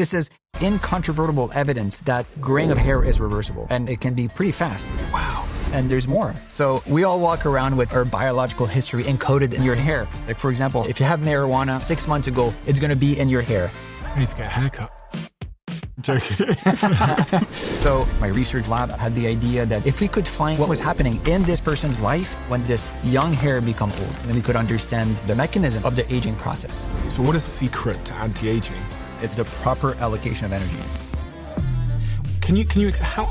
This is incontrovertible evidence that graying of hair is reversible, and it can be pretty fast. Wow. And there's more. So we all walk around with our biological history encoded in your hair. Like, for example, if you have marijuana 6 months ago, it's going to be in your hair. I need to get a haircut. I'm joking. So my research lab had the idea that if we could find what was happening in this person's life when this young hair become old, then we could understand the mechanism of the aging process. So what is the secret to anti-aging? It's the proper allocation of energy.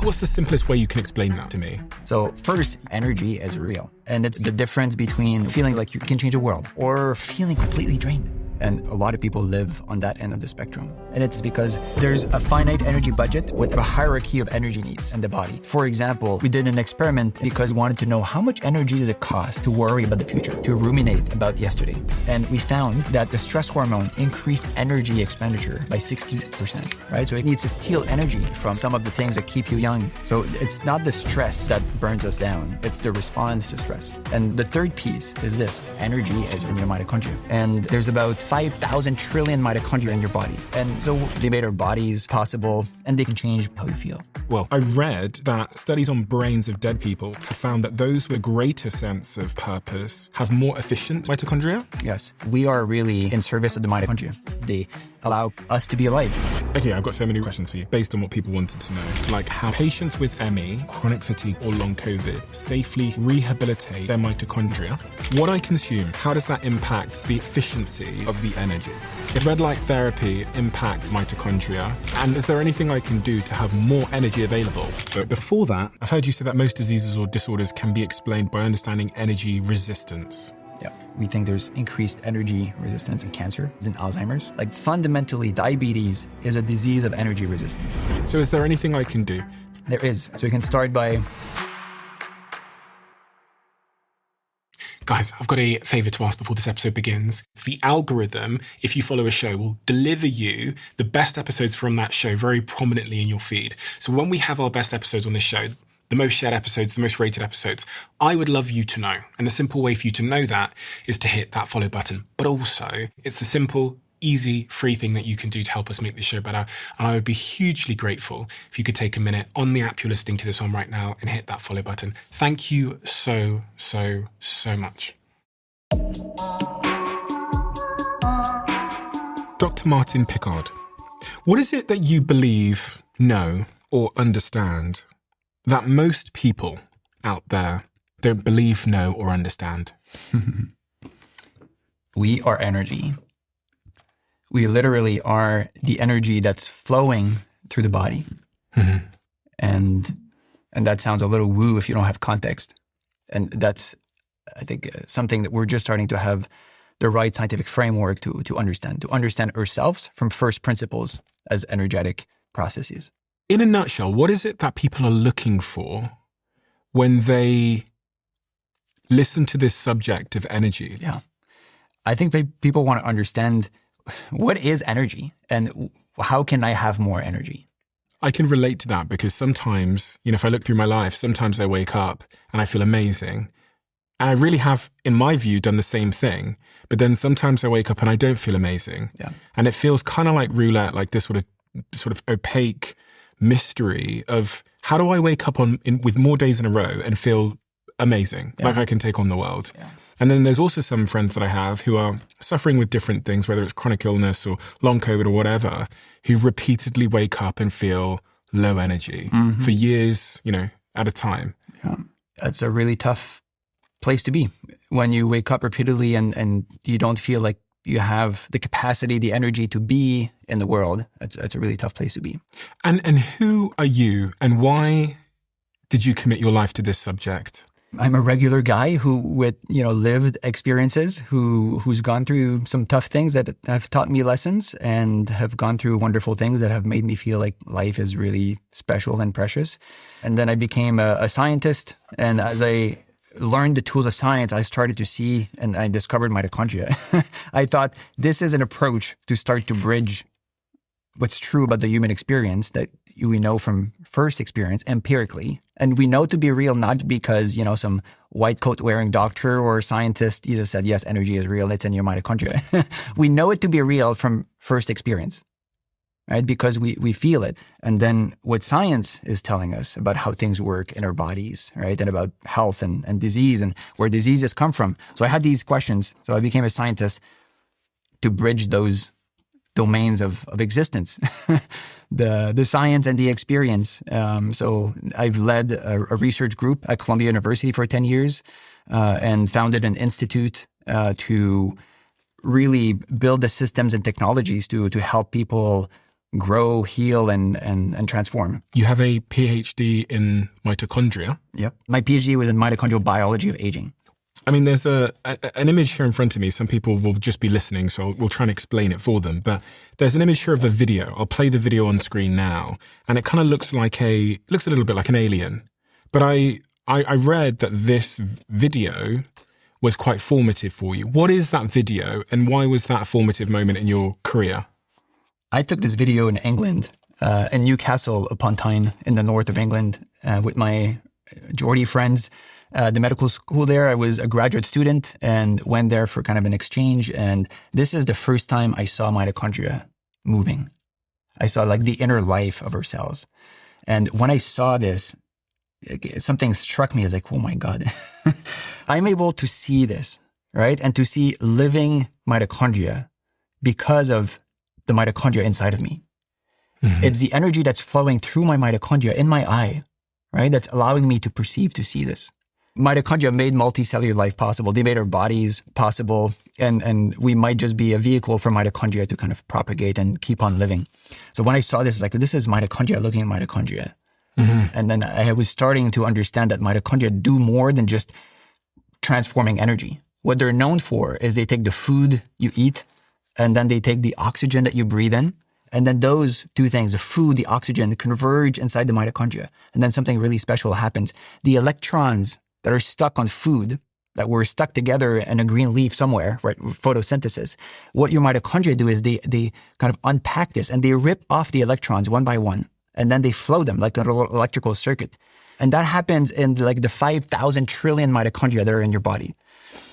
What's the simplest way you can explain that to me? So first, energy is real. And it's the difference between feeling like you can change the world or feeling completely drained. And a lot of people live on that end of the spectrum. And it's because there's a finite energy budget with a hierarchy of energy needs in the body. For example, we did an experiment because we wanted to know how much energy does it cost to worry about the future, to ruminate about yesterday. And we found that the stress hormone increased energy expenditure by 60%, right? So it needs to steal energy from some of the things that keep you young. So it's not the stress that burns us down, it's the response to stress. And the third piece is this: energy is from your mitochondria. And there's about 5,000 trillion mitochondria in your body. And so they made our bodies possible, and they can change how you feel. Well, I read that studies on brains of dead people have found that those with a greater sense of purpose have more efficient mitochondria. Yes, we are really in service of the mitochondria. They allow us to be alive. Okay, I've got so many questions for you based on what people wanted to know. Like how patients with ME, chronic fatigue or long COVID safely rehabilitate their mitochondria. What I consume, how does that impact the efficiency of the energy? If red light therapy impacts mitochondria, and is there anything I can do to have more energy available? But before that, I've heard you say that most diseases or disorders can be explained by understanding energy resistance. Yeah, we think there's increased energy resistance in cancer than Alzheimer's. Like fundamentally, diabetes is a disease of energy resistance. So is there anything I can do? There is. So you can start by... Guys, I've got a favour to ask before this episode begins. The algorithm, if you follow a show, will deliver you the best episodes from that show very prominently in your feed. So when we have our best episodes on this show, the most shared episodes, the most rated episodes, I would love you to know. And the simple way for you to know that is to hit that follow button. But also, it's the simple, easy, free thing that you can do to help us make this show better. And I would be hugely grateful if you could take a minute on the app you're listening to this on right now and hit that follow button. Thank you so, so, so much. Dr. Martin Picard, what is it that you believe, know, or understand that most people out there don't believe, know, or understand? We are energy. We literally are the energy that's flowing through the body. Mm-hmm. And that sounds a little woo if you don't have context. And that's, I think, something that we're just starting to have the right scientific framework to understand ourselves from first principles as energetic processes. In a nutshell, what is it that people are looking for when they listen to this subject of energy? Yeah. I think people want to understand what is energy and how can I have more energy? I can relate to that because sometimes, if I look through my life, sometimes I wake up and I feel amazing. And I really have, in my view, done the same thing. But then sometimes I wake up and I don't feel amazing. Yeah. And it feels kind of like roulette, like this sort of opaque mystery of how do I wake up with more days in a row and feel amazing, like I can take on the world. Yeah. And then there's also some friends that I have who are suffering with different things, whether it's chronic illness or long COVID or whatever, who repeatedly wake up and feel low energy for years, at a time. Yeah. That's a really tough place to be when you wake up repeatedly and you don't feel like you have the capacity, the energy to be in the world. It's a really tough place to be. And who are you and why did you commit your life to this subject? I'm a regular guy who, with lived experiences, who's gone through some tough things that have taught me lessons and have gone through wonderful things that have made me feel like life is really special and precious. And then I became a scientist, and as I learned the tools of science, I started to see and I discovered mitochondria. I thought this is an approach to start to bridge what's true about the human experience that we know from first experience empirically. And we know to be real, not because, some white coat wearing doctor or scientist, said, yes, energy is real. It's in your mitochondria. We know it to be real from first experience. right? Because we feel it. And then what science is telling us about how things work in our bodies, right? And about health and disease and where diseases come from. So I had these questions. So I became a scientist to bridge those domains of existence, the science and the experience. So I've led a research group at Columbia University for 10 years and founded an institute to really build the systems and technologies to help people grow, heal, and transform. You have a PhD in mitochondria. Yep. My PhD was in mitochondrial biology of aging. I mean, there's an image here in front of me. Some people will just be listening, so we'll try and explain it for them. But there's an image here of a video. I'll play the video on screen now, and it kind of looks a little bit like an alien. But I read that this video was quite formative for you. What is that video, and why was that a formative moment in your career? I took this video in England, in Newcastle upon Tyne, in the north of England, with my Geordie friends. The medical school there, I was a graduate student and went there for kind of an exchange. And this is the first time I saw mitochondria moving. I saw like the inner life of our cells. And when I saw this, something struck me as like, oh my God, I'm able to see this, right? And to see living mitochondria because of the mitochondria inside of me. Mm-hmm. It's the energy that's flowing through my mitochondria in my eye, right? That's allowing me to perceive, to see this. Mitochondria made multicellular life possible. They made our bodies possible. And we might just be a vehicle for mitochondria to kind of propagate and keep on living. So when I saw this, like, this is mitochondria looking at mitochondria. Mm-hmm. And then I was starting to understand that mitochondria do more than just transforming energy. What they're known for is they take the food you eat, and then they take the oxygen that you breathe in. And then those two things, the food, the oxygen, converge inside the mitochondria. And then something really special happens. The electrons that are stuck on food, that were stuck together in a green leaf somewhere, right, photosynthesis, what your mitochondria do is they kind of unpack this and they rip off the electrons one by one. And then they flow them like an electrical circuit. And that happens in like the 5,000 trillion mitochondria that are in your body.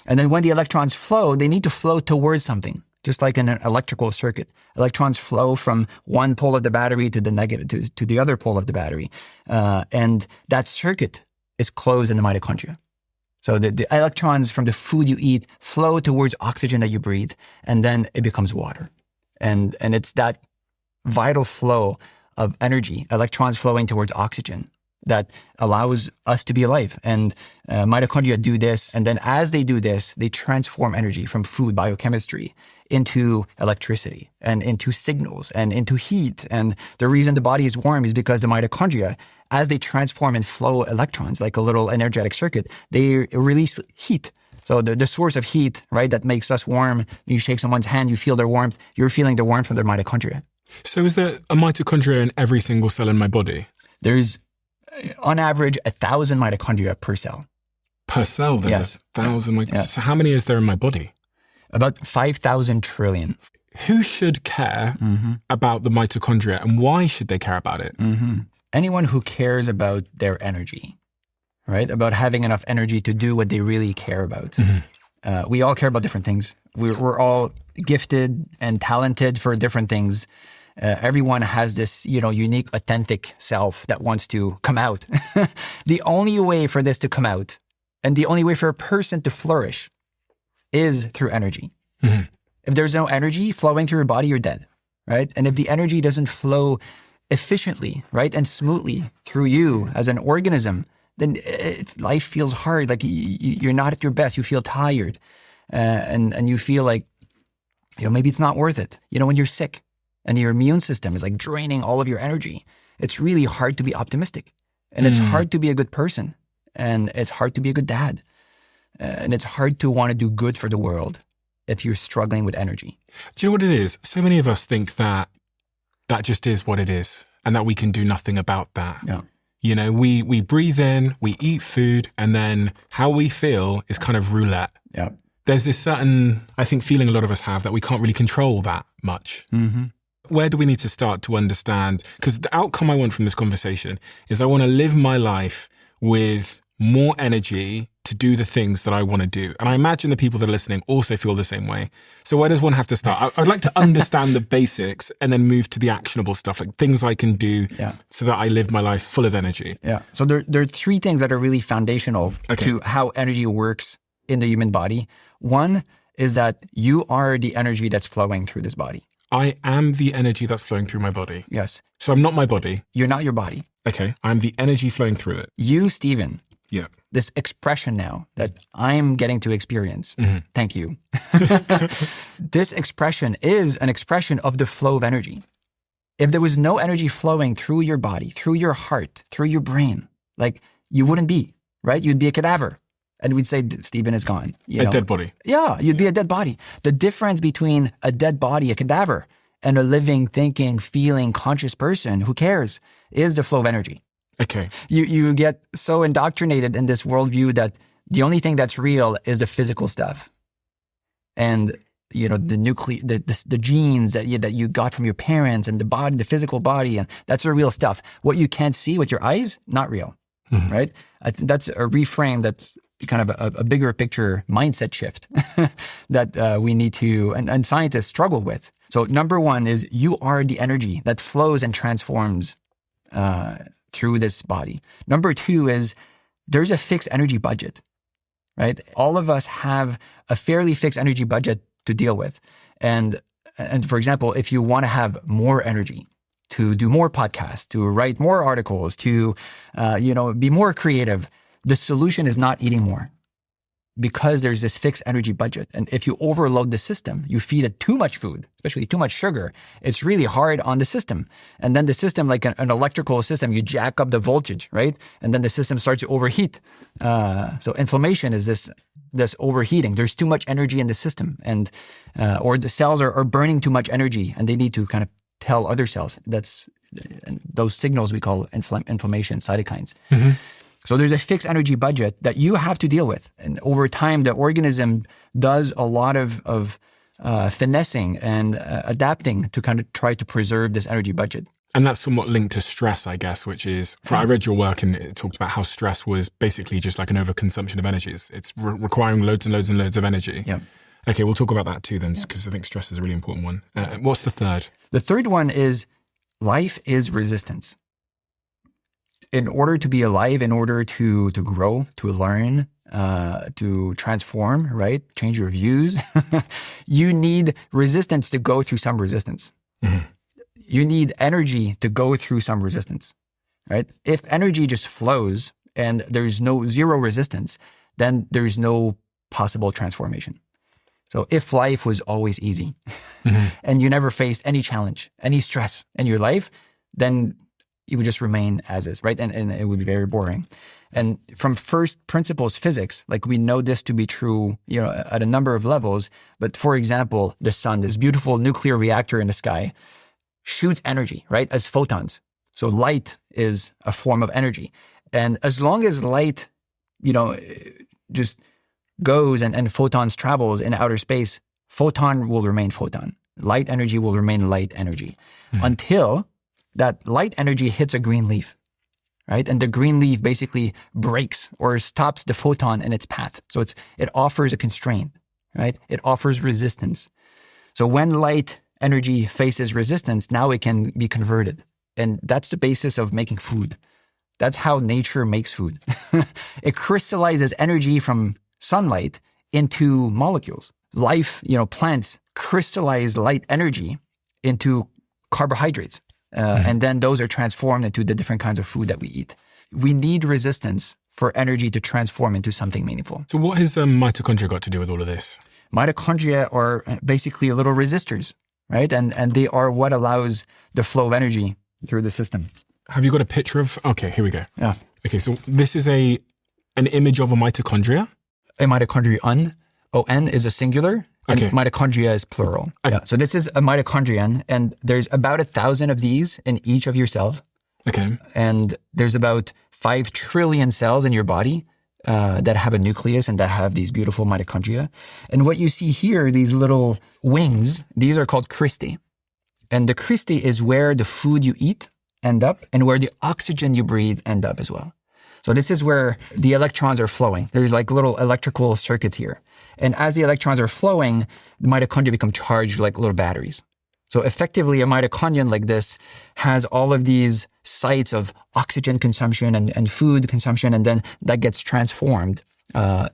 And then when the electrons flow, they need to flow towards something. Just like in an electrical circuit, electrons flow from one pole of the battery to the negative, to the other pole of the battery. And that circuit is closed in the mitochondria. So the electrons from the food you eat flow towards oxygen that you breathe, and then it becomes water. And it's that vital flow of energy, electrons flowing towards oxygen, that allows us to be alive. And mitochondria do this. And then as they do this, they transform energy from food biochemistry into electricity and into signals and into heat. And the reason the body is warm is because the mitochondria, as they transform and flow electrons like a little energetic circuit, they release heat. So the source of heat, right, that makes us warm, you shake someone's hand, you feel their warmth, you're feeling the warmth from their mitochondria. So is there a mitochondria in every single cell in my body? There's, on average, 1,000 mitochondria per cell. Per cell? There's 1,000. Yes. So how many is there in my body? About 5,000 trillion. Who should care about the mitochondria, and why should they care about it? Mm-hmm. Anyone who cares about their energy, right? About having enough energy to do what they really care about. Mm-hmm. We all care about different things. We're all gifted and talented for different things. Everyone has this, unique, authentic self that wants to come out. The only way for this to come out, and the only way for a person to flourish, is through energy. Mm-hmm. If there's no energy flowing through your body, you're dead, right? And if the energy doesn't flow efficiently, right, and smoothly through you as an organism, then life feels hard. Like you're not at your best. You feel tired, and you feel like, maybe it's not worth it. When you're sick and your immune system is like draining all of your energy, it's really hard to be optimistic, and it's hard to be a good person, and it's hard to be a good dad, and it's hard to want to do good for the world if you're struggling with energy. Do you know what it is? So many of us think that just is what it is, and that we can do nothing about that. Yeah. We breathe in, we eat food, and then how we feel is kind of roulette. Yeah. There's this certain, I think, feeling a lot of us have that we can't really control that much. Mm-hmm. Where do we need to start to understand? Because the outcome I want from this conversation is I want to live my life with more energy to do the things that I want to do. And I imagine the people that are listening also feel the same way. So where does one have to start? I'd like to understand the basics and then move to the actionable stuff, like things I can do so that I live my life full of energy. Yeah. So there are three things that are really foundational to how energy works in the human body. One is that you are the energy that's flowing through this body. I am the energy that's flowing through my body. Yes. So I'm not my body. You're not your body. Okay. I'm the energy flowing through it. You, Stephen. Yeah. This expression now that I'm getting to experience. Mm-hmm. Thank you. This expression is an expression of the flow of energy. If there was no energy flowing through your body, through your heart, through your brain, like you wouldn't be, right? You'd be a cadaver. And we'd say, Stephen is gone. A dead body. Yeah, you'd be a dead body. The difference between a dead body, a cadaver, and a living, thinking, feeling, conscious person who cares is the flow of energy. Okay. You get so indoctrinated in this worldview that the only thing that's real is the physical stuff. And, the the genes that you got from your parents and the body, the physical body, and that's the real stuff. What you can't see with your eyes, not real, right? I think that's a reframe that's kind of a bigger picture mindset shift that we need to, and scientists struggle with. So number one is you are the energy that flows and transforms through this body. Number two is there's a fixed energy budget, right? All of us have a fairly fixed energy budget to deal with. And for example, if you want to have more energy to do more podcasts, to write more articles, to, be more creative, the solution is not eating more because there's this fixed energy budget. And if you overload the system, you feed it too much food, especially too much sugar, it's really hard on the system. And then the system, like an electrical system, you jack up the voltage, right? And then the system starts to overheat. So inflammation is this overheating. There's too much energy in the system, and or the cells are burning too much energy, and they need to kind of tell other cells. Those signals we call inflammation, cytokines. Mm-hmm. So there's a fixed energy budget that you have to deal with. And over time, the organism does a lot of finessing and adapting to kind of try to preserve this energy budget. And that's somewhat linked to stress, I guess, which is, I read your work and it talked about how stress was basically just like an overconsumption of energies. It's requiring loads and loads and loads of energy. Yeah. Okay, we'll talk about that too then, because I think stress is a really important one. What's the third? The third one is life is resistance. In order to be alive, in order to grow, to learn, to transform, right? Change your views, you need resistance to go through some resistance. Mm-hmm. You need energy to go through some resistance, right? If energy just flows and there's zero resistance, then there's no possible transformation. So if life was always easy and you never faced any challenge, any stress in your life, then it would just remain as is, right? And it would be very boring. And from first principles physics, like we know this to be true, at a number of levels. But for example, the sun, this beautiful nuclear reactor in the sky, shoots energy, right, as photons. So light is a form of energy. And as long as light, just goes and photons travels in outer space, photon will remain photon. Light energy will remain light energy until that light energy hits a green leaf, right? And the green leaf basically breaks or stops the photon in its path. So it offers a constraint, right? It offers resistance. So when light energy faces resistance, now it can be converted. And that's the basis of making food. That's how nature makes food. It crystallizes energy from sunlight into molecules. Life, plants crystallize light energy into carbohydrates. And then those are transformed into the different kinds of food that we eat. We need resistance for energy to transform into something meaningful. So what has mitochondria got to do with all of this? Mitochondria are basically little resistors, right? And they are what allows the flow of energy through the system. Have you got a picture of... Okay, here we go. Yeah. Okay, so this is an image of a mitochondria? A mitochondrion. O-N is a singular. And mitochondria is plural. Yeah. So this is a mitochondrion, and there's about 1,000 of these in each of your cells. Okay. And there's about 5 trillion cells in your body that have a nucleus and that have these beautiful mitochondria. And what you see here, these little wings, these are called cristae. And the cristae is where the food you eat end up and where the oxygen you breathe end up as well. So this is where the electrons are flowing. There's like little electrical circuits here. And as the electrons are flowing, the mitochondria become charged like little batteries. So effectively, a mitochondrion like this has all of these sites of oxygen consumption and food consumption, and then that gets transformed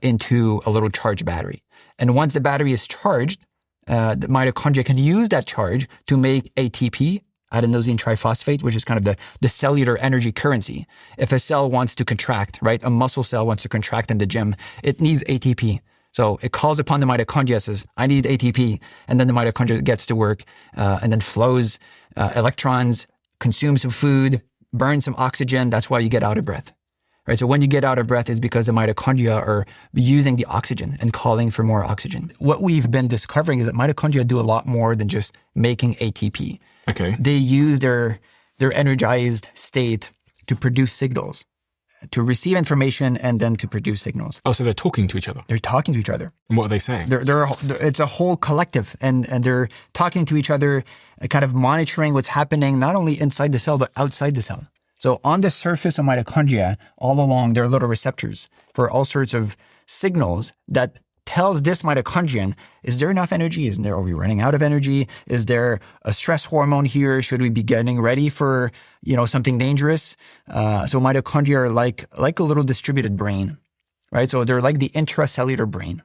into a little charged battery. And once the battery is charged, the mitochondria can use that charge to make ATP, adenosine triphosphate, which is kind of the cellular energy currency. If a cell wants to contract, right, a muscle cell wants to contract in the gym, it needs ATP. So it calls upon the mitochondria, says, I need ATP. And then the mitochondria gets to work and then flows electrons, consumes some food, burns some oxygen. That's why you get out of breath. Right? So when you get out of breath is because the mitochondria are using the oxygen and calling for more oxygen. What we've been discovering is that mitochondria do a lot more than just making ATP. Okay. They use their energized state to produce signals, to receive information and then to produce signals. Oh, so they're talking to each other? They're talking to each other. And what are they saying? It's a whole collective, and they're talking to each other, kind of monitoring what's happening not only inside the cell, but outside the cell. So on the surface of mitochondria, all along, there are little receptors for all sorts of signals that tells this mitochondrion, is there enough energy? Are we running out of energy? Is there a stress hormone here? Should we be getting ready for, something dangerous? So mitochondria are like a little distributed brain, right? So they're like the intracellular brain.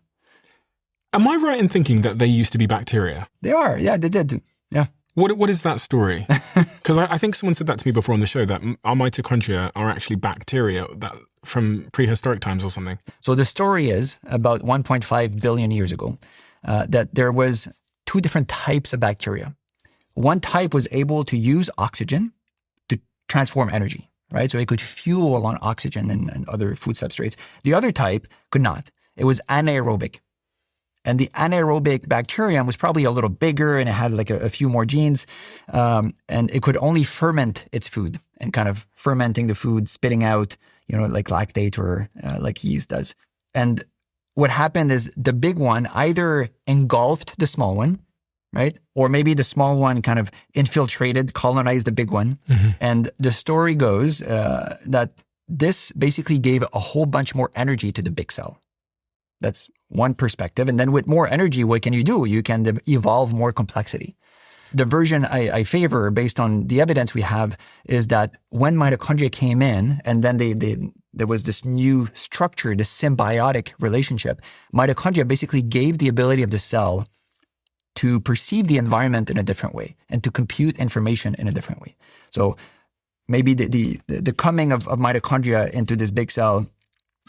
Am I right in thinking that they used to be bacteria? They are. Yeah, they did. Yeah. What is that story? Because I think someone said that to me before on the show, that our mitochondria are actually bacteria that from prehistoric times or something. So the story is about 1.5 billion years ago that there was two different types of bacteria. One type was able to use oxygen to transform energy, right? So it could fuel on oxygen and other food substrates. The other type could not. It was anaerobic. And the anaerobic bacterium was probably a little bigger and it had like a few more genes. And it could only ferment its food and kind of fermenting the food, spitting out, like lactate or like yeast does. And what happened is the big one either engulfed the small one, right? Or maybe the small one kind of infiltrated, colonized the big one. Mm-hmm. And the story goes that this basically gave a whole bunch more energy to the big cell. That's one perspective. And then with more energy, what can you do? You can evolve more complexity. The version I favor, based on the evidence we have, is that when mitochondria came in, and then there was this new structure, this symbiotic relationship, mitochondria basically gave the ability of the cell to perceive the environment in a different way and to compute information in a different way. So maybe the coming of mitochondria into this big cell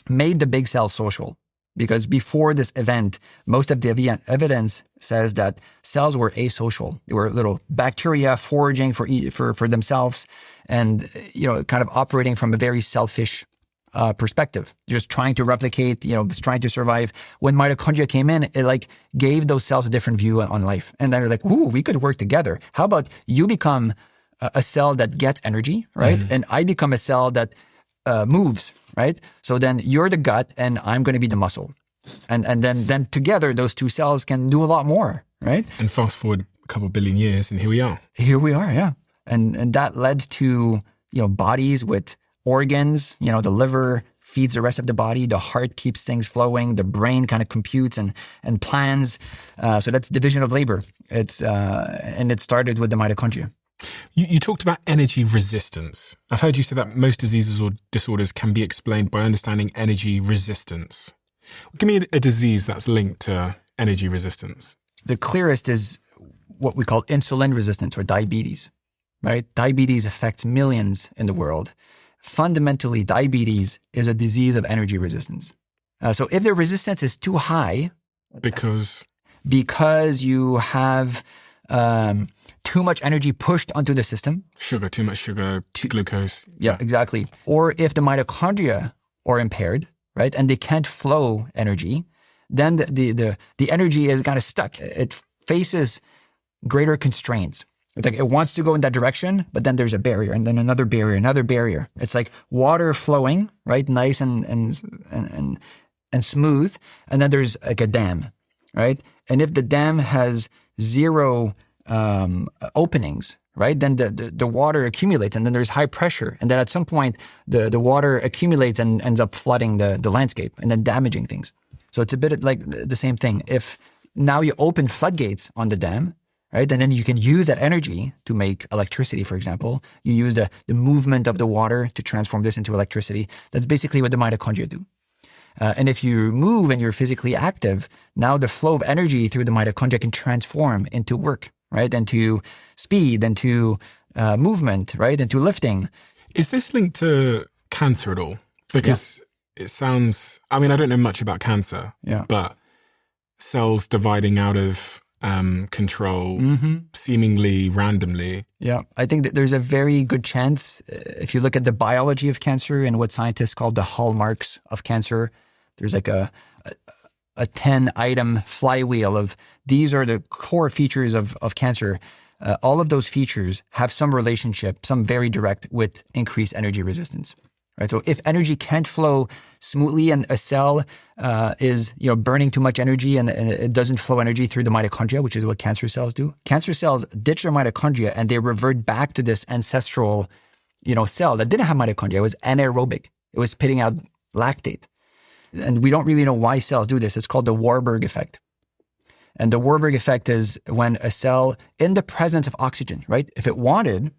made the big cell social. Because before this event, most of the evidence says that cells were asocial. They were little bacteria foraging for themselves and, kind of operating from a very selfish perspective, just trying to replicate, just trying to survive. When mitochondria came in, it gave those cells a different view on life. And then they're like, ooh, we could work together. How about you become a cell that gets energy, right? Mm-hmm. And I become a cell that moves, right? So then you're the gut and I'm going to be the muscle. And then together, those two cells can do a lot more, right? And fast forward a couple of billion years and here we are. Here we are, yeah. And that led to, bodies with organs, the liver feeds the rest of the body, the heart keeps things flowing, the brain kind of computes and plans. So that's division of labor. And it started with the mitochondria. You talked about energy resistance. I've heard you say that most diseases or disorders can be explained by understanding energy resistance. Give me a disease that's linked to energy resistance. The clearest is what we call insulin resistance or diabetes, right? Diabetes affects millions in the world. Fundamentally, diabetes is a disease of energy resistance. So if the resistance is too high... Because you have... too much energy pushed onto the system. Too much sugar, glucose. Yeah, exactly. Or if the mitochondria are impaired, right, and they can't flow energy, then the energy is kind of stuck. It faces greater constraints. It's like it wants to go in that direction, but then there's a barrier, and then another barrier. It's like water flowing, right, nice and smooth, and then there's like a dam, right? And if the dam has zero openings, right? Then the water accumulates, and then there's high pressure. And then at some point, the water accumulates and ends up flooding the landscape and then damaging things. So it's a bit like the same thing. If now you open floodgates on the dam, right? And then you can use that energy to make electricity, for example. You use the movement of the water to transform this into electricity. That's basically what the mitochondria do. And if you move and you're physically active, now the flow of energy through the mitochondria can transform into work, right? Into speed, into movement, right? Into lifting. Is this linked to cancer at all? Because it sounds, I mean, I don't know much about cancer, but cells dividing out of control seemingly randomly. Yeah, I think that there's a very good chance, if you look at the biology of cancer and what scientists call the hallmarks of cancer, there's like a 10-item flywheel of these are the core features of cancer. All of those features have some relationship, some very direct, with increased energy resistance. Right. So if energy can't flow smoothly and a cell is burning too much energy and it doesn't flow energy through the mitochondria, which is what cancer cells do. Cancer cells ditch their mitochondria and they revert back to this ancestral cell that didn't have mitochondria. It was anaerobic. It was spitting out lactate. And we don't really know why cells do this. It's called the Warburg effect. And the Warburg effect is when a cell, in the presence of oxygen, right? If it wanted,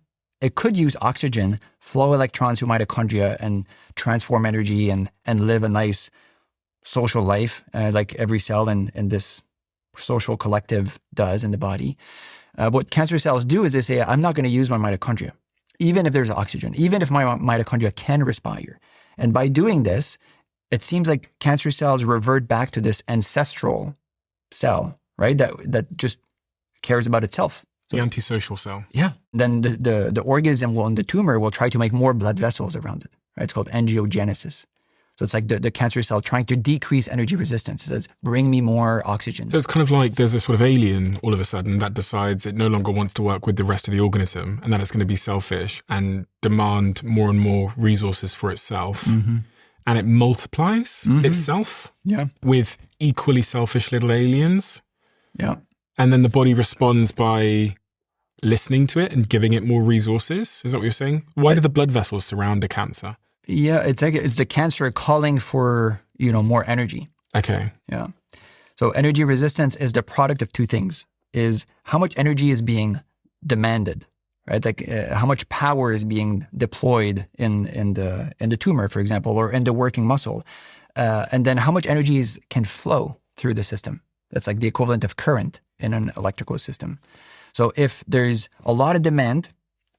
it could use oxygen, flow electrons through mitochondria and transform energy and live a nice social life like every cell in this social collective does in the body. What cancer cells do is they say, I'm not going to use my mitochondria, even if there's oxygen, even if my mitochondria can respire. And by doing this, it seems like cancer cells revert back to this ancestral cell, right? That just cares about itself. The antisocial cell. Yeah. Then the organism and the tumor will try to make more blood vessels around it. Right? It's called angiogenesis. So it's like the cancer cell trying to decrease energy resistance. It says, bring me more oxygen. So it's kind of like there's a sort of alien all of a sudden that decides it no longer wants to work with the rest of the organism and that it's going to be selfish and demand more and more resources for itself. And it multiplies itself with equally selfish little aliens. Yeah. And then the body responds by listening to it and giving it more resources. Is that what you're saying? Why do the blood vessels surround a cancer? Yeah, it's the cancer calling for, more energy. Okay. Yeah. So energy resistance is the product of two things, is how much energy is being demanded, right? Like how much power is being deployed in the tumor, for example, or in the working muscle. And then how much energy can flow through the system. That's like the equivalent of current in an electrical system. So if there's a lot of demand,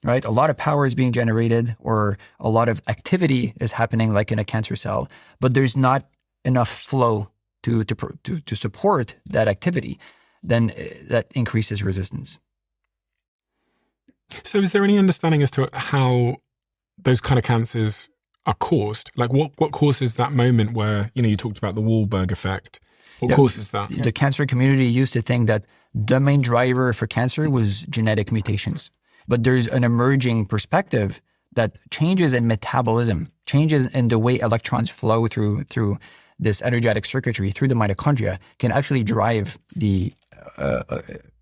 right, a lot of power is being generated or a lot of activity is happening like in a cancer cell, but there's not enough flow to support that activity, then that increases resistance. So is there any understanding as to how those kind of cancers are caused? Like what causes that moment where, you talked about the Warburg effect? What causes that? The cancer community used to think that the main driver for cancer was genetic mutations. But there's an emerging perspective that changes in metabolism, changes in the way electrons flow through this energetic circuitry through the mitochondria can actually drive the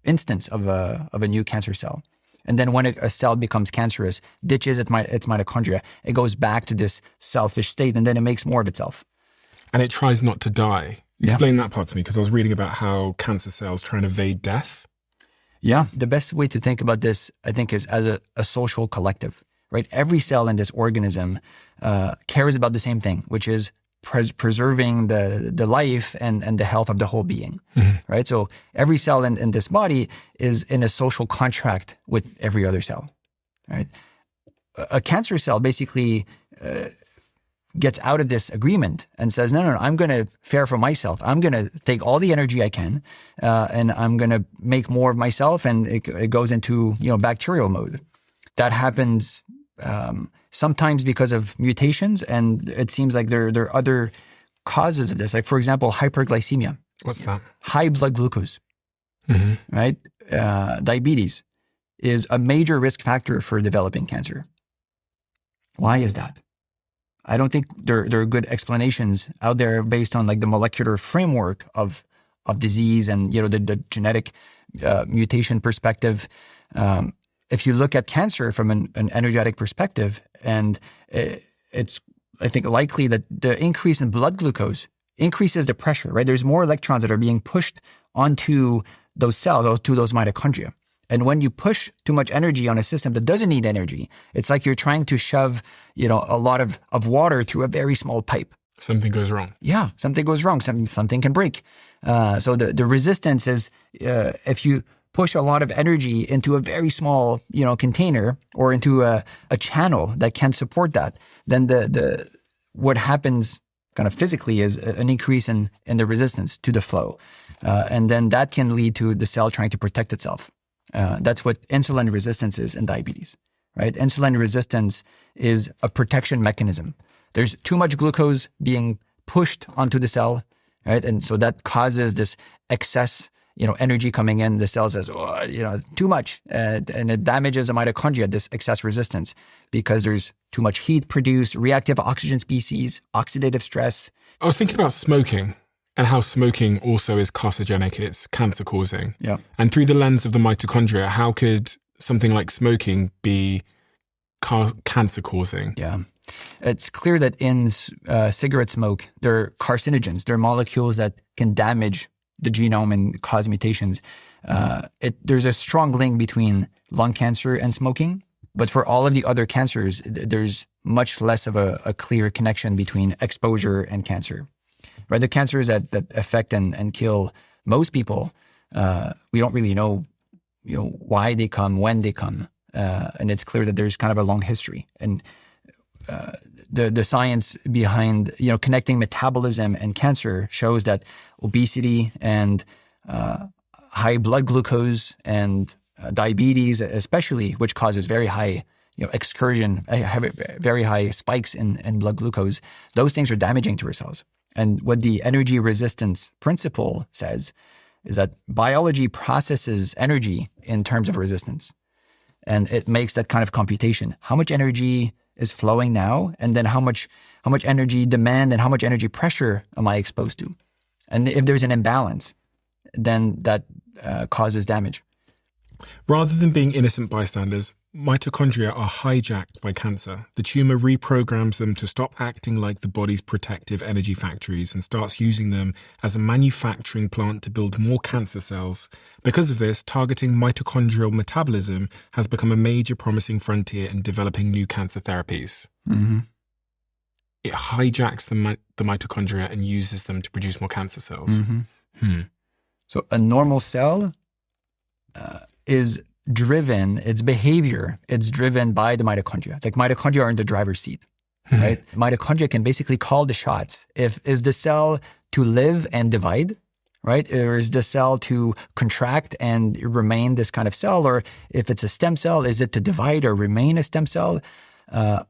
instance of a new cancer cell. And then when a cell becomes cancerous, ditches its mitochondria, it goes back to this selfish state and then it makes more of itself. And it tries not to die. Explain that part to me, because I was reading about how cancer cells try and evade death. Yeah. The best way to think about this, I think, is as a social collective, right? Every cell in this organism cares about the same thing, which is preserving the life and the health of the whole being, right? So every cell in this body is in a social contract with every other cell, right? A cancer cell basically gets out of this agreement and says, no, I'm going to fare for myself. I'm going to take all the energy I can, and I'm going to make more of myself, and it goes into bacterial mode. That happens sometimes because of mutations, and it seems like there are other causes of this. Like, for example, hyperglycemia. What's that? High blood glucose, right? Diabetes is a major risk factor for developing cancer. Why is that? I don't think there are good explanations out there based on like the molecular framework of disease and the genetic mutation perspective. if you look at cancer from an energetic perspective, and it's, I think, likely that the increase in blood glucose increases the pressure, right? There's more electrons that are being pushed onto those cells, or to those mitochondria. And when you push too much energy on a system that doesn't need energy, it's like you're trying to shove, a lot of water through a very small pipe. Something goes wrong. Yeah, something goes wrong. Something can break. So the resistance is, if you push a lot of energy into a very small, container, or into a channel that can support that, then what happens kind of physically is an increase in the resistance to the flow. And then that can lead to the cell trying to protect itself. That's what insulin resistance is in diabetes, right? Insulin resistance is a protection mechanism. There's too much glucose being pushed onto the cell, right? And so that causes this excess, energy coming in. The cell says, too much, and it damages the mitochondria, this excess resistance, because there's too much heat produced, reactive oxygen species, oxidative stress. I was thinking about smoking and how smoking also is carcinogenic. It's cancer causing. Yeah. And through the lens of the mitochondria, how could something like smoking be cancer causing? Yeah. It's clear that in cigarette smoke, there are carcinogens. There are molecules that can damage the genome and cause mutations. There's a strong link between lung cancer and smoking. But for all of the other cancers, there's much less of a clear connection between exposure and cancer. Right? The cancers that affect and kill most people, we don't really know, why they come, when they come. And it's clear that there's kind of a long history. And the science behind, connecting metabolism and cancer shows that obesity and high blood glucose and diabetes, especially, which causes very high, excursion, very high spikes in blood glucose, those things are damaging to our cells. And what the energy resistance principle says is that biology processes energy in terms of resistance. And it makes that kind of computation. How much energy is flowing now? And then how much energy demand and how much energy pressure am I exposed to? And if there's an imbalance, then that causes damage. Rather than being innocent bystanders, mitochondria are hijacked by cancer. The tumor reprograms them to stop acting like the body's protective energy factories and starts using them as a manufacturing plant to build more cancer cells. Because of this, targeting mitochondrial metabolism has become a major promising frontier in developing new cancer therapies. Mm-hmm. It hijacks the mitochondria and uses them to produce more cancer cells. Mm-hmm. So a normal cell is driven, its behavior, it's driven by the mitochondria. It's like mitochondria are in the driver's seat, right? Mitochondria can basically call the shots. Is the cell to live and divide, right? Or is the cell to contract and remain this kind of cell? Or if it's a stem cell, is it to divide or remain a stem cell?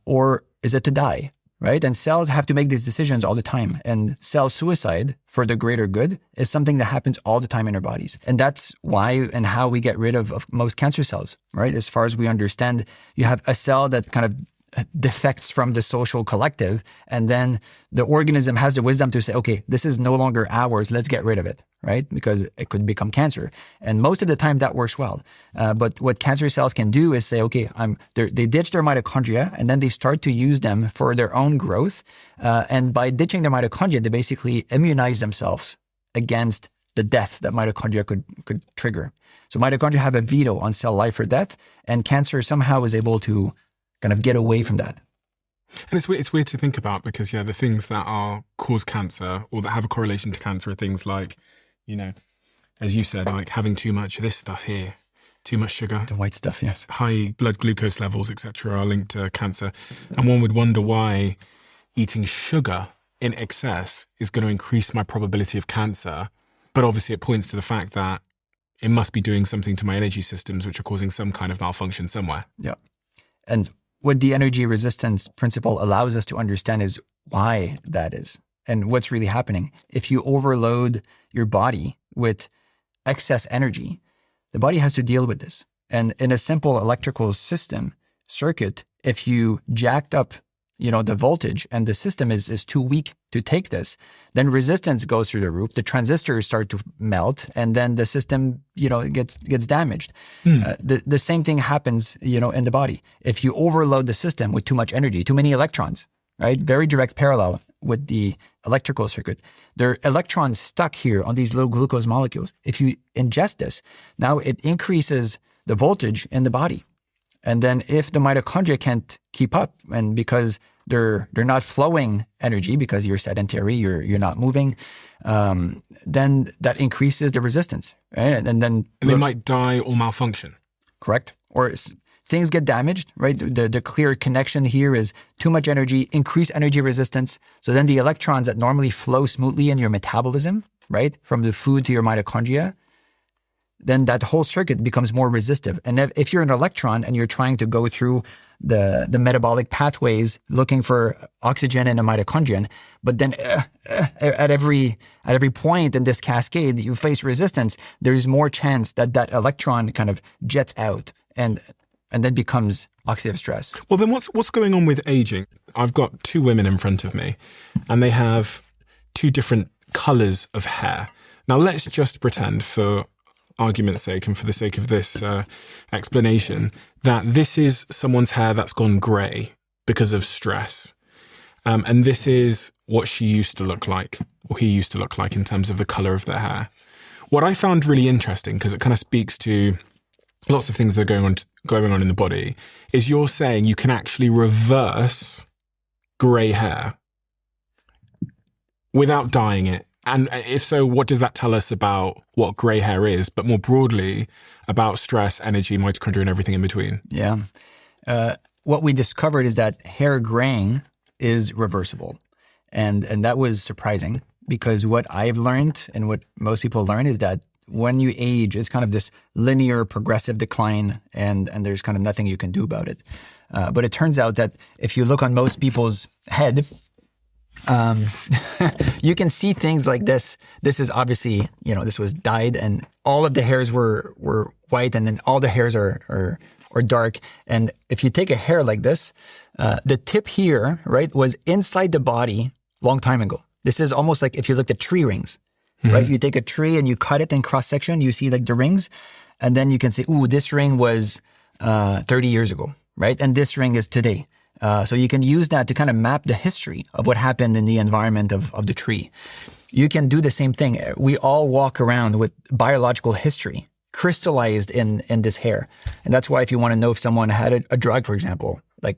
Or is it to die? Right? And cells have to make these decisions all the time. And cell suicide for the greater good is something that happens all the time in our bodies. And that's why and how we get rid of most cancer cells, right? As far as we understand, you have a cell that kind of defects from the social collective, and then the organism has the wisdom to say, okay, this is no longer ours, let's get rid of it, right? Because it could become cancer. And most of the time that works well. But what cancer cells can do is say, okay, they ditch their mitochondria, and then they start to use them for their own growth. And by ditching their mitochondria, they basically immunize themselves against the death that mitochondria could trigger. So mitochondria have a veto on cell life or death, and cancer somehow is able to kind of get away from that. And it's weird to think about because, the things that cause cancer or that have a correlation to cancer are things like, as you said, like having too much of this stuff here, too much sugar. The white stuff, yes. High blood glucose levels, etc., are linked to cancer. And one would wonder why eating sugar in excess is going to increase my probability of cancer. But obviously it points to the fact that it must be doing something to my energy systems, which are causing some kind of malfunction somewhere. Yeah. And what the energy resistance principle allows us to understand is why that is and what's really happening. If you overload your body with excess energy, the body has to deal with this. And in a simple electrical circuit, if you jacked up, the voltage and the system is too weak to take this, then resistance goes through the roof, the transistors start to melt, and then the system, gets damaged. The same thing happens, in the body. If you overload the system with too much energy, too many electrons, right? Very direct parallel with the electrical circuit. There are electrons stuck here on these little glucose molecules. If you ingest this, now it increases the voltage in the body. And then if the mitochondria can't keep up, and because they're not flowing energy because you're sedentary, you're not moving, then that increases the resistance, right? And they might die or malfunction. Correct. Or things get damaged, right? The clear connection here is too much energy, increased energy resistance. So then the electrons that normally flow smoothly in your metabolism, right, from the food to your mitochondria, then that whole circuit becomes more resistive. And if you're an electron and you're trying to go through the metabolic pathways looking for oxygen in a mitochondrion, but then at every point in this cascade you face resistance, there's more chance that electron kind of jets out and then becomes oxidative stress. Well, then what's going on with aging? I've got two women in front of me, and they have two different colors of hair. Now, let's just pretend, for argument's sake and for the sake of this explanation, that this is someone's hair that's gone grey because of stress. And this is what she used to look like, or he used to look like, in terms of the colour of their hair. What I found really interesting, because it kind of speaks to lots of things that are going on in the body, is you're saying you can actually reverse grey hair without dyeing it. And if so, what does that tell us about what grey hair is, but more broadly about stress, energy, mitochondria, and everything in between? Yeah. What we discovered is that hair graying is reversible. And that was surprising, because what I've learned and what most people learn is that when you age, it's kind of this linear progressive decline, and there's kind of nothing you can do about it. But it turns out that if you look on most people's head, you can see things like this. This is obviously, this was dyed, and all of the hairs were white, and then all the hairs are dark. And if you take a hair like this, the tip here, right, was inside the body long time ago. This is almost like if you looked at tree rings, right? You take a tree and you cut it in cross section, you see like the rings, and then you can say, ooh, this ring was 30 years ago, right? And this ring is today. So you can use that to kind of map the history of what happened in the environment of the tree. You can do the same thing. We all walk around with biological history crystallized in this hair. And that's why if you want to know if someone had a drug, for example, like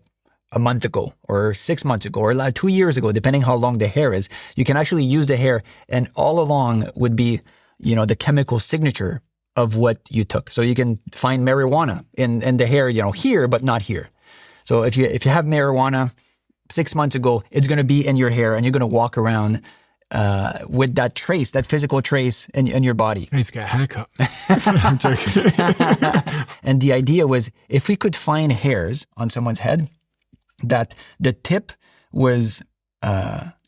a month ago or 6 months ago or 2 years ago, depending how long the hair is, you can actually use the hair, and all along would be, the chemical signature of what you took. So you can find marijuana in the hair, here, but not here. So if you have marijuana 6 months ago, it's going to be in your hair, and you're going to walk around with that trace, that physical trace in your body. I need to get a haircut. I'm joking. And the idea was, if we could find hairs on someone's head that the tip was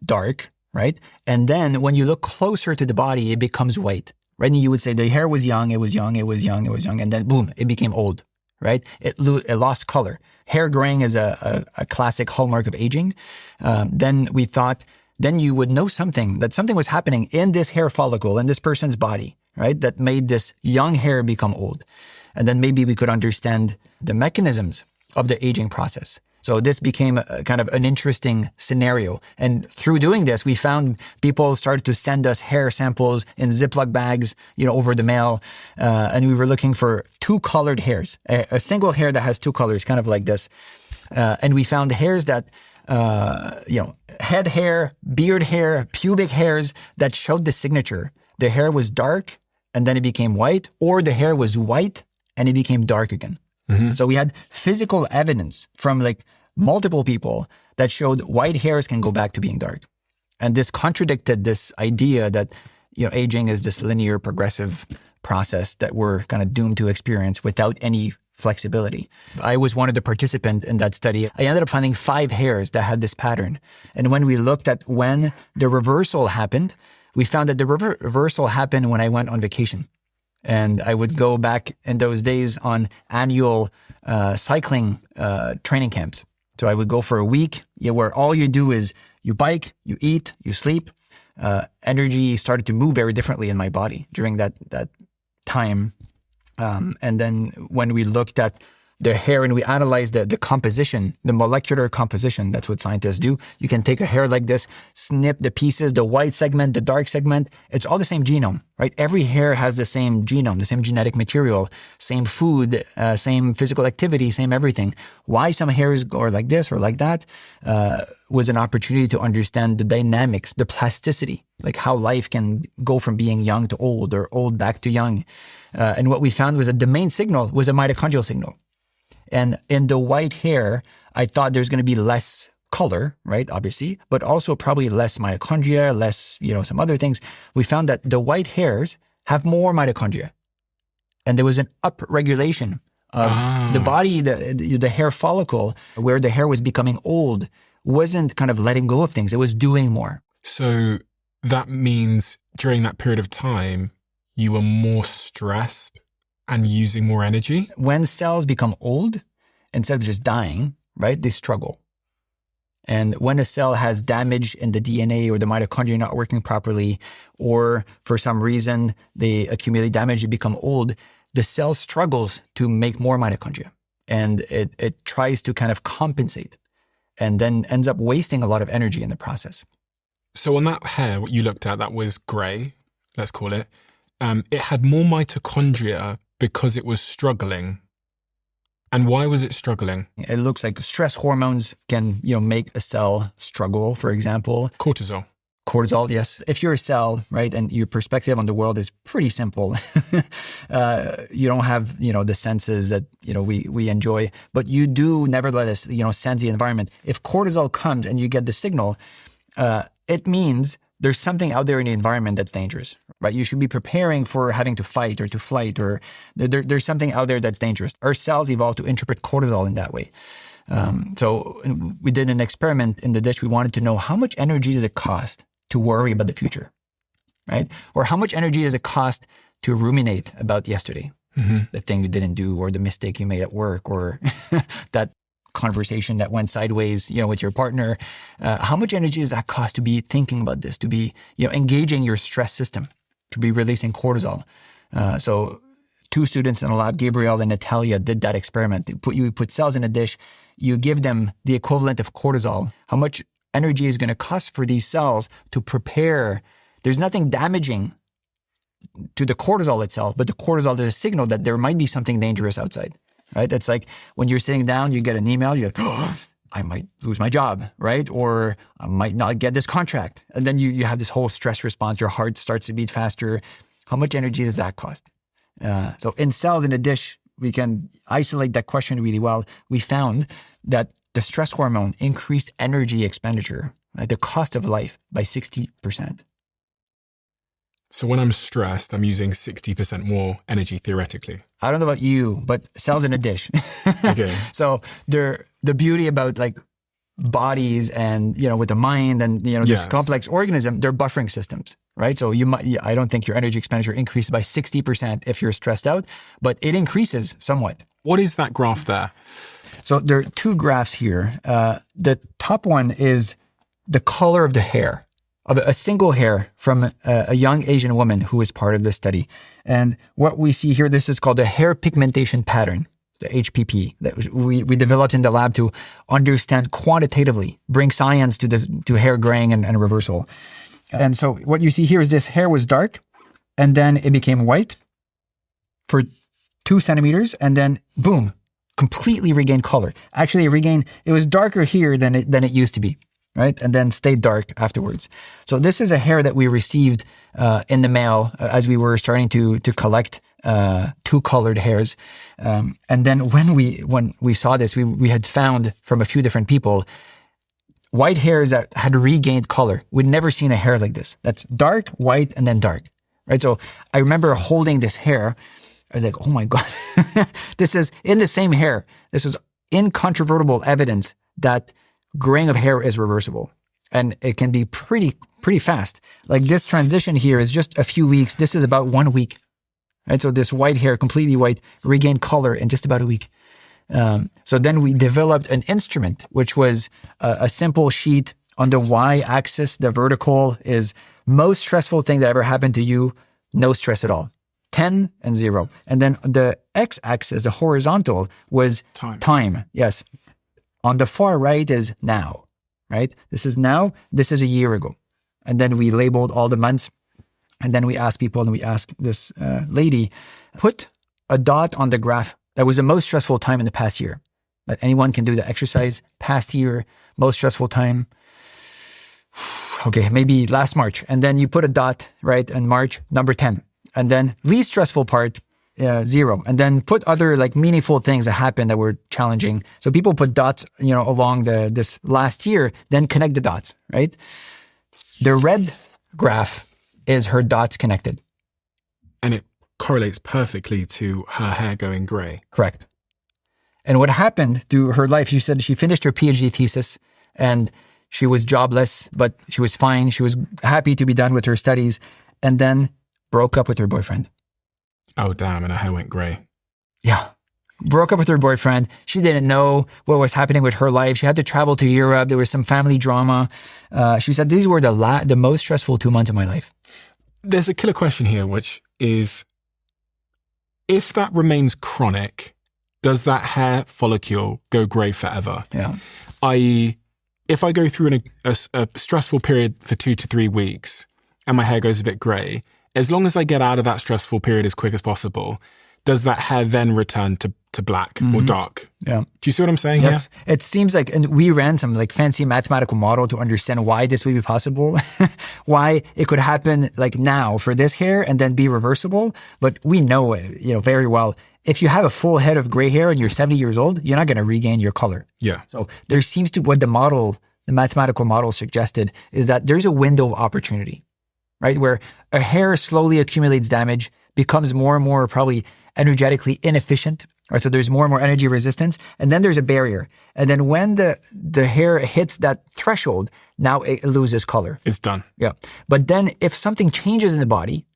dark, right? And then when you look closer to the body, it becomes white, right? And you would say the hair was young, it was young, it was young, it was young, and then boom, it became old, right? It lost color. Hair graying is a classic hallmark of aging. Then we thought, then you would know that something was happening in this hair follicle, in this person's body, right? That made this young hair become old. And then maybe we could understand the mechanisms of the aging process. So this became a kind of an interesting scenario. And through doing this, we found people started to send us hair samples in Ziploc bags, over the mail. And we were looking for two colored hairs, a single hair that has two colors, kind of like this. And we found hairs that, head hair, beard hair, pubic hairs that showed the signature. The hair was dark and then it became white, or the hair was white and it became dark again. Mm-hmm. So we had physical evidence from multiple people that showed white hairs can go back to being dark. And this contradicted this idea that, aging is this linear progressive process that we're kind of doomed to experience without any flexibility. I was one of the participants in that study. I ended up finding 5 hairs that had this pattern. And when we looked at when the reversal happened, we found that the reversal happened when I went on vacation. And I would go back in those days on annual cycling training camps. So I would go for a week where all you do is you bike, you eat, you sleep. Energy started to move very differently in my body during that time. And then when we looked at the hair and we analyzed the composition, the molecular composition, that's what scientists do. You can take a hair like this, snip the pieces, the white segment, the dark segment. It's all the same genome, right? Every hair has the same genome, the same genetic material, same food, same physical activity, same everything. Why some hairs are like this or like that was an opportunity to understand the dynamics, the plasticity, like how life can go from being young to old or old back to young. And what we found was that the main signal was a mitochondrial signal. And in the white hair, I thought there's going to be less color, right? Obviously, but also probably less mitochondria, less, some other things. We found that the white hairs have more mitochondria. And there was an upregulation of the body, the hair follicle, where the hair was becoming old, wasn't kind of letting go of things. It was doing more. So that means during that period of time, you were more stressed and using more energy? When cells become old, instead of just dying, right, they struggle. And when a cell has damage in the DNA or the mitochondria not working properly, or for some reason they accumulate damage, they become old, the cell struggles to make more mitochondria. And it tries to kind of compensate and then ends up wasting a lot of energy in the process. So on that hair, what you looked at, that was grey, let's call it. It had more mitochondria because it was struggling. And why was it struggling? It looks like stress hormones can, make a cell struggle, for example. Cortisol. Cortisol, yes. If you're a cell, right, and your perspective on the world is pretty simple, you don't have, the senses that, we enjoy, but you do nevertheless, sense the environment. If cortisol comes and you get the signal, it means there's something out there in the environment that's dangerous, right? You should be preparing for having to fight or to flight, or there's something out there that's dangerous. Our cells evolved to interpret cortisol in that way. So we did an experiment in the dish. We wanted to know how much energy does it cost to worry about the future, right? Or how much energy does it cost to ruminate about yesterday, the thing you didn't do, or the mistake you made at work, or that conversation that went sideways, with your partner. How much energy does that cost to be thinking about this, to be, engaging your stress system, to be releasing cortisol? So 2 students in the lab, Gabriel and Natalia, did that experiment. You put cells in a dish, you give them the equivalent of cortisol. How much energy is going to cost for these cells to prepare? There's nothing damaging to the cortisol itself, but the cortisol is a signal that there might be something dangerous outside. Right? That's like when you're sitting down, you get an email, you're like, oh, I might lose my job, right? Or I might not get this contract. And then you have this whole stress response. Your heart starts to beat faster. How much energy does that cost? So in cells in a dish, we can isolate that question really well. We found that the stress hormone increased energy expenditure, right? The cost of life, by 60%. So when I'm stressed, I'm using 60% more energy theoretically. I don't know about you, but cells in a dish. Okay. So the beauty about like bodies and, with the mind and, this complex organism, they're buffering systems, right? So I don't think your energy expenditure increased by 60% if you're stressed out, but it increases somewhat. What is that graph there? So there are 2 graphs here. The top one is the color of the hair. Of a single hair from a young Asian woman who was part of the study. And what we see here, this is called the hair pigmentation pattern, the HPP, that we developed in the lab to understand quantitatively, bring science to hair graying and reversal. And so what you see here is this hair was dark, and then it became white for 2 centimeters, and then boom, completely regained color. Actually, it was darker here than it used to be. Right? And then stayed dark afterwards. So this is a hair that we received in the mail as we were starting to collect 2 colored hairs. And then when we saw this, we had found from a few different people white hairs that had regained color. We'd never seen a hair like this. That's dark, white, and then dark. Right? So I remember holding this hair. I was like, oh my God, this is in the same hair. This was incontrovertible evidence that graying of hair is reversible, and it can be pretty fast. Like this transition here is just a few weeks. This is about 1 week, right? So this white hair, completely white, regained color in just about a week. So then we developed an instrument, which was a simple sheet. On the y-axis, the vertical is most stressful thing that ever happened to you, no stress at all. 10 and 0. And then the x-axis, the horizontal, was time. Yes. On the far right is now, right? This is now. This is a year ago. And then we labeled all the months. And then we asked people, and we asked this lady, put a dot on the graph that was the most stressful time in the past year. That anyone can do the exercise. Past year, most stressful time. Okay, maybe last March. And then you put a dot, right, in March, number 10. And then least stressful part, 0. And then put other like meaningful things that happened that were challenging. So people put dots, along this last year, then connect the dots, right? The red graph is her dots connected. And it correlates perfectly to her hair going gray. Correct. And what happened to her life, she said she finished her PhD thesis and she was jobless, but she was fine. She was happy to be done with her studies, and then broke up with her boyfriend. Oh, damn. And her hair went gray. Yeah. Broke up with her boyfriend. She didn't know what was happening with her life. She had to travel to Europe. There was some family drama. She said, these were the most stressful 2 months of my life. There's a killer question here, which is, if that remains chronic, does that hair follicle go gray forever? Yeah. I.e., if I go through a stressful period for 2 to 3 weeks and my hair goes a bit gray, as long as I get out of that stressful period as quick as possible, does that hair then return to black or dark? Yeah. Do you see what I'm saying Yes. here? It seems like, and we ran some like fancy mathematical model to understand why this would be possible, why it could happen like now for this hair and then be reversible. But we know, very well, if you have a full head of gray hair and you're 70 years old, you're not going to regain your color. Yeah. So there seems to, what the mathematical model suggested is that there's a window of opportunity, right? Where a hair slowly accumulates damage, becomes more and more probably energetically inefficient, right? So there's more and more energy resistance, and then there's a barrier. And then when the hair hits that threshold, now it loses color. It's done. Yeah. But then if something changes in the body,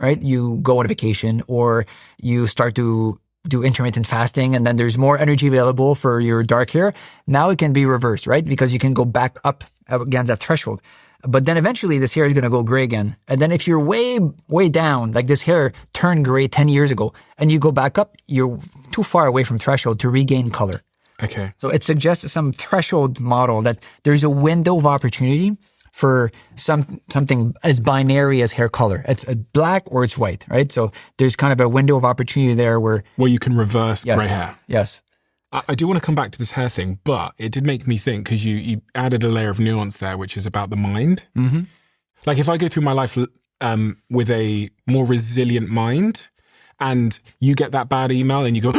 right? You go on a vacation or you start to do intermittent fasting and then there's more energy available for your dark hair. Now it can be reversed, right? Because you can go back up against that threshold. But then eventually this hair is going to go gray again. And then if you're way, way down, like this hair turned gray 10 years ago and you go back up, you're too far away from threshold to regain color. Okay. So it suggests some threshold model that there's a window of opportunity for something as binary as hair color. It's black or it's white, right? So there's kind of a window of opportunity there where you can reverse gray hair. Yes. I do want to come back to this hair thing, but it did make me think because you added a layer of nuance there, which is about the mind. Mm-hmm. Like if I go through my life with a more resilient mind and you get that bad email and you go,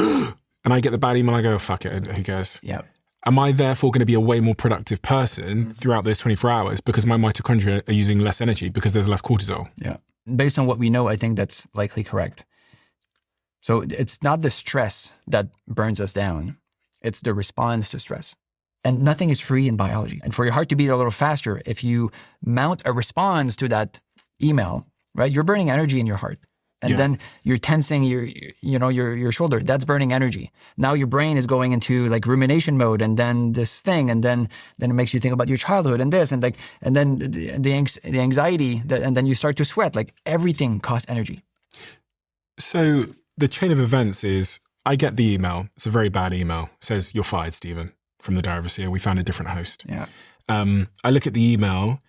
and I get the bad email, I go, fuck it, who cares? Yeah. Am I therefore going to be a way more productive person throughout those 24 hours because my mitochondria are using less energy because there's less cortisol? Yeah. Based on what we know, I think that's likely correct. So it's not the stress that burns us down. It's the response to stress. And nothing is free in biology. And for your heart to beat a little faster, if you mount a response to that email, right, you're burning energy in your heart. And then you're tensing your shoulder. That's burning energy. Now your brain is going into like rumination mode, and then this thing, and then it makes you think about your childhood and this, and then the anxiety, and then you start to sweat. Like everything costs energy. So the chain of events is, I get the email. It's a very bad email. It says, "You're fired, Stephen, from the Diary of a Seer. We found a different host." Yeah. I look at the email.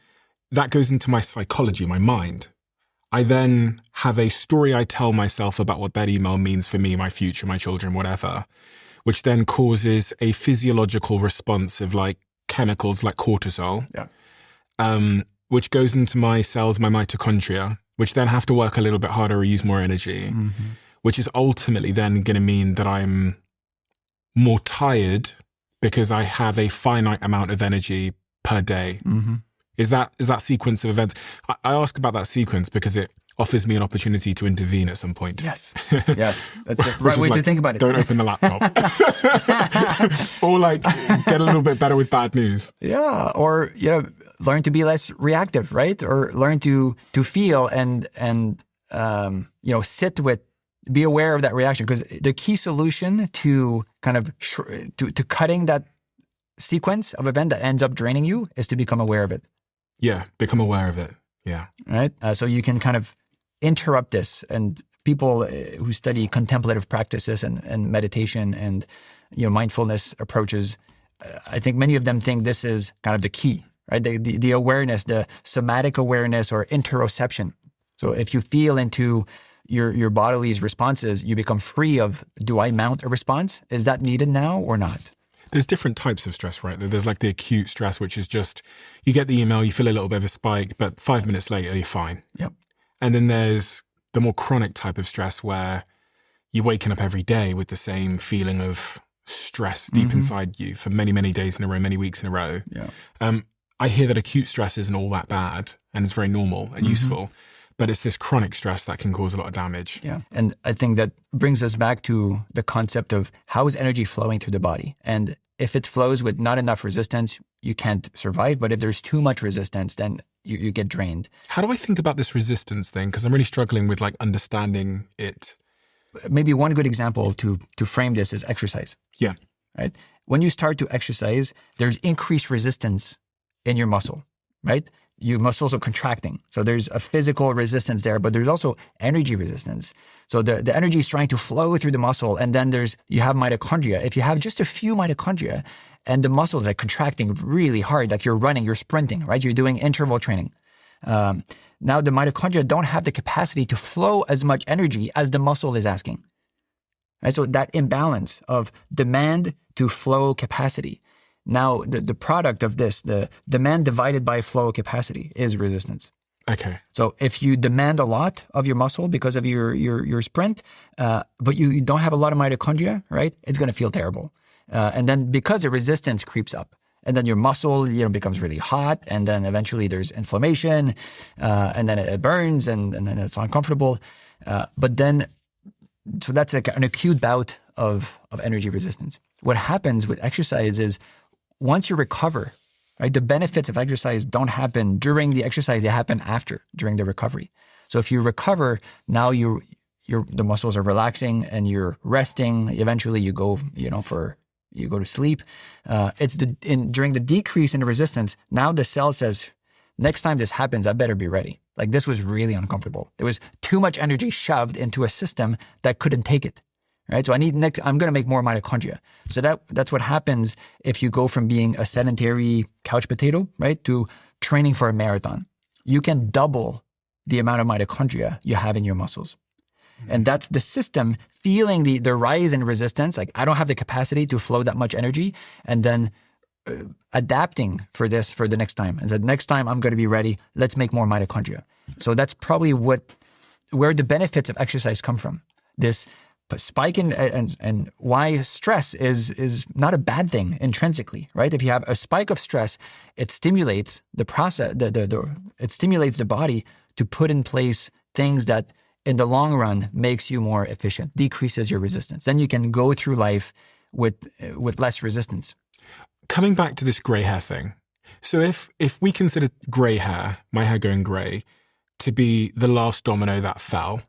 That goes into my psychology, my mind. I then have a story I tell myself about what that email means for me, my future, my children, whatever, which then causes a physiological response of like chemicals like cortisol, which goes into my cells, my mitochondria, which then have to work a little bit harder or use more energy, which is ultimately then going to mean that I'm more tired because I have a finite amount of energy per day. Mm-hmm. Is that sequence of events? I ask about that sequence because it offers me an opportunity to intervene at some point. Yes. Yes. That's a right way to think about it. Don't open the laptop. Or like get a little bit better with bad news. Yeah. Or, learn to be less reactive, right? Or learn to feel and sit with be aware of that reaction, because the key solution to kind of to cutting that sequence of event that ends up draining you is to become aware of it. Yeah, become aware of it. Yeah. Right? So you can kind of interrupt this. And people who study contemplative practices and meditation and mindfulness approaches, I think many of them think this is kind of the key, right? The awareness, the somatic awareness or interoception. So if you feel into your body's responses, you become free of, do I mount a response? Is that needed now or not? There's different types of stress, right? There's like the acute stress, which is just, you get the email, you feel a little bit of a spike, but 5 minutes later, you're fine. Yep. And then there's the more chronic type of stress where you're waking up every day with the same feeling of stress deep inside you for many, many days in a row, many weeks in a row. Yeah. I hear that acute stress isn't all that bad and it's very normal and useful, but it's this chronic stress that can cause a lot of damage. Yeah. And I think that brings us back to the concept of how is energy flowing through the body? And if it flows with not enough resistance, you can't survive. But if there's too much resistance, then you get drained. How do I think about this resistance thing? Because I'm really struggling with like understanding it. Maybe one good example to frame this is exercise. Yeah. Right? When you start to exercise, there's increased resistance in your muscle, right? Your muscles are contracting. So there's a physical resistance there, but there's also energy resistance. So the energy is trying to flow through the muscle. And then you have mitochondria. If you have just a few mitochondria and the muscles are contracting really hard, like you're running, you're sprinting, right? You're doing interval training. Now the mitochondria don't have the capacity to flow as much energy as the muscle is asking. Right? So that imbalance of demand to flow capacity. Now, the product of this, the demand divided by flow capacity is resistance. Okay. So if you demand a lot of your muscle because of your sprint, but you don't have a lot of mitochondria, right? It's going to feel terrible. And then because the resistance creeps up, and then your muscle, becomes really hot, and then eventually there's inflammation, and then it burns, and then it's uncomfortable. So that's like an acute bout of energy resistance. What happens with exercise is once you recover, right, the benefits of exercise don't happen during the exercise; they happen during the recovery. So if you recover, now the muscles are relaxing and you're resting. Eventually, you go to sleep. During the decrease in the resistance, now the cell says, next time this happens, I better be ready. Like this was really uncomfortable. There was too much energy shoved into a system that couldn't take it. Right? So I'm going to make more mitochondria. So that's what happens if you go from being a sedentary couch potato, right, to training for a marathon. You can double the amount of mitochondria you have in your muscles. And that's the system feeling the rise in resistance. Like I don't have the capacity to flow that much energy, and then adapting for this for the next time. And said, next time I'm going to be ready. Let's make more mitochondria. So that's probably where the benefits of exercise come from. This spike in and why stress is not a bad thing intrinsically, right? If you have a spike of stress, it stimulates the process. It stimulates the body to put in place things that, in the long run, makes you more efficient, decreases your resistance. Then you can go through life with less resistance. Coming back to this grey hair thing. So if we consider grey hair, my hair going grey, to be the last domino that fell,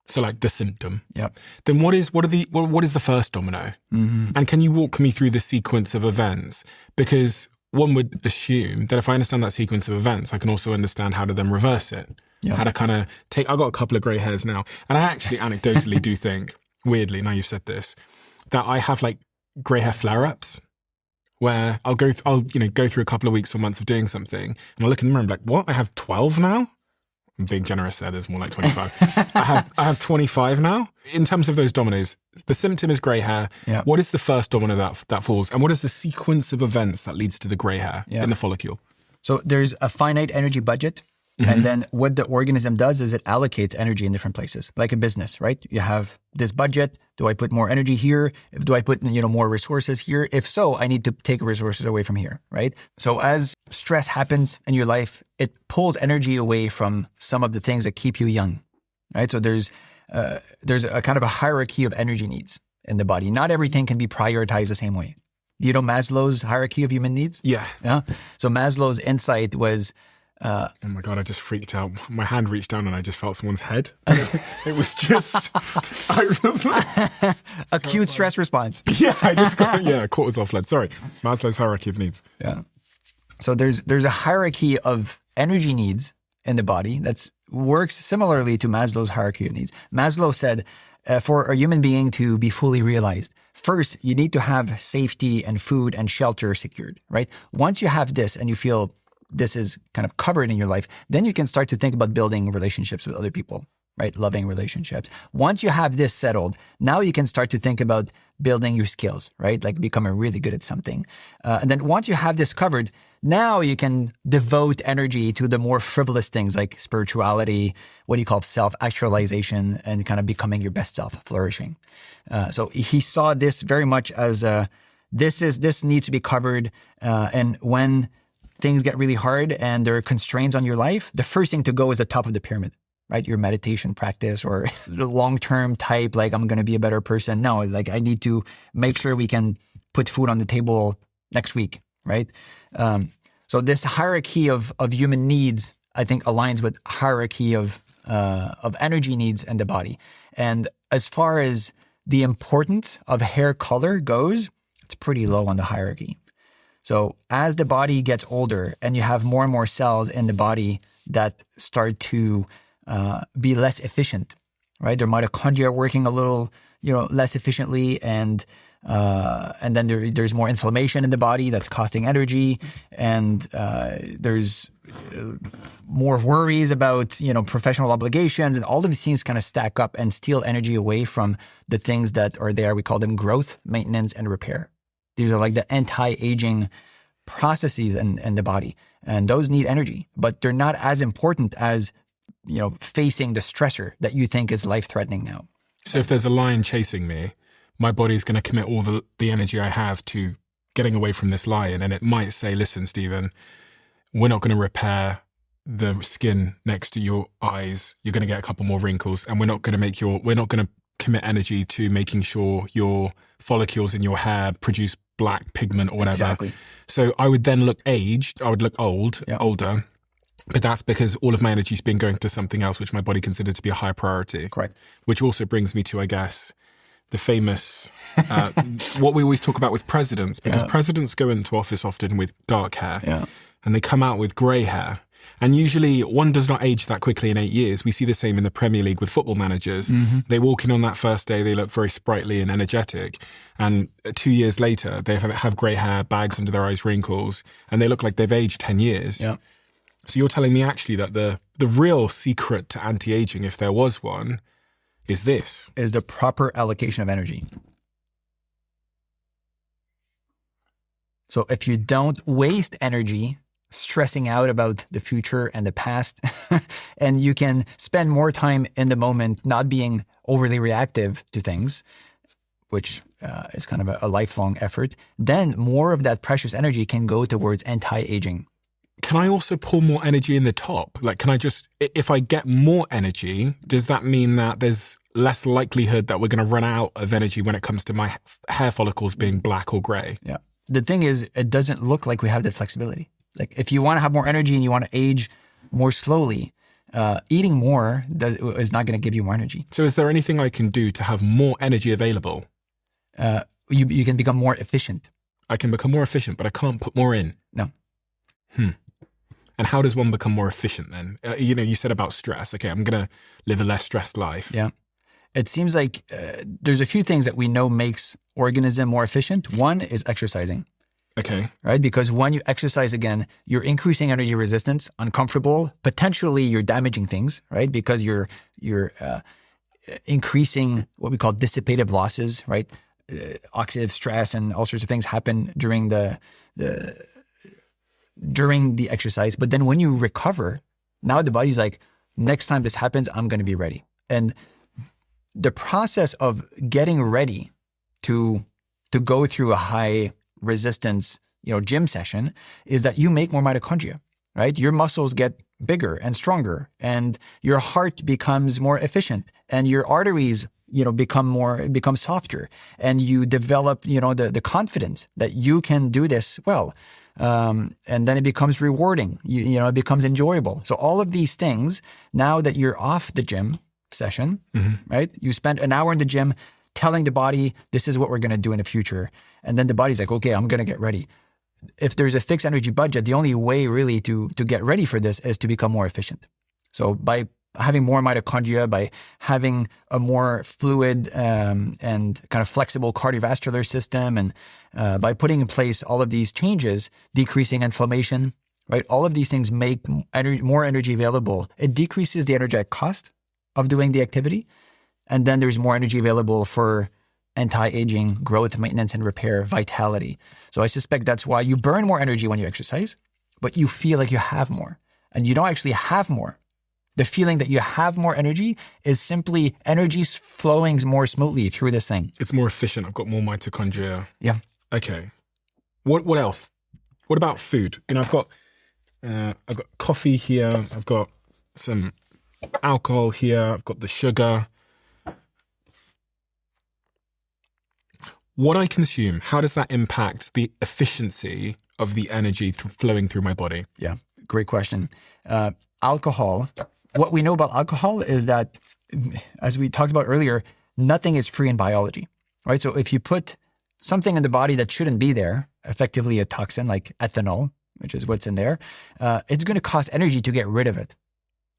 so like the symptom, yep, then what is the first domino? Mm-hmm. And can you walk me through the sequence of events? Because one would assume that if I understand that sequence of events, I can also understand how to then reverse it. Yep. How to kind of I've got a couple of grey hairs now. And I actually anecdotally do think, weirdly, now you've said this, that I have like grey hair flare-ups where I'll go through a couple of weeks or months of doing something and I'll look in the mirror and be like, what? I have 12 now? I'm being generous there. There's more like 25. I have 25 now. In terms of those dominoes, the symptom is grey hair. Yep. What is the first domino that falls? And what is the sequence of events that leads to the grey hair in the follicle? So there's a finite energy budget. Mm-hmm. And then what the organism does is it allocates energy in different places, like a business, right? You have this budget. Do I put more energy here? Do I put more resources here? If so, I need to take resources away from here, right? So as stress happens in your life, it pulls energy away from some of the things that keep you young, right? So there's a kind of a hierarchy of energy needs in the body. Not everything can be prioritized the same way. Do you know Maslow's hierarchy of human needs? Yeah. So Maslow's insight was, Oh my God, I just freaked out. My hand reached down and I just felt someone's head. It was just, I was like... Acute stress response. Yeah, I just got, cortisol fled. Sorry. Maslow's hierarchy of needs. Yeah. So there's a hierarchy of energy needs in the body that works similarly to Maslow's hierarchy of needs. Maslow said, for a human being to be fully realized, first, you need to have safety and food and shelter secured, right? Once you have this and you feel this is kind of covered in your life, then you can start to think about building relationships with other people, right? Loving relationships. Once you have this settled, now you can start to think about building your skills, right? Like becoming really good at something. And then once you have this covered, now you can devote energy to the more frivolous things like spirituality, what you call self-actualization, and kind of becoming your best self, flourishing. So he saw this very much as this needs to be covered. And when things get really hard and there are constraints on your life, the first thing to go is the top of the pyramid, right? Your meditation practice or the long-term type, like I'm going to be a better person. No, like I need to make sure we can put food on the table next week, right? So this hierarchy of human needs, I think, aligns with hierarchy of energy needs in the body. And as far as the importance of hair color goes, it's pretty low on the hierarchy. So as the body gets older and you have more and more cells in the body that start to be less efficient, right? Their mitochondria are working a little, less efficiently, and then there's more inflammation in the body that's costing energy, and there's more worries about professional obligations, and all of these things kind of stack up and steal energy away from the things that are there. We call them growth, maintenance, and repair. These are like the anti-aging processes in the body, and those need energy, but they're not as important as facing the stressor that you think is life-threatening now. So if there's a lion chasing me, my body's going to commit all the energy I have to getting away from this lion, and it might say, listen, Stephen, we're not going to repair the skin next to your eyes. You're going to get a couple more wrinkles, and we're not going to commit energy to making sure your follicles in your hair produce black pigment or whatever. Exactly. So I would then look aged. I would look older. But that's because all of my energy's been going to something else, which my body considers to be a high priority. Correct. Which also brings me to, I guess, the famous, what we always talk about with presidents, because presidents go into office often with dark hair and they come out with grey hair. And usually one does not age that quickly in 8 years. We see the same in the Premier League with football managers. Mm-hmm. They walk in on that first day, they look very sprightly and energetic. And 2 years later, they have grey hair, bags under their eyes, wrinkles, and they look like they've aged 10 years. Yeah. So you're telling me actually that the real secret to anti-aging, if there was one, is this. Is the proper allocation of energy. So if you don't waste energy stressing out about the future and the past, and you can spend more time in the moment, not being overly reactive to things, which is kind of a lifelong effort, then more of that precious energy can go towards anti-aging. Can I also pull more energy in the top? Like, can I just, if I get more energy, does that mean that there's less likelihood that we're going to run out of energy when it comes to my hair follicles being black or gray? Yeah. The thing is, it doesn't look like we have that flexibility. Like, if you want to have more energy and you want to age more slowly, eating more is not going to give you more energy. So is there anything I can do to have more energy available? You can become more efficient. I can become more efficient, but I can't put more in? No. And how does one become more efficient then? You said about stress. Okay, I'm going to live a less stressed life. Yeah. It seems like there's a few things that we know makes organism more efficient. One is exercising. Okay. Right? Because when you exercise again, you're increasing energy resistance, uncomfortable, potentially you're damaging things, right? Because you're increasing what we call dissipative losses, right? Oxidative stress and all sorts of things happen during the exercise. But then when you recover, now the body's like, next time this happens, I'm going to be ready. And the process of getting ready to go through a high resistance, gym session is that you make more mitochondria, right? Your muscles get bigger and stronger, and your heart becomes more efficient, and your arteries become softer, and you develop, the confidence that you can do this well. And then it becomes rewarding. It becomes enjoyable. So all of these things, now that you're off the gym session, right? You spent an hour in the gym telling the body, this is what we're going to do in the future. And then the body's like, okay, I'm going to get ready. If there's a fixed energy budget, the only way really to get ready for this is to become more efficient. So by having more mitochondria, by having a more fluid and kind of flexible cardiovascular system, and by putting in place all of these changes, decreasing inflammation, right? All of these things make more energy available. It decreases the energetic cost of doing the activity. And then there's more energy available for anti-aging, growth, maintenance, and repair, vitality. So I suspect that's why you burn more energy when you exercise, but you feel like you have more. And you don't actually have more. The feeling that you have more energy is simply energy flowing more smoothly through this thing. It's more efficient. I've got more mitochondria. Yeah. Okay. What else? What about food? I've got coffee here. I've got some alcohol here. I've got the sugar. What I consume, how does that impact the efficiency of the energy flowing through my body? Yeah, great question. Alcohol. What we know about alcohol is that, as we talked about earlier, nothing is free in biology, right? So if you put something in the body that shouldn't be there, effectively a toxin like ethanol, which is what's in there, it's going to cost energy to get rid of it.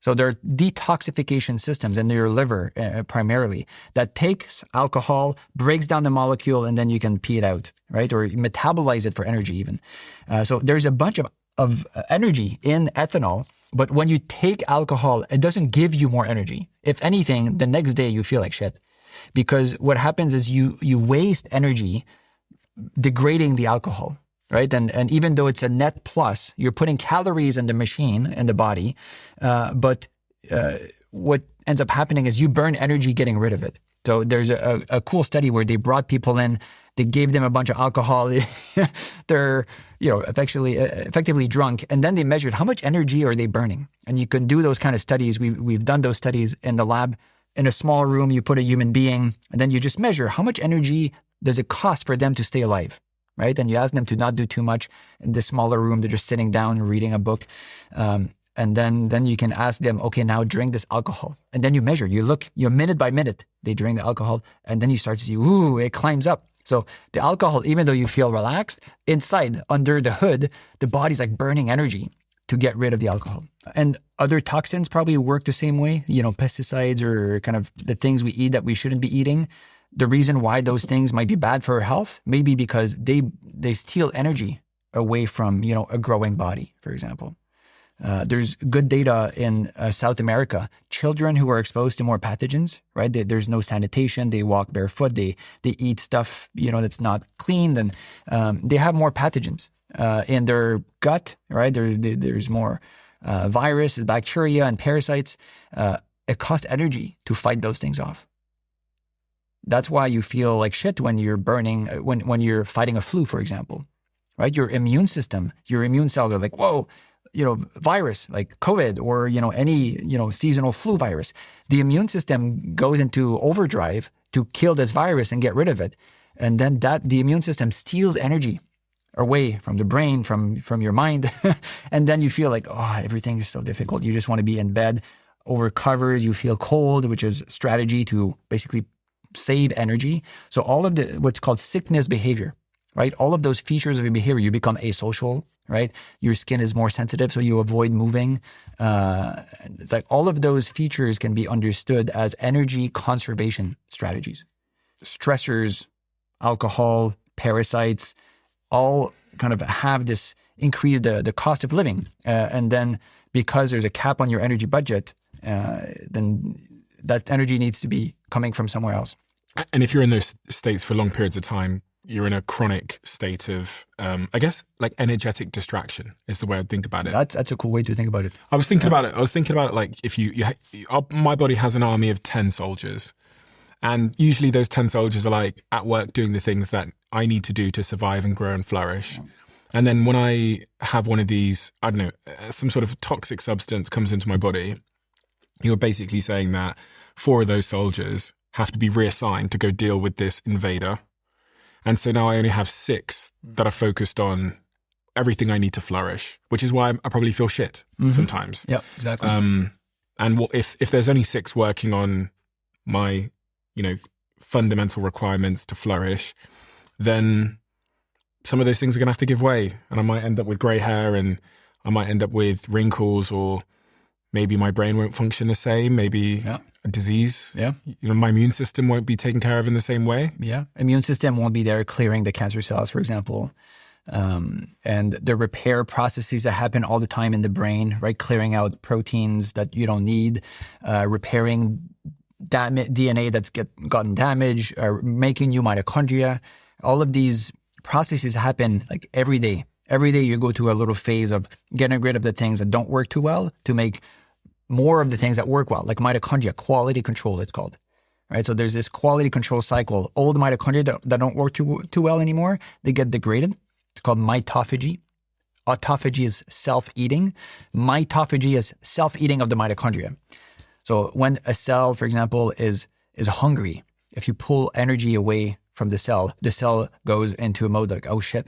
So there are detoxification systems in your liver primarily that takes alcohol, breaks down the molecule, and then you can pee it out, right? Or metabolize it for energy even. So there's a bunch of energy in ethanol. But when you take alcohol, it doesn't give you more energy. If anything, the next day you feel like shit. Because what happens is you waste energy degrading the alcohol, right? And even though it's a net plus, you're putting calories in the machine, in the body. But what ends up happening is you burn energy getting rid of it. So there's a cool study where they brought people in, they gave them a bunch of alcohol. They're, effectively drunk. And then they measured how much energy are they burning. And you can do those kind of studies. We've done those studies in the lab. In a small room, you put a human being, and then you just measure how much energy does it cost for them to stay alive, right? And you ask them to not do too much. In this smaller room, they're just sitting down reading a book. And then you can ask them, okay, now drink this alcohol. And then you measure, you minute by minute, they drink the alcohol. And then you start to see, ooh, it climbs up. So the alcohol, even though you feel relaxed, inside, under the hood, the body's like burning energy to get rid of the alcohol. And other toxins probably work the same way, pesticides or kind of the things we eat that we shouldn't be eating. The reason why those things might be bad for our health may be because they steal energy away from, a growing body, for example. There's good data in South America. Children who are exposed to more pathogens, right? There's no sanitation. They walk barefoot. They eat stuff, that's not clean. Then they have more pathogens in their gut, right? There's more virus, bacteria, and parasites. It costs energy to fight those things off. That's why you feel like shit when you're burning, when you're fighting a flu, for example, right? Your immune system, your immune cells are like, whoa. Virus like COVID or, any, seasonal flu virus, the immune system goes into overdrive to kill this virus and get rid of it. And then the immune system steals energy away from the brain, from your mind. And then you feel like, oh, everything is so difficult. You just want to be in bed over covers. You feel cold, which is strategy to basically save energy. So all of what's called sickness behavior, right? All of those features of your behavior, you become asocial, right? Your skin is more sensitive, so you avoid moving. It's like all of those features can be understood as energy conservation strategies. Stressors, alcohol, parasites, all kind of have this increase the cost of living. And then because there's a cap on your energy budget, then that energy needs to be coming from somewhere else. And if you're in those states for long periods of time, you're in a chronic state of, I guess, like energetic distraction is the way I think about it. That's a cool way to think about it. I was thinking about it like if my body has an army of 10 soldiers, and usually those 10 soldiers are like at work doing the things that I need to do to survive and grow and flourish. And then when I have one of these, I don't know, some sort of toxic substance comes into my body, you're basically saying that 4 of those soldiers have to be reassigned to go deal with this invader. And so now I only have 6 that are focused on everything I need to flourish, which is why I probably feel shit sometimes. Yeah, exactly. And if there's only 6 working on my, fundamental requirements to flourish, then some of those things are going to have to give way. And I might end up with grey hair, and I might end up with wrinkles, or maybe my brain won't function the same, maybe a disease. Yeah. My immune system won't be taken care of in the same way. Yeah. Immune system won't be there clearing the cancer cells, for example. And the repair processes that happen all the time in the brain, right? Clearing out proteins that you don't need, repairing DNA that's gotten damaged, making new mitochondria. All of these processes happen like every day. Every day you go to a little phase of getting rid of the things that don't work too well to make more of the things that work well, like mitochondria, quality control it's called, right? So there's this quality control cycle. Old mitochondria that don't work too well anymore, they get degraded. It's called mitophagy. Autophagy is self-eating. Mitophagy is self-eating of the mitochondria. So when a cell, for example, is hungry, if you pull energy away from the cell goes into a mode like, oh shit,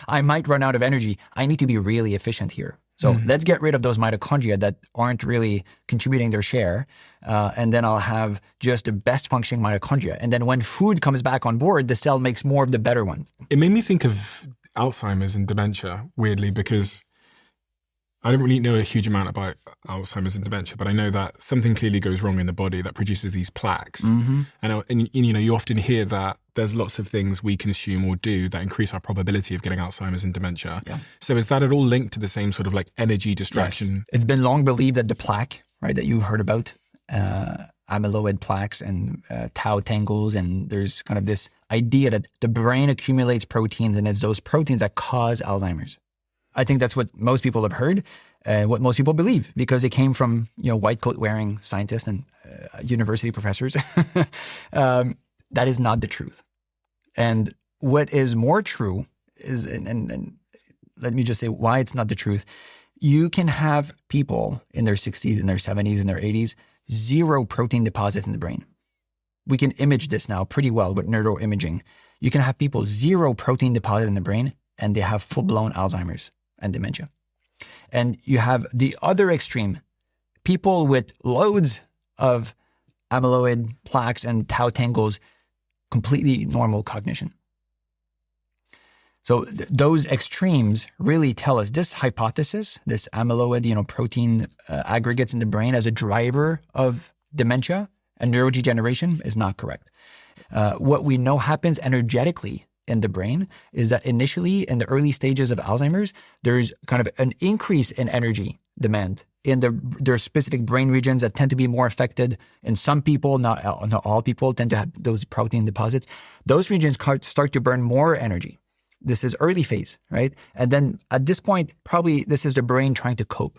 I might run out of energy. I need to be really efficient here. So let's get rid of those mitochondria that aren't really contributing their share. And then I'll have just the best functioning mitochondria. And then when food comes back on board, the cell makes more of the better ones. It made me think of Alzheimer's and dementia, weirdly, because I don't really know a huge amount about Alzheimer's and dementia, but I know that something clearly goes wrong in the body that produces these plaques. And you often hear that there's lots of things we consume or do that increase our probability of getting Alzheimer's and dementia. Yeah. So is that at all linked to the same sort of like energy distraction? Yes. It's been long believed that the plaque, right, that you've heard about, amyloid plaques and tau tangles, and there's kind of this idea that the brain accumulates proteins, and it's those proteins that cause Alzheimer's. I think that's what most people have heard, what most people believe, because it came from white coat wearing scientists and university professors. That is not the truth. And what is more true is, and let me just say why it's not the truth. You can have people in their 60s, in their 70s, in their 80s, 0 protein deposits in the brain. We can image this now pretty well with neuroimaging. You can have people 0 protein deposit in the brain, and they have full-blown Alzheimer's and dementia. And you have the other extreme, people with loads of amyloid plaques and tau tangles, completely normal cognition. So those extremes really tell us this hypothesis, this amyloid, protein aggregates in the brain as a driver of dementia and neurodegeneration is not correct. What we know happens energetically in the brain is that initially in the early stages of Alzheimer's, there's kind of an increase in energy demand in there are specific brain regions that tend to be more affected. In some people, not all people, tend to have those protein deposits. Those regions start to burn more energy. This is early phase, right? And then at this point, probably this is the brain trying to cope,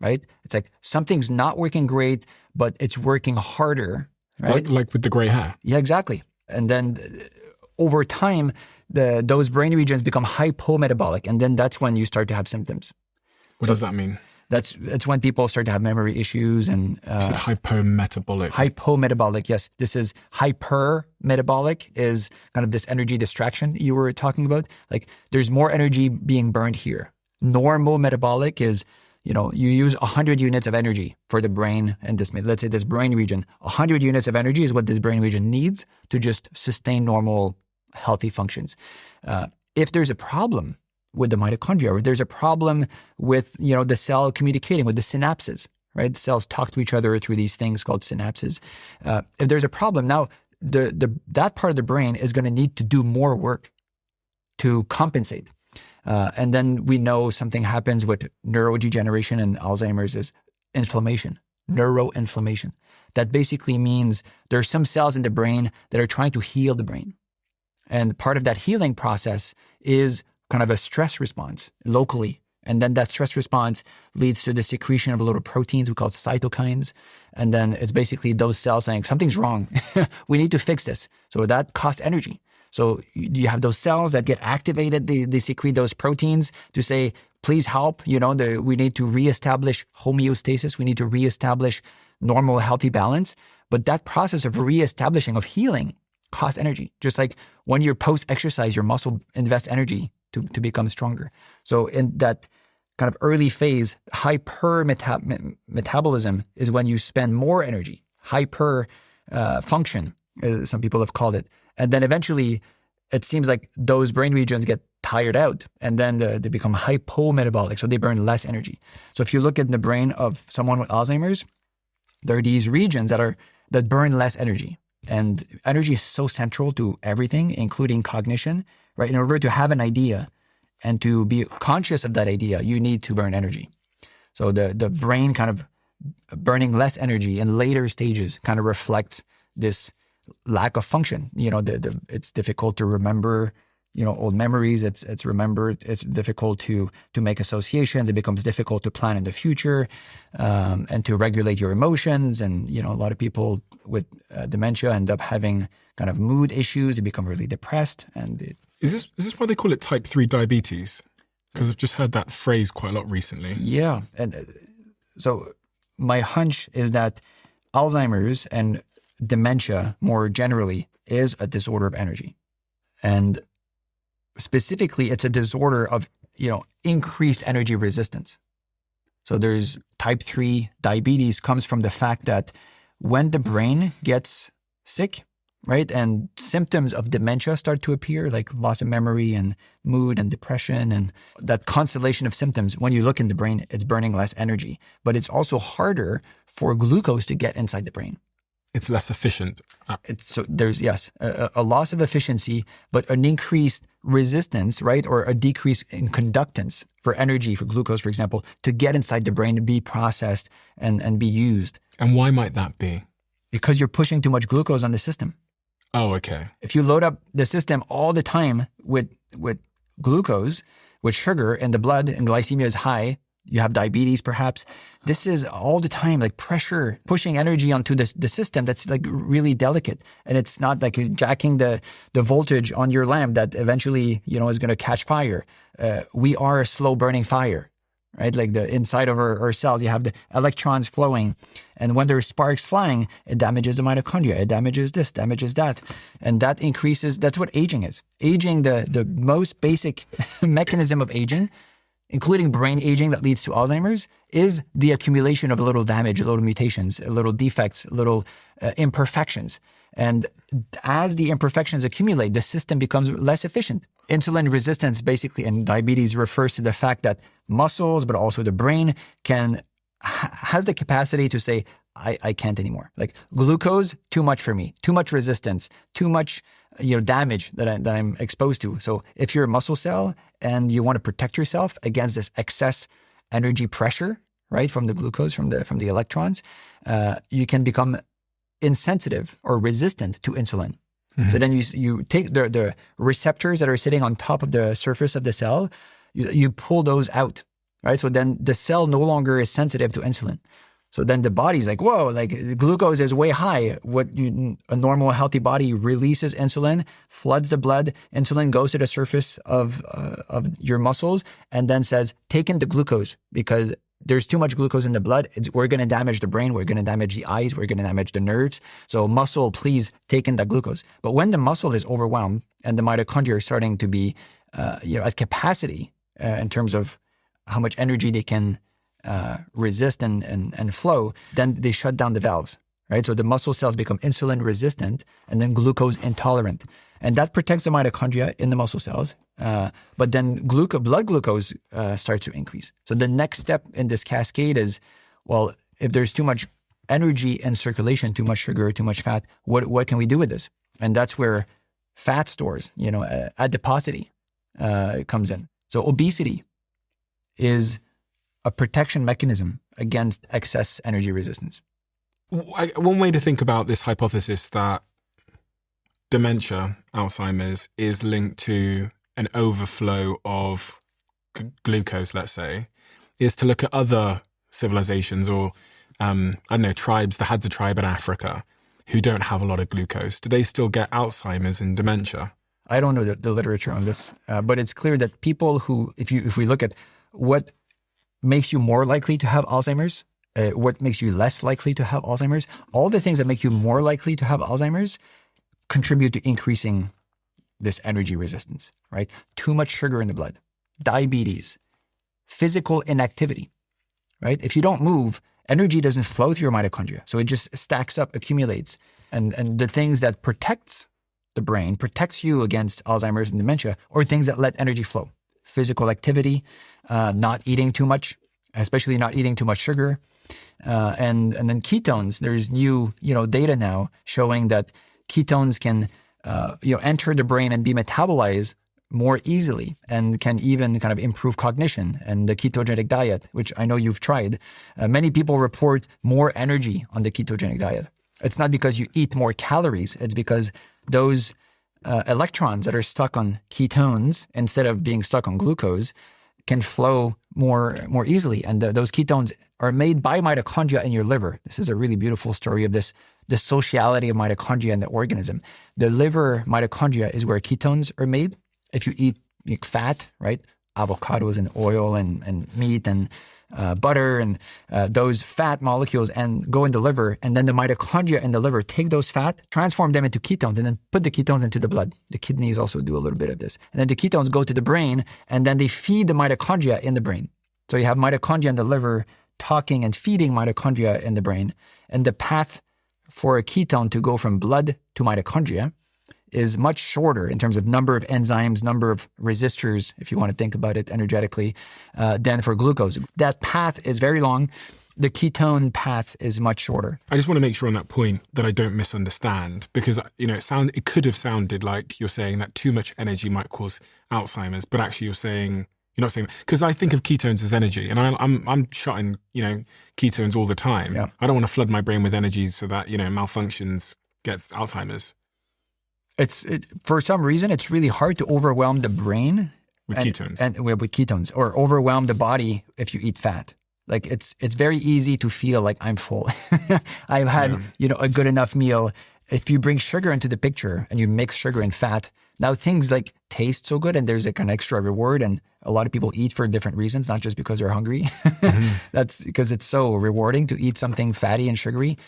right? It's like something's not working great, but it's working harder, right? Like with the gray hair. Yeah, exactly. And then over time, those brain regions become hypometabolic, and then that's when you start to have symptoms. What does that mean? It's when people start to have memory issues and... you said hypometabolic. Hypometabolic, yes. This is hypermetabolic is kind of this energy distraction you were talking about. Like there's more energy being burned here. Normal metabolic is, you use 100 units of energy for the brain and let's say this brain region. 100 units of energy is what this brain region needs to just sustain normal, healthy functions. If there's a problem with the mitochondria, or if there's a problem with, the cell communicating with the synapses, right? The cells talk to each other through these things called synapses. If there's a problem, now that part of the brain is going to need to do more work to compensate. And then we know something happens with neurodegeneration and Alzheimer's is inflammation, neuroinflammation. That basically means there are some cells in the brain that are trying to heal the brain. And part of that healing process is kind of a stress response locally. And then that stress response leads to the secretion of little proteins we call cytokines. And then it's basically those cells saying, something's wrong. We need to fix this. So that costs energy. So you have those cells that get activated. They secrete those proteins to say, please help. We need to reestablish homeostasis. We need to reestablish normal, healthy balance. But that process of reestablishing, of healing, costs energy. Just like when you're post-exercise, your muscle invests energy to become stronger. So in that kind of early phase, metabolism is when you spend more energy. Function, some people have called it. And then eventually, it seems like those brain regions get tired out, and then they become hypometabolic, so they burn less energy. So if you look at the brain of someone with Alzheimer's, there are these regions that burn less energy. And energy is so central to everything, including cognition, right? In order to have an idea and to be conscious of that idea, you need to burn energy. So the brain kind of burning less energy in later stages kind of reflects this lack of function. It's difficult to remember, old memories. It's difficult to make associations. It becomes difficult to plan in the future, and to regulate your emotions. And, a lot of people with dementia end up having kind of mood issues. They become really depressed. And Is this why they call it type 3 diabetes? Because I've just heard that phrase quite a lot recently. Yeah. And so my hunch is that Alzheimer's and dementia more generally is a disorder of energy. And specifically, it's a disorder of, increased energy resistance. So there's type 3 diabetes comes from the fact that when the brain gets sick, right, and symptoms of dementia start to appear, like loss of memory and mood and depression and that constellation of symptoms, when you look in the brain, it's burning less energy. But it's also harder for glucose to get inside the brain. It's less efficient. There's a loss of efficiency, but an increased resistance, right, or a decrease in conductance for energy, for glucose, for example, to get inside the brain and be processed and be used. And why might that be? Because you're pushing too much glucose on the system. Oh, okay. If you load up the system all the time with glucose, with sugar in the blood, and glycemia is high, you have diabetes perhaps. This is all the time like pressure, pushing energy onto the system that's like really delicate. And it's not like jacking the voltage on your lamp that eventually, is going to catch fire. We are a slow burning fire, right? Like the inside of our cells, you have the electrons flowing. And when there's sparks flying, it damages the mitochondria. It damages this, damages that. And that increases, that's what aging is. Aging, the most basic mechanism of aging, including brain aging that leads to Alzheimer's, is the accumulation of a little damage, little mutations, little defects, little imperfections. And as the imperfections accumulate, the system becomes less efficient. Insulin resistance, basically, and diabetes refers to the fact that muscles, but also the brain, has the capacity to say, I can't anymore. Like glucose, too much for me, too much resistance, too much damage that I'm exposed to. So if you're a muscle cell and you want to protect yourself against this excess energy pressure, right, from the glucose, from the electrons, you can become insensitive or resistant to insulin. Mm-hmm. So then you take the receptors that are sitting on top of the surface of the cell, you pull those out, right? So then the cell no longer is sensitive to insulin. So then the body's like, whoa, like glucose is way high. A normal healthy body releases insulin, floods the blood, insulin goes to the surface of your muscles and then says, take in the glucose because there's too much glucose in the blood. We're going to damage the brain. We're going to damage the eyes. We're going to damage the nerves. So muscle, please take in that glucose. But when the muscle is overwhelmed and the mitochondria are starting to be at capacity in terms of how much energy they can resist and flow, then they shut down the valves, right? So the muscle cells become insulin resistant and then glucose intolerant. And that protects the mitochondria in the muscle cells. But then blood glucose starts to increase. So the next step in this cascade is, well, if there's too much energy in circulation, too much sugar, too much fat, what can we do with this? And that's where fat stores, adiposity comes in. So obesity is a protection mechanism against excess energy resistance. One way to think about this hypothesis that dementia, Alzheimer's, is linked to an overflow of glucose, let's say, is to look at other civilizations or, tribes, the Hadza tribe in Africa, who don't have a lot of glucose. Do they still get Alzheimer's and dementia? I don't know the literature on this, but it's clear that people who, if we look at what makes you more likely to have Alzheimer's, what makes you less likely to have Alzheimer's, all the things that make you more likely to have Alzheimer's contribute to increasing this energy resistance, right? Too much sugar in the blood, diabetes, physical inactivity, right? If you don't move, energy doesn't flow through your mitochondria. So it just stacks up, accumulates. And the things that protects the brain, protects you against Alzheimer's and dementia, or things that let energy flow. Physical activity, not eating too much, especially not eating too much sugar. And then ketones. There's new, data now showing that ketones can, enter the brain and be metabolized more easily and can even kind of improve cognition. And the ketogenic diet, which I know you've tried, many people report more energy on the ketogenic diet. It's not because you eat more calories. It's because those electrons that are stuck on ketones instead of being stuck on glucose can flow more easily. And those ketones are made by mitochondria in your liver. This is a really beautiful story of this, the sociality of mitochondria in the organism. The liver mitochondria is where ketones are made. If you eat fat, right, avocados and oil and meat and butter and those fat molecules and go in the liver, and then the mitochondria in the liver take those fat, transform them into ketones, and then put the ketones into the blood. The kidneys also do a little bit of this. And then the ketones go to the brain, and then they feed the mitochondria in the brain. So you have mitochondria in the liver talking and feeding mitochondria in the brain. And the path for a ketone to go from blood to mitochondria is much shorter in terms of number of enzymes, number of resistors, if you want to think about it energetically, than for glucose. That path is very long. The ketone path is much shorter. I just want to make sure on that point that I don't misunderstand, because it could have sounded like you're saying that too much energy might cause Alzheimer's, but actually you're not saying, because I think of ketones as energy, and I'm shutting ketones all the time. Yeah. I don't want to flood my brain with energy so that malfunctions, gets Alzheimer's. For some reason, it's really hard to overwhelm the brain with ketones, with ketones, or overwhelm the body if you eat fat. Like it's very easy to feel like I'm full. I've had a good enough meal. If you bring sugar into the picture and you mix sugar and fat, now things like taste so good, and there's like an extra reward. And a lot of people eat for different reasons, not just because they're hungry. Mm-hmm. That's because it's so rewarding to eat something fatty and sugary,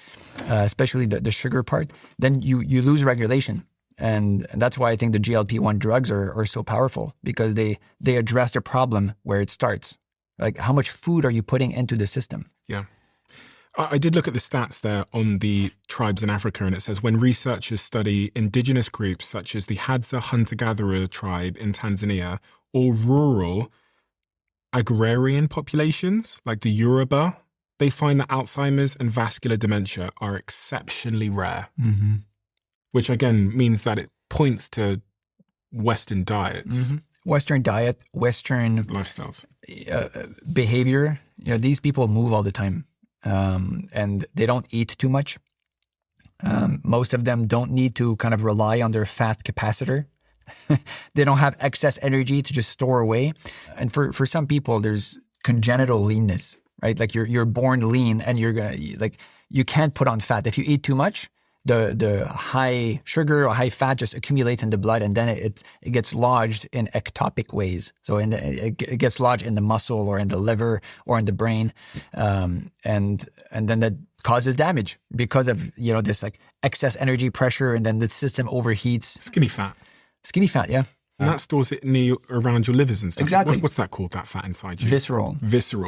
especially the sugar part. Then you lose regulation. And that's why I think the GLP-1 drugs are so powerful, because they address the problem where it starts. Like, how much food are you putting into the system? Yeah. I did look at the stats there on the tribes in Africa, and it says when researchers study indigenous groups such as the Hadza hunter-gatherer tribe in Tanzania, or rural agrarian populations like the Yoruba, they find that Alzheimer's and vascular dementia are exceptionally rare. Mm-hmm. Which again means that it points to Western diets. Mm-hmm. Western diet, Western lifestyles, behavior. These people move all the time, and they don't eat too much. Most of them don't need to kind of rely on their fat capacitor. They don't have excess energy to just store away. And for some people, there's congenital leanness, right? Like you're born lean, and you can't put on fat. If you eat too much, the high sugar or high fat just accumulates in the blood, and then it gets lodged in ectopic ways. So it gets lodged in the muscle or in the liver or in the brain, and then that causes damage because of this like excess energy pressure, and then the system overheats. Skinny fat, yeah. And that stores it around your livers and stuff. Exactly. What's that called, that fat inside you? Visceral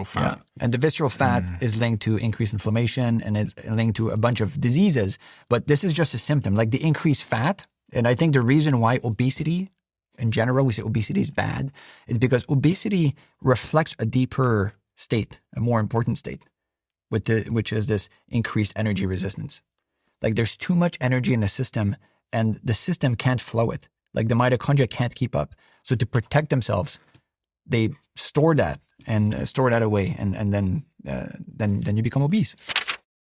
fat. Yeah. And the visceral fat is linked to increased inflammation, and it's linked to a bunch of diseases. But this is just a symptom, like the increased fat. And I think the reason why obesity, in general, we say obesity is bad, is because obesity reflects a deeper state, a more important state, which is this increased energy resistance. Like there's too much energy in the system, and the system can't flow it. Like the mitochondria can't keep up. So to protect themselves, they store that away, and then you become obese.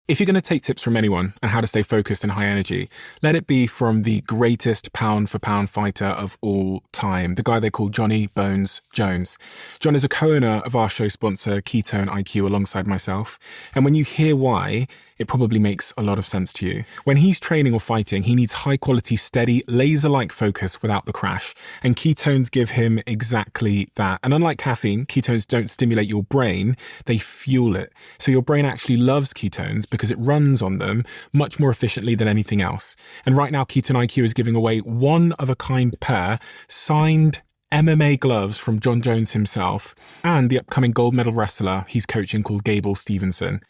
If you're going to take tips from anyone on how to stay focused and high energy, let it be from the greatest pound-for-pound fighter of all time, the guy they call Johnny Bones Jones. John is a co-owner of our show sponsor, Ketone IQ, alongside myself. And when you hear why, it probably makes a lot of sense to you. When he's training or fighting, he needs high-quality, steady, laser-like focus without the crash. And ketones give him exactly that. And unlike caffeine, ketones don't stimulate your brain, they fuel it. So your brain actually loves ketones because it runs on them much more efficiently than anything else. And right now, Ketone IQ is giving away one-of-a-kind pair signed MMA gloves from John Jones himself and the upcoming gold medal wrestler he's coaching called Gable Stevenson.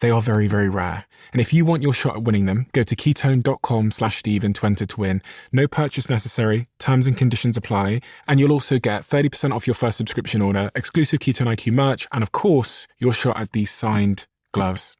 They are very, very rare. And if you want your shot at winning them, go to ketone.com/Steve and to enter to win. No purchase necessary. Terms and conditions apply. And you'll also get 30% off your first subscription order, exclusive Ketone IQ merch, and of course, your shot at these signed gloves.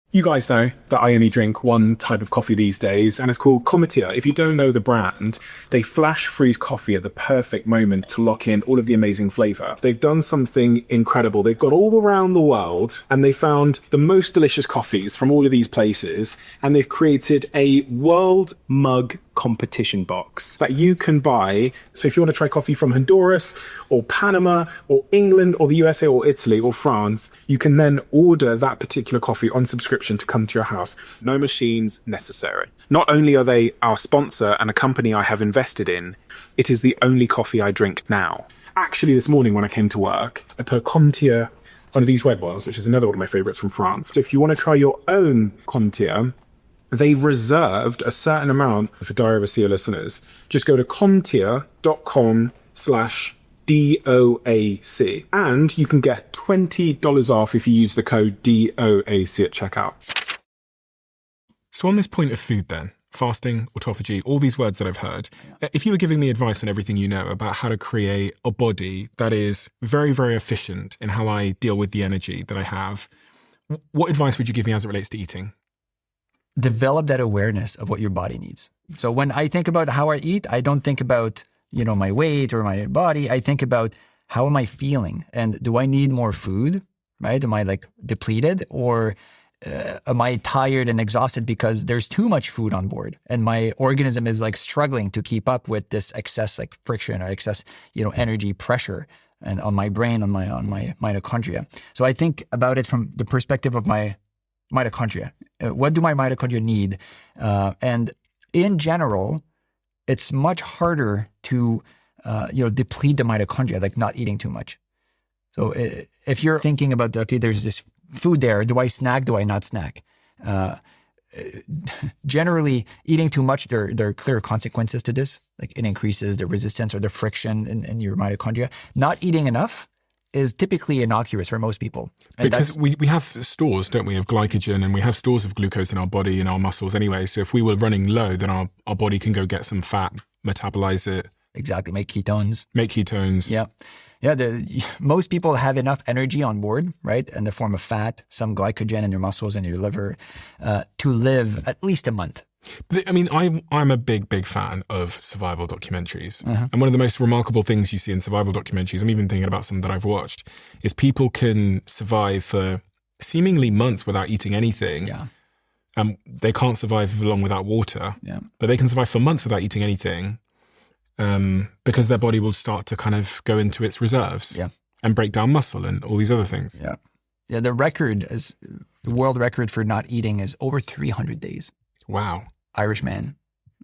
You guys know that I only drink one type of coffee these days, and it's called Cometia. If you don't know the brand, they flash freeze coffee at the perfect moment to lock in all of the amazing flavor. They've done something incredible. They've gone all around the world and they found the most delicious coffees from all of these places, and they've created a world mug competition box that you can buy. So if you want to try coffee from Honduras or Panama or England or the USA or Italy or France, you can then order that particular coffee on subscription to come to your house. No machines necessary. Not only are they our sponsor and a company I have invested in, it is the only coffee I drink now. Actually, this morning when I came to work, I put a Cometia, one of these red ones, which is another one of my favorites from France. So if you want to try your own Cometia, they've reserved a certain amount for Diary of a CEO listeners. Just go to cometia.com/DOAC and you can get $20 off if you use the code DOAC at checkout. So on this point of food then, fasting, autophagy, all these words that I've heard, if you were giving me advice on everything you know about how to create a body that is very, very efficient in how I deal with the energy that I have, what advice would you give me as it relates to eating? Develop that awareness of what your body needs. So when I think about how I eat, I don't think about, my weight or my body. I think about how am I feeling? And do I need more food, right? Am I depleted, or am I tired and exhausted because there's too much food on board and my organism is struggling to keep up with this excess friction or excess, energy pressure and on my brain, on my mitochondria. So I think about it from the perspective of my mitochondria. What do my mitochondria need? And in general, it's much harder to, deplete the mitochondria, not eating too much. So if you're thinking about, okay, there's this food there, do I snack? Do I not snack? Generally, eating too much, there are clear consequences to this. It increases the resistance or the friction in your mitochondria. Not eating enough is typically innocuous for most people. And because we have stores, don't we, of glycogen, and we have stores of glucose in our body, in our muscles anyway. So if we were running low, then our body can go get some fat, metabolize it. Exactly. Make ketones. Yeah. Yeah. Most people have enough energy on board, right? In the form of fat, some glycogen in your muscles and your liver, to live at least a month. I mean, I'm a big fan of survival documentaries. Uh-huh. And one of the most remarkable things you see in survival documentaries, I'm even thinking about some that I've watched, is people can survive for seemingly months without eating anything. Yeah. They can't survive for long without water. Yeah. But they can survive for months without eating anything because their body will start to kind of go into its reserves. Yeah. And break down muscle and all these other things. Yeah. Yeah. The world record for not eating is over 300 days. Wow. Irish man.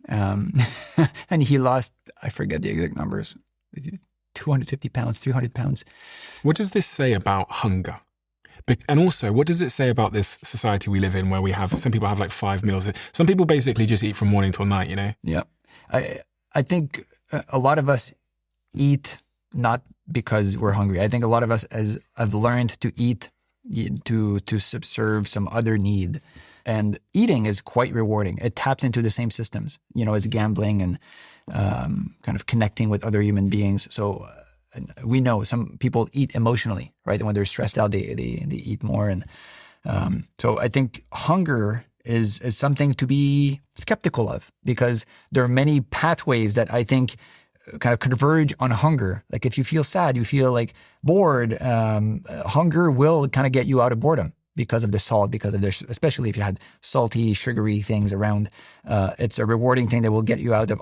And he lost, I forget the exact numbers, 250 pounds, 300 pounds. What does this say about hunger? And also, what does it say about this society we live in where we have, some people have 5 meals? Some people basically just eat from morning till night, Yeah. I think a lot of us eat not because we're hungry. I think a lot of us have learned to eat to subserve some other need. And eating is quite rewarding. It taps into the same systems, as gambling and kind of connecting with other human beings. So we know some people eat emotionally, right? And when they're stressed out, they eat more. And so I think hunger is something to be skeptical of, because there are many pathways that I think kind of converge on hunger. If you feel sad, you feel bored, hunger will kind of get you out of boredom. because of the salt, because of this, especially if you had salty, sugary things around. It's a rewarding thing that will get you out of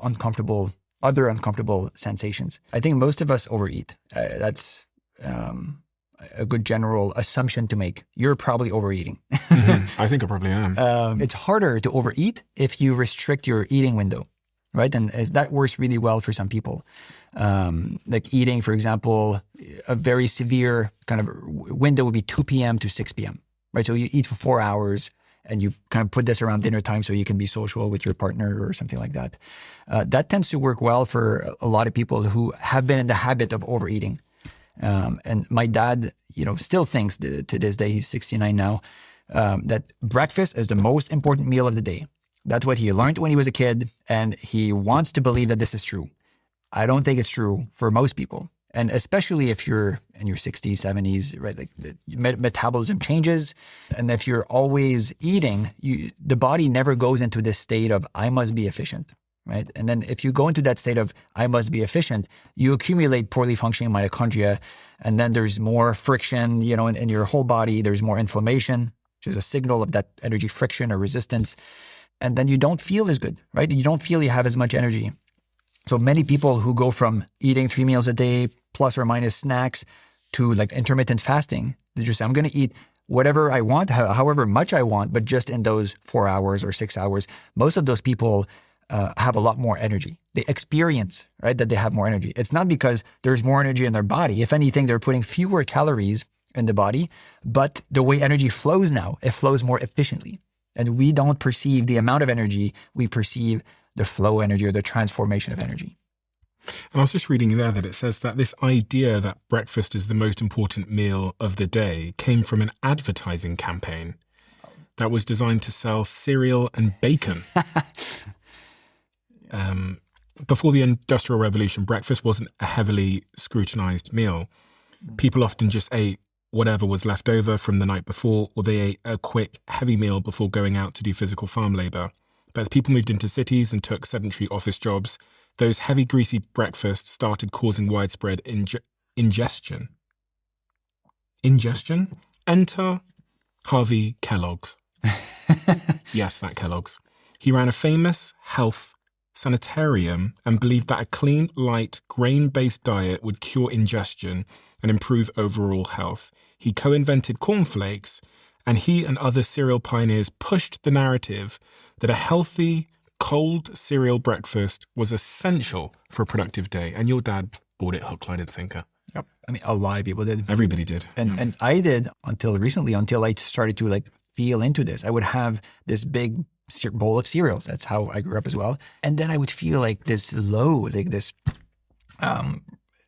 other uncomfortable sensations. I think most of us overeat. That's a good general assumption to make. You're probably overeating. I think I probably am. It's harder to overeat if you restrict your eating window, right? And that works really well for some people. Like eating, for example, a very severe kind of window would be 2 p.m. to 6 p.m., right? So you eat for 4 hours and you kind of put this around dinner time so you can be social with your partner or something like that. That tends to work well for a lot of people who have been in the habit of overeating. And my dad, still thinks to this day, he's 69 now, that breakfast is the most important meal of the day. That's what he learned when he was a kid, and he wants to believe that this is true. I don't think it's true for most people. And especially if you're in your 60s, 70s, right? Like metabolism changes. And if you're always eating, the body never goes into this state of, I must be efficient, right? And then if you go into that state of, I must be efficient, you accumulate poorly functioning mitochondria. And then there's more friction, in your whole body. There's more inflammation, which is a signal of that energy friction or resistance. And then you don't feel as good, right? You don't feel you have as much energy. So many people who go from eating 3 meals a day, plus or minus snacks, to like intermittent fasting, they just say, I'm going to eat whatever I want, however much I want, but just in those 4 hours or 6 hours. Most of those people have a lot more energy. They experience, right, that they have more energy. It's not because there's more energy in their body. If anything, they're putting fewer calories in the body, but the way energy flows now, it flows more efficiently. And we don't perceive the amount of energy, we perceive the flow energy or the transformation of energy. And I was just reading there that it says that this idea that breakfast is the most important meal of the day came from an advertising campaign that was designed to sell cereal and bacon. Before the Industrial Revolution, breakfast wasn't a heavily scrutinized meal. People often just ate whatever was left over from the night before, or they ate a quick, heavy meal before going out to do physical farm labor. But as people moved into cities and took sedentary office jobs, those heavy, greasy breakfasts started causing widespread ingestion. Ingestion? Enter Harvey Kellogg's. Yes, that Kellogg's. He ran a famous health sanitarium and believed that a clean, light, grain-based diet would cure ingestion and improve overall health. He co-invented cornflakes, and he and other cereal pioneers pushed the narrative that a healthy, cold cereal breakfast was essential for a productive day. And your dad bought it hook, line, and sinker. Yep. I mean, a lot of people did. Everybody did. And I did until recently, until I started to feel into this. I would have this big bowl of cereals. That's how I grew up as well. And then I would feel this low,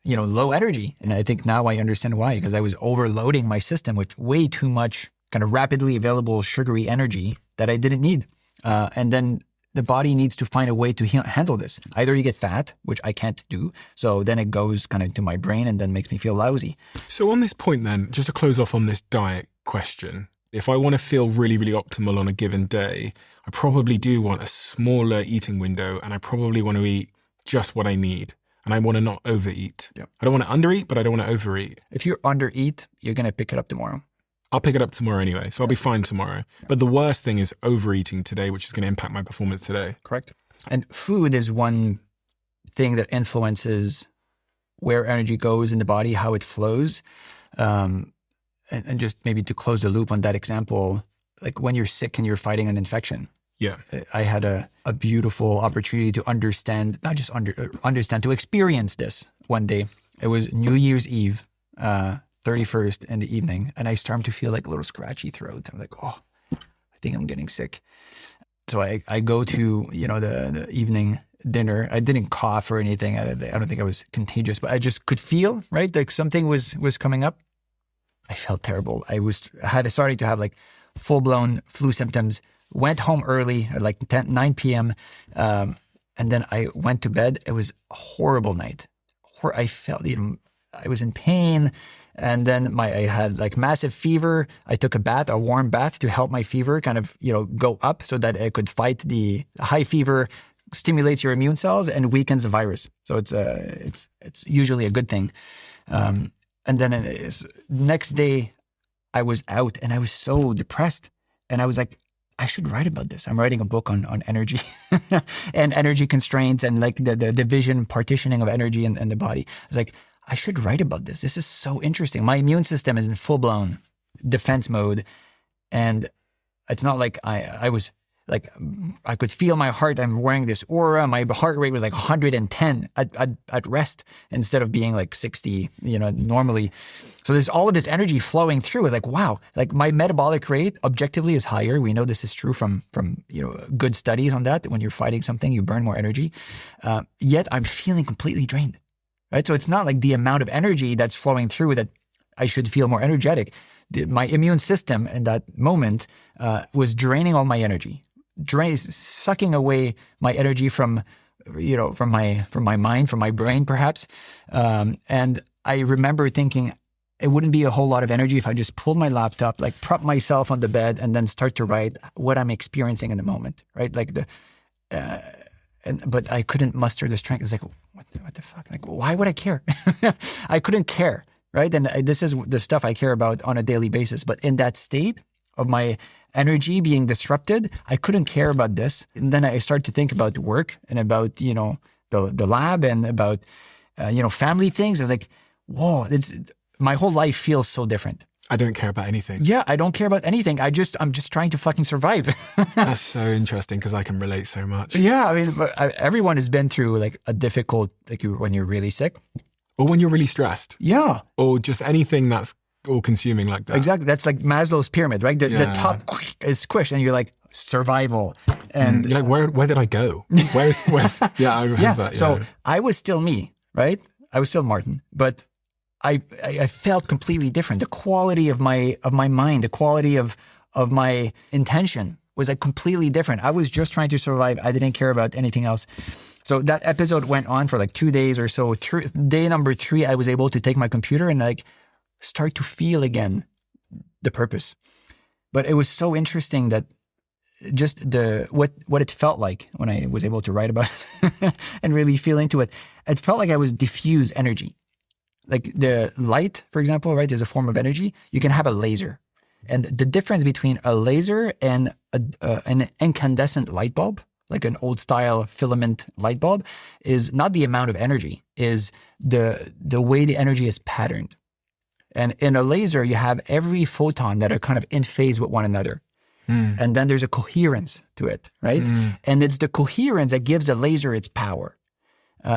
low energy. And I think now I understand why, because I was overloading my system with way too much kind of rapidly available sugary energy that I didn't need. And then the body needs to find a way to handle this. Either you get fat, which I can't do, so then it goes kind of to my brain and then makes me feel lousy. So on this point then, just to close off on this diet question, if I want to feel really, really optimal on a given day, I probably do want a smaller eating window, and I probably want to eat just what I need. And I want to not overeat. Yep. I don't want to undereat, but I don't want to overeat. If you undereat, you're going to pick it up tomorrow. I'll pick it up tomorrow anyway, so I'll be fine tomorrow. Yeah. But the worst thing is overeating today, which is going to impact my performance today. Correct. And food is one thing that influences where energy goes in the body, how it flows. And just maybe to close the loop on that example, like when you're sick and you're fighting an infection. Yeah. I had a beautiful opportunity to understand, not just understand, to experience this one day. It was New Year's Eve, 31st in the evening, and I started to feel like a little scratchy throat. I'm like, oh, I think I'm getting sick. So I go to, the evening dinner. I didn't cough or anything. I don't think I was contagious, but I just could feel, right? Like something was coming up. I felt terrible. I had started to have full-blown flu symptoms. Went home early at 9 p.m. And then I went to bed. It was a horrible night. I felt, I was in pain. And then I had massive fever. I took a warm bath to help my fever kind of, go up so that it could fight the high fever, stimulates your immune cells and weakens the virus. So it's usually a good thing. And then next day I was out and I was so depressed. And I was like, I should write about this. I'm writing a book on energy and energy constraints and like the division, partitioning of energy and the body. I was like, I should write about this. This is so interesting. My immune system is in full-blown defense mode. And it's not like I was like, I could feel my heart. I'm wearing this aura. My heart rate was like 110 at rest instead of being like 60, normally. So there's all of this energy flowing through. It's like, wow, like my metabolic rate objectively is higher. We know this is true from good studies on that. When you're fighting something, you burn more energy. Yet I'm feeling completely drained, right? So it's not like the amount of energy that's flowing through that I should feel more energetic. My immune system in that moment was draining all my energy. Sucking away my energy from my mind, from my brain, perhaps. And I remember thinking it wouldn't be a whole lot of energy if I just pulled my laptop, like prop myself on the bed, and then start to write what I'm experiencing in the moment, right? Like but I couldn't muster the strength. It's like, what the fuck? Like, why would I care? I couldn't care, right? And this is the stuff I care about on a daily basis. But in that state of my energy being disrupted, I couldn't care about this. And then I started to think about work and about, the lab and about, family things. I was like, whoa, my whole life feels so different. I don't care about anything. Yeah, I don't care about anything. I'm just trying to fucking survive. That's so interesting because I can relate so much. Yeah, I mean, everyone has been through like a difficult, like when you're really sick. Or when you're really stressed. Yeah. Or just anything that's all consuming like that. Exactly. That's like Maslow's pyramid, right? The top is squished and you're like, survival. And you're like, where did I go? Where's yeah, I remember that. Yeah. So I was still me, right? I was still Martin, but I felt completely different. The quality of my mind, the quality of my intention was like completely different. I was just trying to survive. I didn't care about anything else. So that episode went on for like 2 days or so. Day number 3, I was able to take my computer and like start to feel again the purpose. But it was so interesting that just what it felt like when I was able to write about it and really feel into it. It felt like I was diffuse energy. Like the light, for example, right? There's a form of energy. You can have a laser. And the difference between a laser and an incandescent light bulb, like an old style filament light bulb, is not the amount of energy, is the way the energy is patterned. And in a laser, you have every photon that are kind of in phase with one another. And then there's a coherence to it, right? And it's the coherence that gives the laser its power.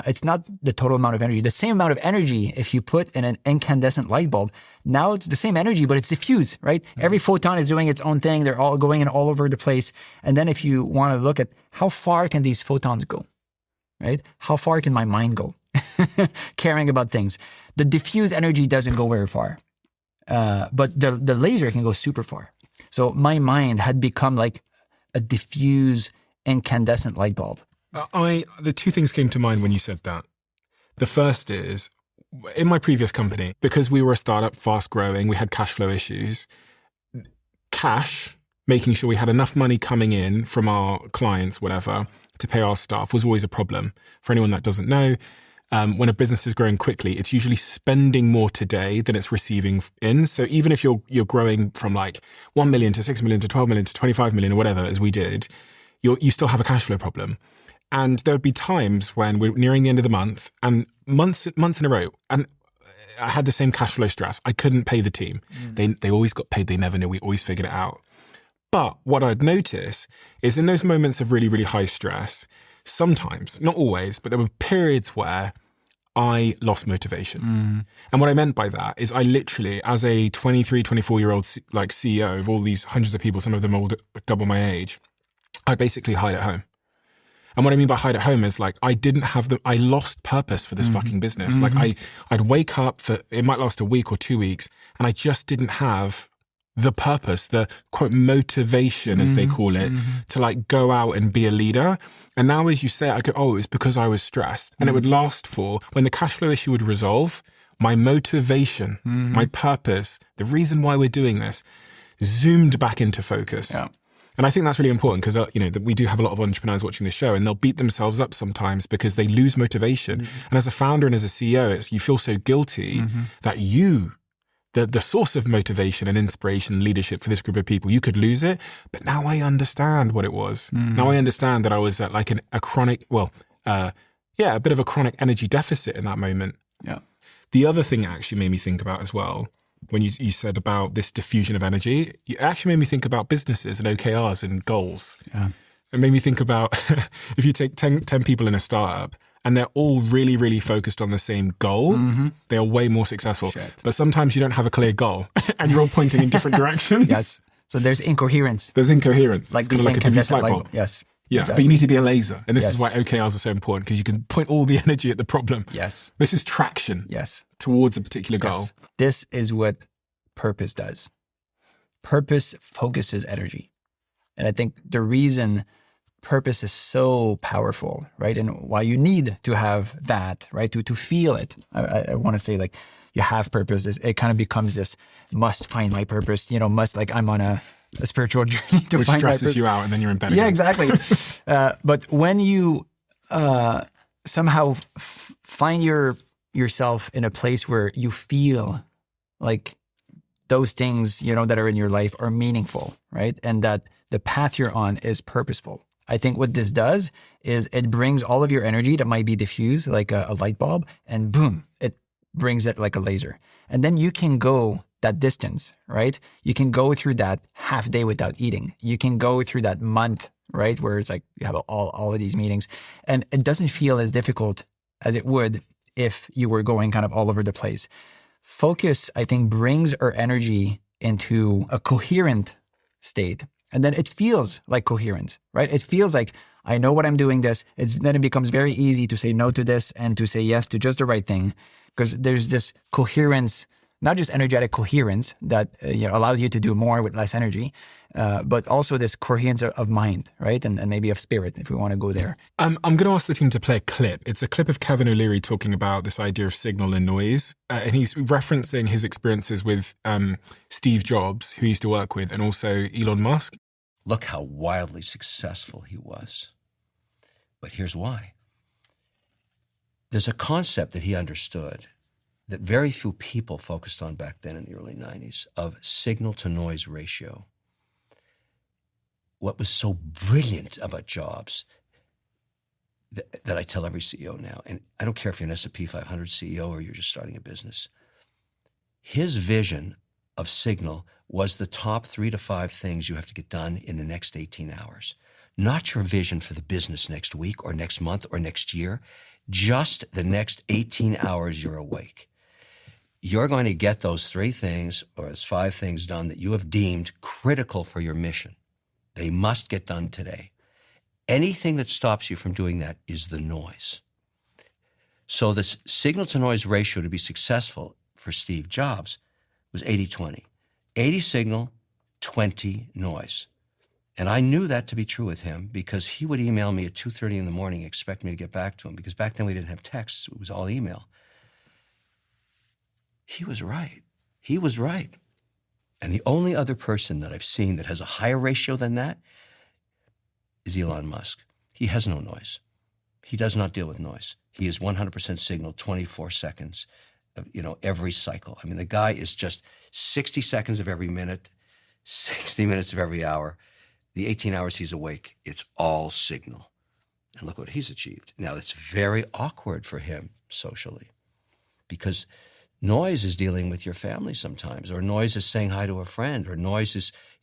It's not the total amount of energy. The same amount of energy, if you put in an incandescent light bulb, now it's the same energy, but it's diffuse, right? Every photon is doing its own thing. They're all going in all over the place. And then if you want to look at how far can these photons go, right? How far can my mind go? Caring about things. The diffuse energy doesn't go very far. But the laser can go super far. So my mind had become like a diffuse incandescent light bulb. The 2 things came to mind when you said that. The first is, in my previous company, because we were a startup, fast growing, we had cash flow issues. Cash, making sure we had enough money coming in from our clients, whatever, to pay our staff was always a problem. For anyone that doesn't know, when a business is growing quickly, it's usually spending more today than it's receiving in. So even if you're growing from like 1 million to 6 million to 12 million to 25 million or whatever, as we did, you still have a cash flow problem. And there would be times when we're nearing the end of the month and months in a row. And I had the same cash flow stress. I couldn't pay the team. They always got paid. They never knew. We always figured it out. But what I'd notice is in those moments of really, really high stress, sometimes, not always, but there were periods where I lost motivation. And what I meant by that is I literally, as a 23, 24-year-old like CEO of all these hundreds of people, some of them all double my age, I'd basically hide at home. And what I mean by hide at home is like, I lost purpose for this fucking business. Like I'd wake up it might last a week or 2 weeks, and I just didn't have the purpose, the quote motivation as they call it, to like go out and be a leader. And now as you say, I go, oh, it's because I was stressed. And it would last for, when the cash flow issue would resolve, my motivation, my purpose, the reason why we're doing this, zoomed back into focus. Yeah. And I think that's really important because, that we do have a lot of entrepreneurs watching this show and they'll beat themselves up sometimes because they lose motivation. And as a founder and as a CEO, you feel so guilty that the source of motivation and inspiration and leadership for this group of people. You could lose it, but now I understand what it was. Now I understand that I was at like a chronic, a bit of a chronic energy deficit in that moment. Yeah. The other thing it actually made me think about as well, when you said about this diffusion of energy, it actually made me think about businesses and OKRs and goals. Yeah. It made me think about if you take 10 people in a startup and they're all really, really focused on the same goal, they are way more successful. Shit. But sometimes you don't have a clear goal and you're all pointing in different directions. Yes. So there's incoherence. There's incoherence. Like it's kind of like a diffuse light bulb. Yes. Yeah, exactly. but you need to be a laser. And this Yes. is why OKRs are so important, because you can point all the energy at the problem. Yes. This is traction Yes. towards a particular goal. Yes. This is what purpose does. Purpose focuses energy. And I think the reason purpose is so powerful, right? And why you need to have that, right? To feel it. I want to say like you have purpose. It kind of becomes this must find my purpose, like I'm on a spiritual journey to Which find my stresses purpose. you out and then you're in bed Yeah, again. exactly. But when you somehow find yourself in a place where you feel like those things, that are in your life are meaningful, right? And that the path you're on is purposeful. I think what this does is it brings all of your energy that might be diffused like a light bulb, and boom, it brings it like a laser. And then you can go that distance, right? You can go through that half day without eating. You can go through that month, right? Where it's like you have all of these meetings, and it doesn't feel as difficult as it would if you were going kind of all over the place. Focus, I think, brings our energy into a coherent state. And then it feels like coherence, right? It feels like I know what I'm doing this. Then it becomes very easy to say no to this and to say yes to just the right thing, because there's this coherence, not just energetic coherence that allows you to do more with less energy, but also this coherence of mind, right? And maybe of spirit, if we want to go there. I'm going to ask the team to play a clip. It's a clip of Kevin O'Leary talking about this idea of signal and noise. And he's referencing his experiences with Steve Jobs, who he used to work with, and also Elon Musk. Look how wildly successful he was. But here's why. There's a concept that he understood that very few people focused on back then in the early 90s of signal-to-noise ratio. What was so brilliant about Jobs that I tell every CEO now, and I don't care if you're an S&P 500 CEO or you're just starting a business, his vision of signal was the top 3 to 5 things you have to get done in the next 18 hours. Not your vision for the business next week or next month or next year, just the next 18 hours you're awake. You're going to get those 3 things or those 5 things done that you have deemed critical for your mission. They must get done today. Anything that stops you from doing that is the noise. So this signal-to-noise ratio to be successful for Steve Jobs was 80-20. 80 signal, 20 noise. And I knew that to be true with him because he would email me at 2:30 in the morning, expect me to get back to him, because back then we didn't have texts. It was all email. He was right. He was right. And the only other person that I've seen that has a higher ratio than that is Elon Musk. He has no noise. He does not deal with noise. He is 100% signal, 24 seconds, every cycle. I mean, the guy is just 60 seconds of every minute, 60 minutes of every hour. The 18 hours he's awake, it's all signal. And look what he's achieved. Now, that's very awkward for him socially because noise is dealing with your family sometimes, or noise is saying hi to a friend, or noise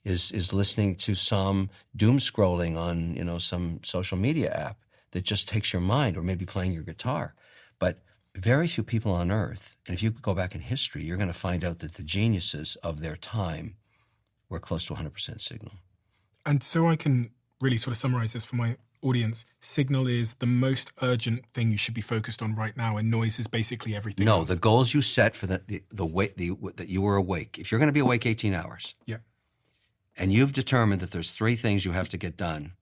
is listening to some doom scrolling on, some social media app that just takes your mind, or maybe playing your guitar. But very few people on earth, and if you go back in history, you're going to find out that the geniuses of their time were close to 100% signal. And so I can really sort of summarize this for my audience. Signal is the most urgent thing you should be focused on right now, and noise is basically everything else. No, the goals you set for that you were awake. If you're going to be awake 18 hours, yeah, and you've determined that there's 3 things you have to get done,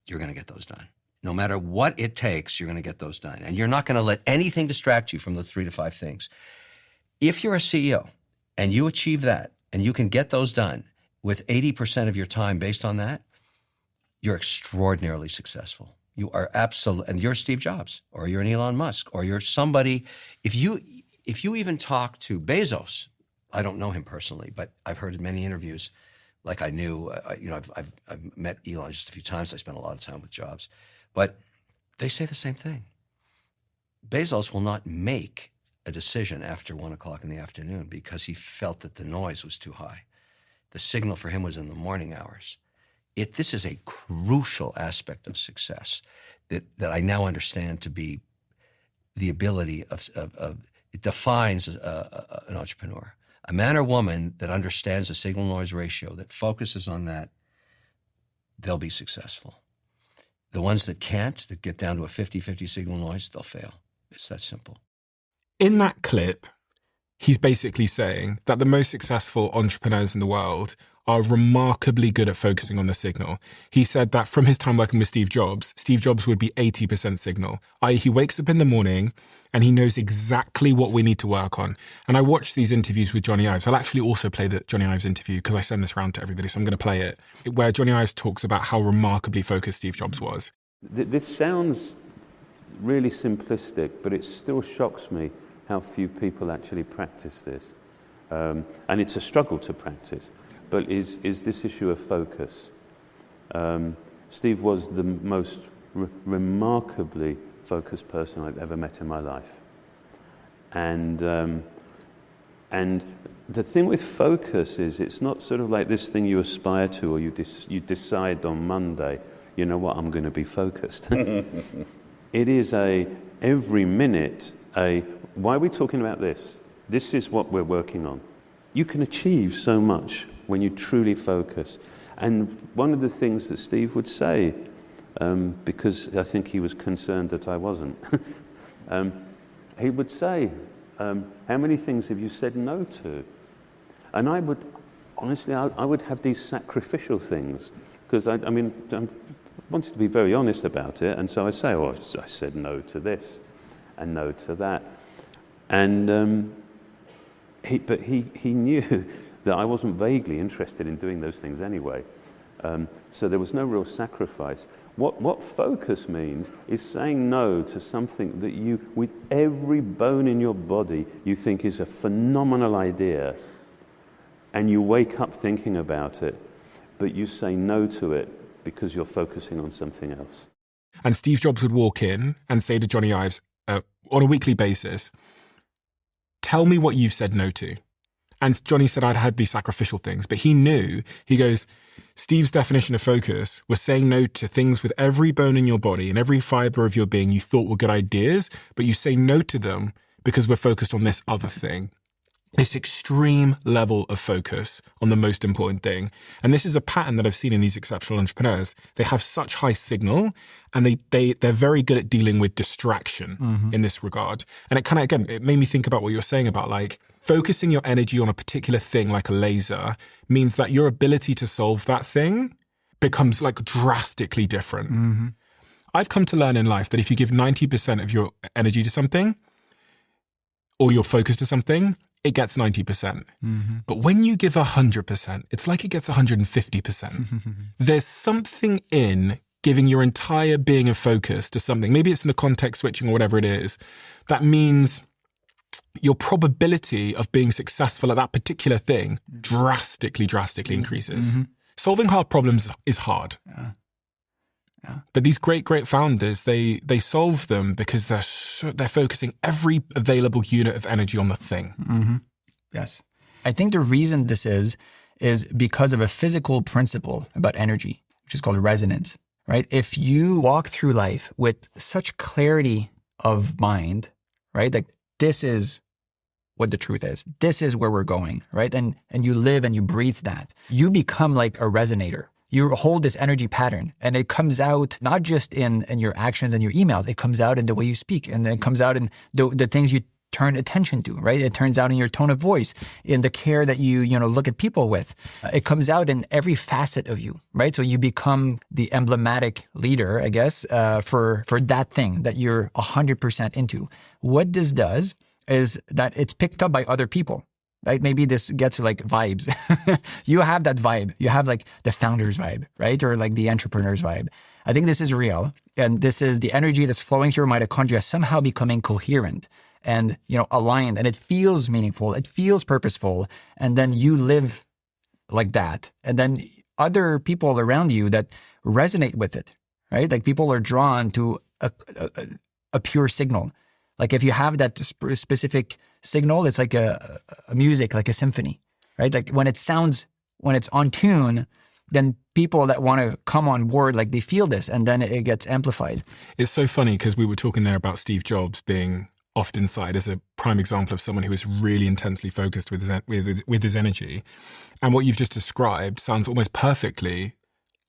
you're going to get those done. No matter what it takes, you're going to get those done. And you're not going to let anything distract you from the 3 to 5 things. If you're a CEO and you achieve that and you can get those done with 80% of your time based on that, you're extraordinarily successful. You are absolutely, and you're Steve Jobs, or you're an Elon Musk, or you're somebody. If you even talk to Bezos, I don't know him personally, but I've heard in many interviews, like I knew, I've met Elon just a few times. I spent a lot of time with Jobs, but they say the same thing. Bezos will not make a decision after 1 o'clock in the afternoon because he felt that the noise was too high. The signal for him was in the morning hours. This is a crucial aspect of success that I now understand to be the ability of it defines an entrepreneur. A man or woman that understands the signal-noise ratio, that focuses on that, they'll be successful. The ones that can't, that get down to a 50-50 signal-noise, they'll fail. It's that simple. In that clip, he's basically saying that the most successful entrepreneurs in the world are remarkably good at focusing on the signal. He said that from his time working with Steve Jobs would be 80% signal, i.e. he wakes up in the morning and he knows exactly what we need to work on. And I watched these interviews with Johnny Ives. I'll actually also play the Johnny Ives interview because I send this around to everybody, so I'm going to play it, where Johnny Ives talks about how remarkably focused Steve Jobs was. This sounds really simplistic, but it still shocks me how few people actually practice this. And it's a struggle to practice. But is this issue of focus. Steve was the most remarkably focused person I've ever met in my life. And the thing with focus is it's not sort of like this thing you aspire to or you decide on Monday, you know what, I'm going to be focused. It is every minute, why are we talking about this? This is what we're working on. You can achieve so much when you truly focus. And one of the things that Steve would say, because I think he was concerned that I wasn't, he would say, how many things have you said no to? And I would, honestly, I would have these sacrificial things, because I wanted to be very honest about it, and so I say, I said no to this, and no to that. And he knew that I wasn't vaguely interested in doing those things anyway. So there was no real sacrifice. What focus means is saying no to something that you, with every bone in your body, you think is a phenomenal idea, and you wake up thinking about it, but you say no to it because you're focusing on something else. And Steve Jobs would walk in and say to Johnny Ives on a weekly basis, tell me what you've said no to. And Johnny said I'd had these sacrificial things, but he knew, he goes, Steve's definition of focus was saying no to things with every bone in your body and every fiber of your being you thought were good ideas, but you say no to them because we're focused on this other thing. This extreme level of focus on the most important thing. And this is a pattern that I've seen in these exceptional entrepreneurs. They have such high signal and they're very good at dealing with distraction in this regard. And it kind of, again, it made me think about what you were saying about like focusing your energy on a particular thing like a laser means that your ability to solve that thing becomes like drastically different. I've come to learn in life that if you give 90% of your energy to something or your focus to something, it gets 90%. But when you give 100%, it's like it gets 150%. There's something in giving your entire being of focus to something, maybe it's in the context switching or whatever it is, that means your probability of being successful at that particular thing drastically increases. Solving hard problems is hard. But these great founders, they solve them because they're focusing every available unit of energy on the thing. Yes. I think the reason this is because of a physical principle about energy, which is called resonance, right? If you walk through life with such clarity of mind, right? Like this is what the truth is. This is where we're going, right? And you live and you breathe that. You become like a resonator. You hold this energy pattern and it comes out not just in your actions and your emails, it comes out in the way you speak and then it comes out in the things you turn attention to, right? It turns out in your tone of voice, in the care that you look at people with. It comes out in every facet of you, right? So you become the emblematic leader, I guess, for that thing that you're 100% into. What this does is that it's picked up by other people. Right? Maybe this gets like vibes. You have that vibe. You have like the founder's vibe, right? Or like the entrepreneur's vibe. I think this is real. And this is the energy that's flowing through your mitochondria somehow becoming coherent. and, aligned, and it feels meaningful, it feels purposeful, and then you live like that. And then other people around you that resonate with it, right? Like people are drawn to a pure signal. Like if you have that specific signal, it's like a music, like a symphony, right? Like when it's on tune, then people that want to come on board, like they feel this, and then it gets amplified. It's so funny because we were talking there about Steve Jobs being often cited as a prime example of someone who was really intensely focused with his energy. And what you've just described sounds almost perfectly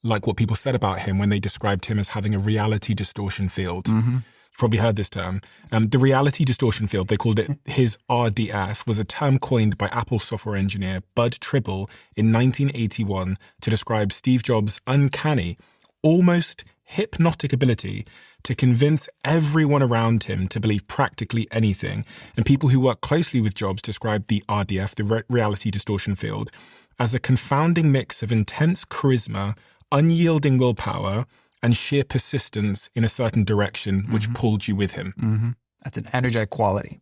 like what people said about him when they described him as having a reality distortion field. Mm-hmm. You've probably heard this term. The reality distortion field, they called it his RDF, was a term coined by Apple software engineer Bud Tribble in 1981 to describe Steve Jobs' uncanny, almost hypnotic ability to convince everyone around him to believe practically anything. And people who work closely with Jobs describe the RDF, the reality distortion field, as a confounding mix of intense charisma, unyielding willpower, and sheer persistence in a certain direction, which pulled you with him. Mm-hmm. That's an energetic quality.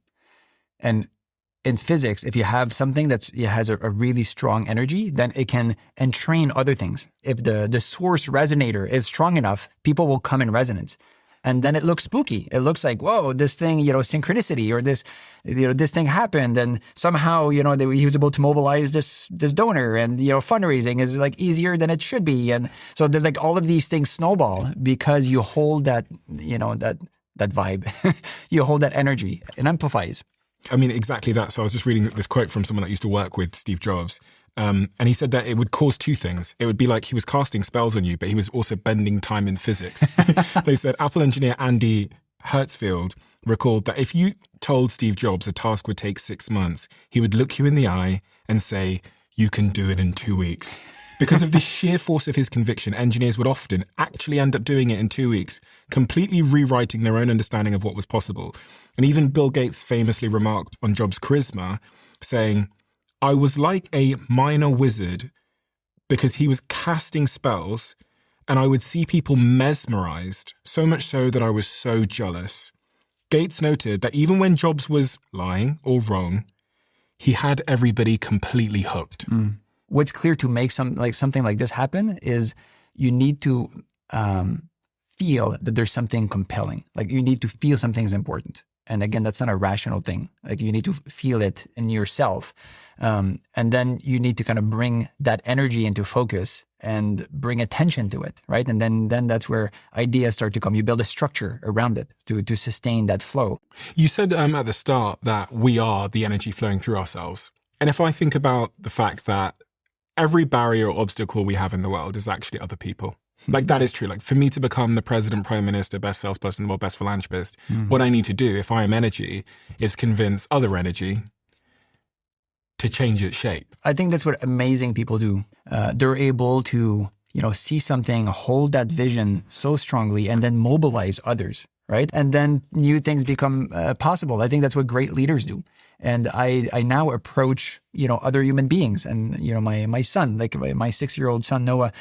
And in physics, if you have something that has a really strong energy, then it can entrain other things. If the source resonator is strong enough, people will come in resonance. And then it looks spooky. It looks like, whoa, this thing, synchronicity, or this, this thing happened. And somehow, he was able to mobilize this donor, and, fundraising is like easier than it should be. And so like all of these things snowball because you hold that, that vibe, you hold that energy. It amplifies. I mean, exactly that. So I was just reading this quote from someone that used to work with Steve Jobs. And he said that it would cause two things. It would be like he was casting spells on you, but he was also bending time in physics. They said Apple engineer Andy Hertzfeld recalled that if you told Steve Jobs a task would take 6 months, he would look you in the eye and say, "You can do it in 2 weeks." Because of the sheer force of his conviction, engineers would often actually end up doing it in 2 weeks, completely rewriting their own understanding of what was possible. And even Bill Gates famously remarked on Jobs' charisma, saying, "I was like a minor wizard because he was casting spells and I would see people mesmerized, so much so that I was so jealous." Gates noted that even when Jobs was lying or wrong, he had everybody completely hooked. Mm. What's clear to make something like this happen is you need to feel that there's something compelling. Like you need to feel something's important. And again, that's not a rational thing. Like you need to feel it in yourself. And then you need to kind of bring that energy into focus and bring attention to it, right? And then that's where ideas start to come. You build a structure around it to sustain that flow. You said at the start that we are the energy flowing through ourselves. And if I think about the fact that every barrier or obstacle we have in the world is actually other people. Like that is true. Like for me to become the president, prime minister, best salesperson in the world, best philanthropist, what I need to do if I am energy is convince other energy to change its shape. I think that's what amazing people do. They're able to, see something, hold that vision so strongly, and then mobilize others, right? And then new things become possible. I think that's what great leaders do. And I now approach, other human beings. And, my son, like my 6-year-old son, Noah,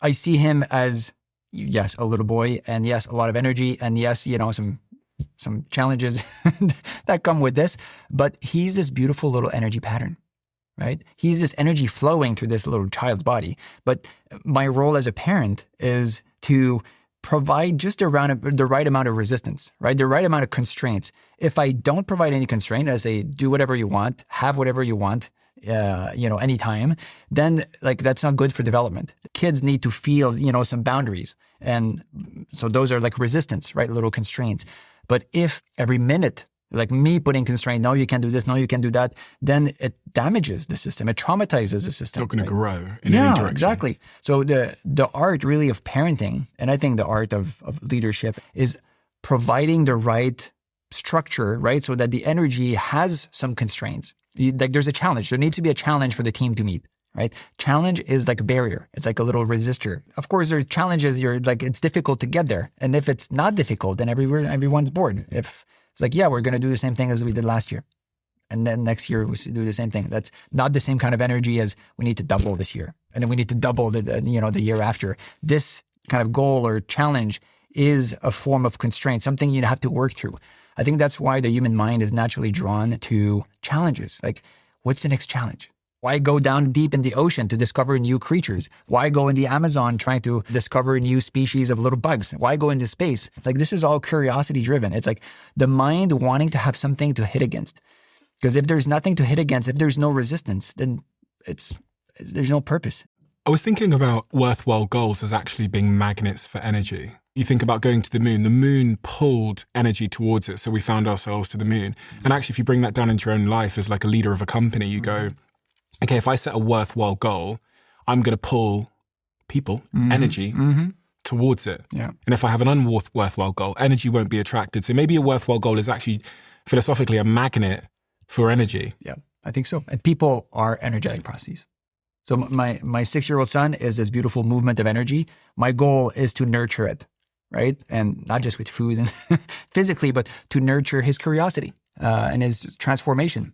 I see him as, yes, a little boy, and yes, a lot of energy, and yes, some challenges that come with this, but he's this beautiful little energy pattern, right? He's this energy flowing through this little child's body. But my role as a parent is to provide just the right amount of resistance, right? The right amount of constraints. If I don't provide any constraint, I say, do whatever you want, have whatever you want, anytime, then like that's not good for development. Kids need to feel, some boundaries. And so those are like resistance, right? Little constraints. But if every minute, like me putting constraint, no, you can't do this, no, you can't do that, then it damages the system. It traumatizes the system. It's not going to grow in any direction. Exactly. So the art really of parenting, and I think the art of leadership is providing the right structure, right? So that the energy has some constraints. Like there's a challenge. There needs to be a challenge for the team to meet, right? Challenge is like a barrier. It's like a little resistor. Of course, there are challenges. It's difficult to get there. And if it's not difficult, then everyone's bored. If it's like, yeah, we're going to do the same thing as we did last year. And then next year we do the same thing. That's not the same kind of energy as we need to double this year. And then we need to double the year after. This kind of goal or challenge is a form of constraint, something you have to work through. I think that's why the human mind is naturally drawn to challenges. Like, what's the next challenge? Why go down deep in the ocean to discover new creatures? Why go in the Amazon trying to discover new species of little bugs? Why go into space? Like, this is all curiosity driven. It's like the mind wanting to have something to hit against. Because if there's nothing to hit against, if there's no resistance, then there's no purpose. I was thinking about worthwhile goals as actually being magnets for energy. You think about going to the moon pulled energy towards it, so we found ourselves to the moon. And actually, if you bring that down into your own life as like a leader of a company, you go, okay, if I set a worthwhile goal, I'm going to pull people, energy, towards it. Yeah. And if I have an unworthwhile goal, energy won't be attracted. So maybe a worthwhile goal is actually philosophically a magnet for energy. Yeah, I think so. And people are energetic processes. So my 6-year-old son is this beautiful movement of energy. My goal is to nurture it, right? And not just with food and physically, but to nurture his curiosity and his transformation.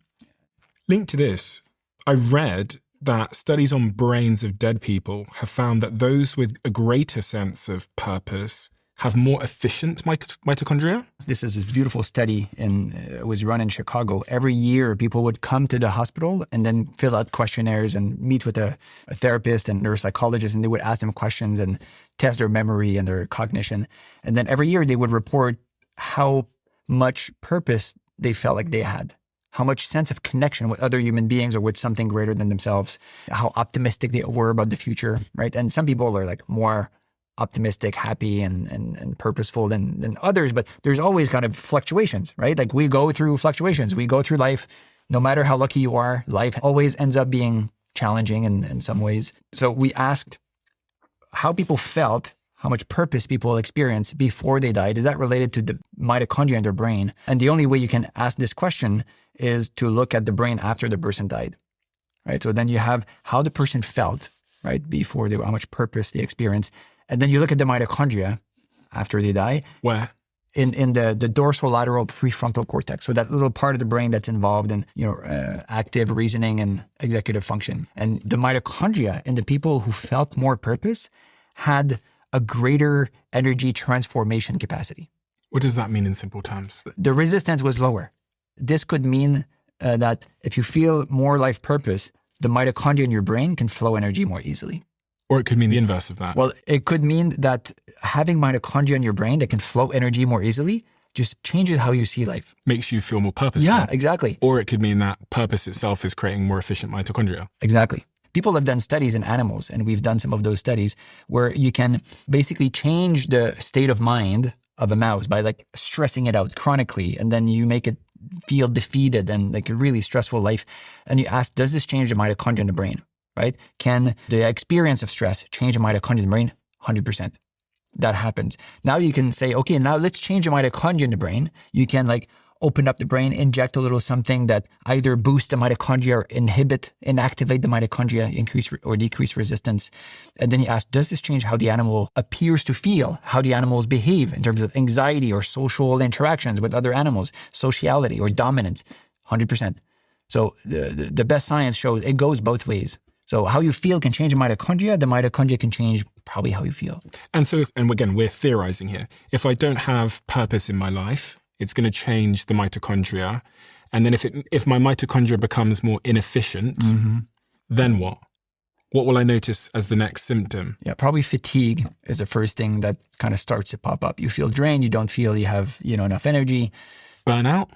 Linked to this, I read that studies on brains of dead people have found that those with a greater sense of purpose have more efficient mitochondria. This is a beautiful study it was run in Chicago. Every year, people would come to the hospital and then fill out questionnaires and meet with a therapist and neuropsychologist, and they would ask them questions and test their memory and their cognition. And then every year, they would report how much purpose they felt like they had, how much sense of connection with other human beings or with something greater than themselves, how optimistic they were about the future, right? And some people are like more optimistic, happy, and purposeful than others, but there's always kind of fluctuations, right? Like we go through fluctuations. We go through life. No matter how lucky you are, life always ends up being challenging in some ways. So we asked how people felt, how much purpose people experienced before they died. Is that related to the mitochondria in their brain? And the only way you can ask this question is to look at the brain after the person died, right? So then you have how the person felt, right, before how much purpose they experienced. And then you look at the mitochondria after they die. Where? In the dorsolateral prefrontal cortex. So that little part of the brain that's involved in, active reasoning and executive function. And the mitochondria in the people who felt more purpose had a greater energy transformation capacity. What does that mean in simple terms? The resistance was lower. This could mean that if you feel more life purpose, the mitochondria in your brain can flow energy more easily. Or it could mean the inverse of that. Well, it could mean that having mitochondria in your brain that can flow energy more easily just changes how you see life. Makes you feel more purposeful. Yeah, exactly. Or it could mean that purpose itself is creating more efficient mitochondria. Exactly. People have done studies in animals, and we've done some of those studies where you can basically change the state of mind of a mouse by like stressing it out chronically, and then you make it feel defeated and like a really stressful life. And you ask, does this change the mitochondria in the brain? Right? Can the experience of stress change the mitochondria in the brain? 100%. That happens. Now you can say, okay, now let's change the mitochondria in the brain. You can like open up the brain, inject a little something that either boosts the mitochondria or inactivate the mitochondria, increase or decrease resistance. And then you ask, does this change how the animal appears to feel, how the animals behave in terms of anxiety or social interactions with other animals, sociality or dominance? 100%. So the best science shows it goes both ways. So how you feel can change the mitochondria can change probably how you feel. And so, and again, we're theorizing here. If I don't have purpose in my life, it's going to change the mitochondria. And then if my mitochondria becomes more inefficient, then what? What will I notice as the next symptom? Yeah, probably fatigue is the first thing that kind of starts to pop up. You feel drained, you don't feel you have, enough energy. Burnout?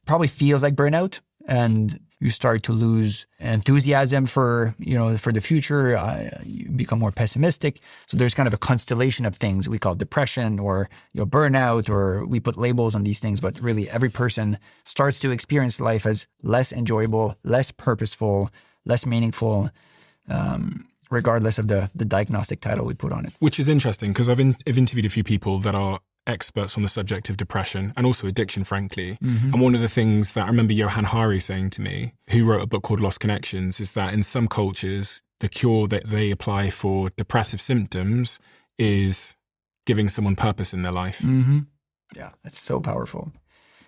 Probably feels like burnout. And you start to lose enthusiasm for the future. You become more pessimistic. So there's kind of a constellation of things we call depression or burnout, or we put labels on these things. But really, every person starts to experience life as less enjoyable, less purposeful, less meaningful, regardless of the diagnostic title we put on it. Which is interesting because I've interviewed a few people that are experts on the subject of depression and also addiction, frankly. And one of the things that I remember Johann Hari saying to me, who wrote a book called Lost Connections, is that in some cultures, the cure that they apply for depressive symptoms is giving someone purpose in their life. Yeah, that's so powerful.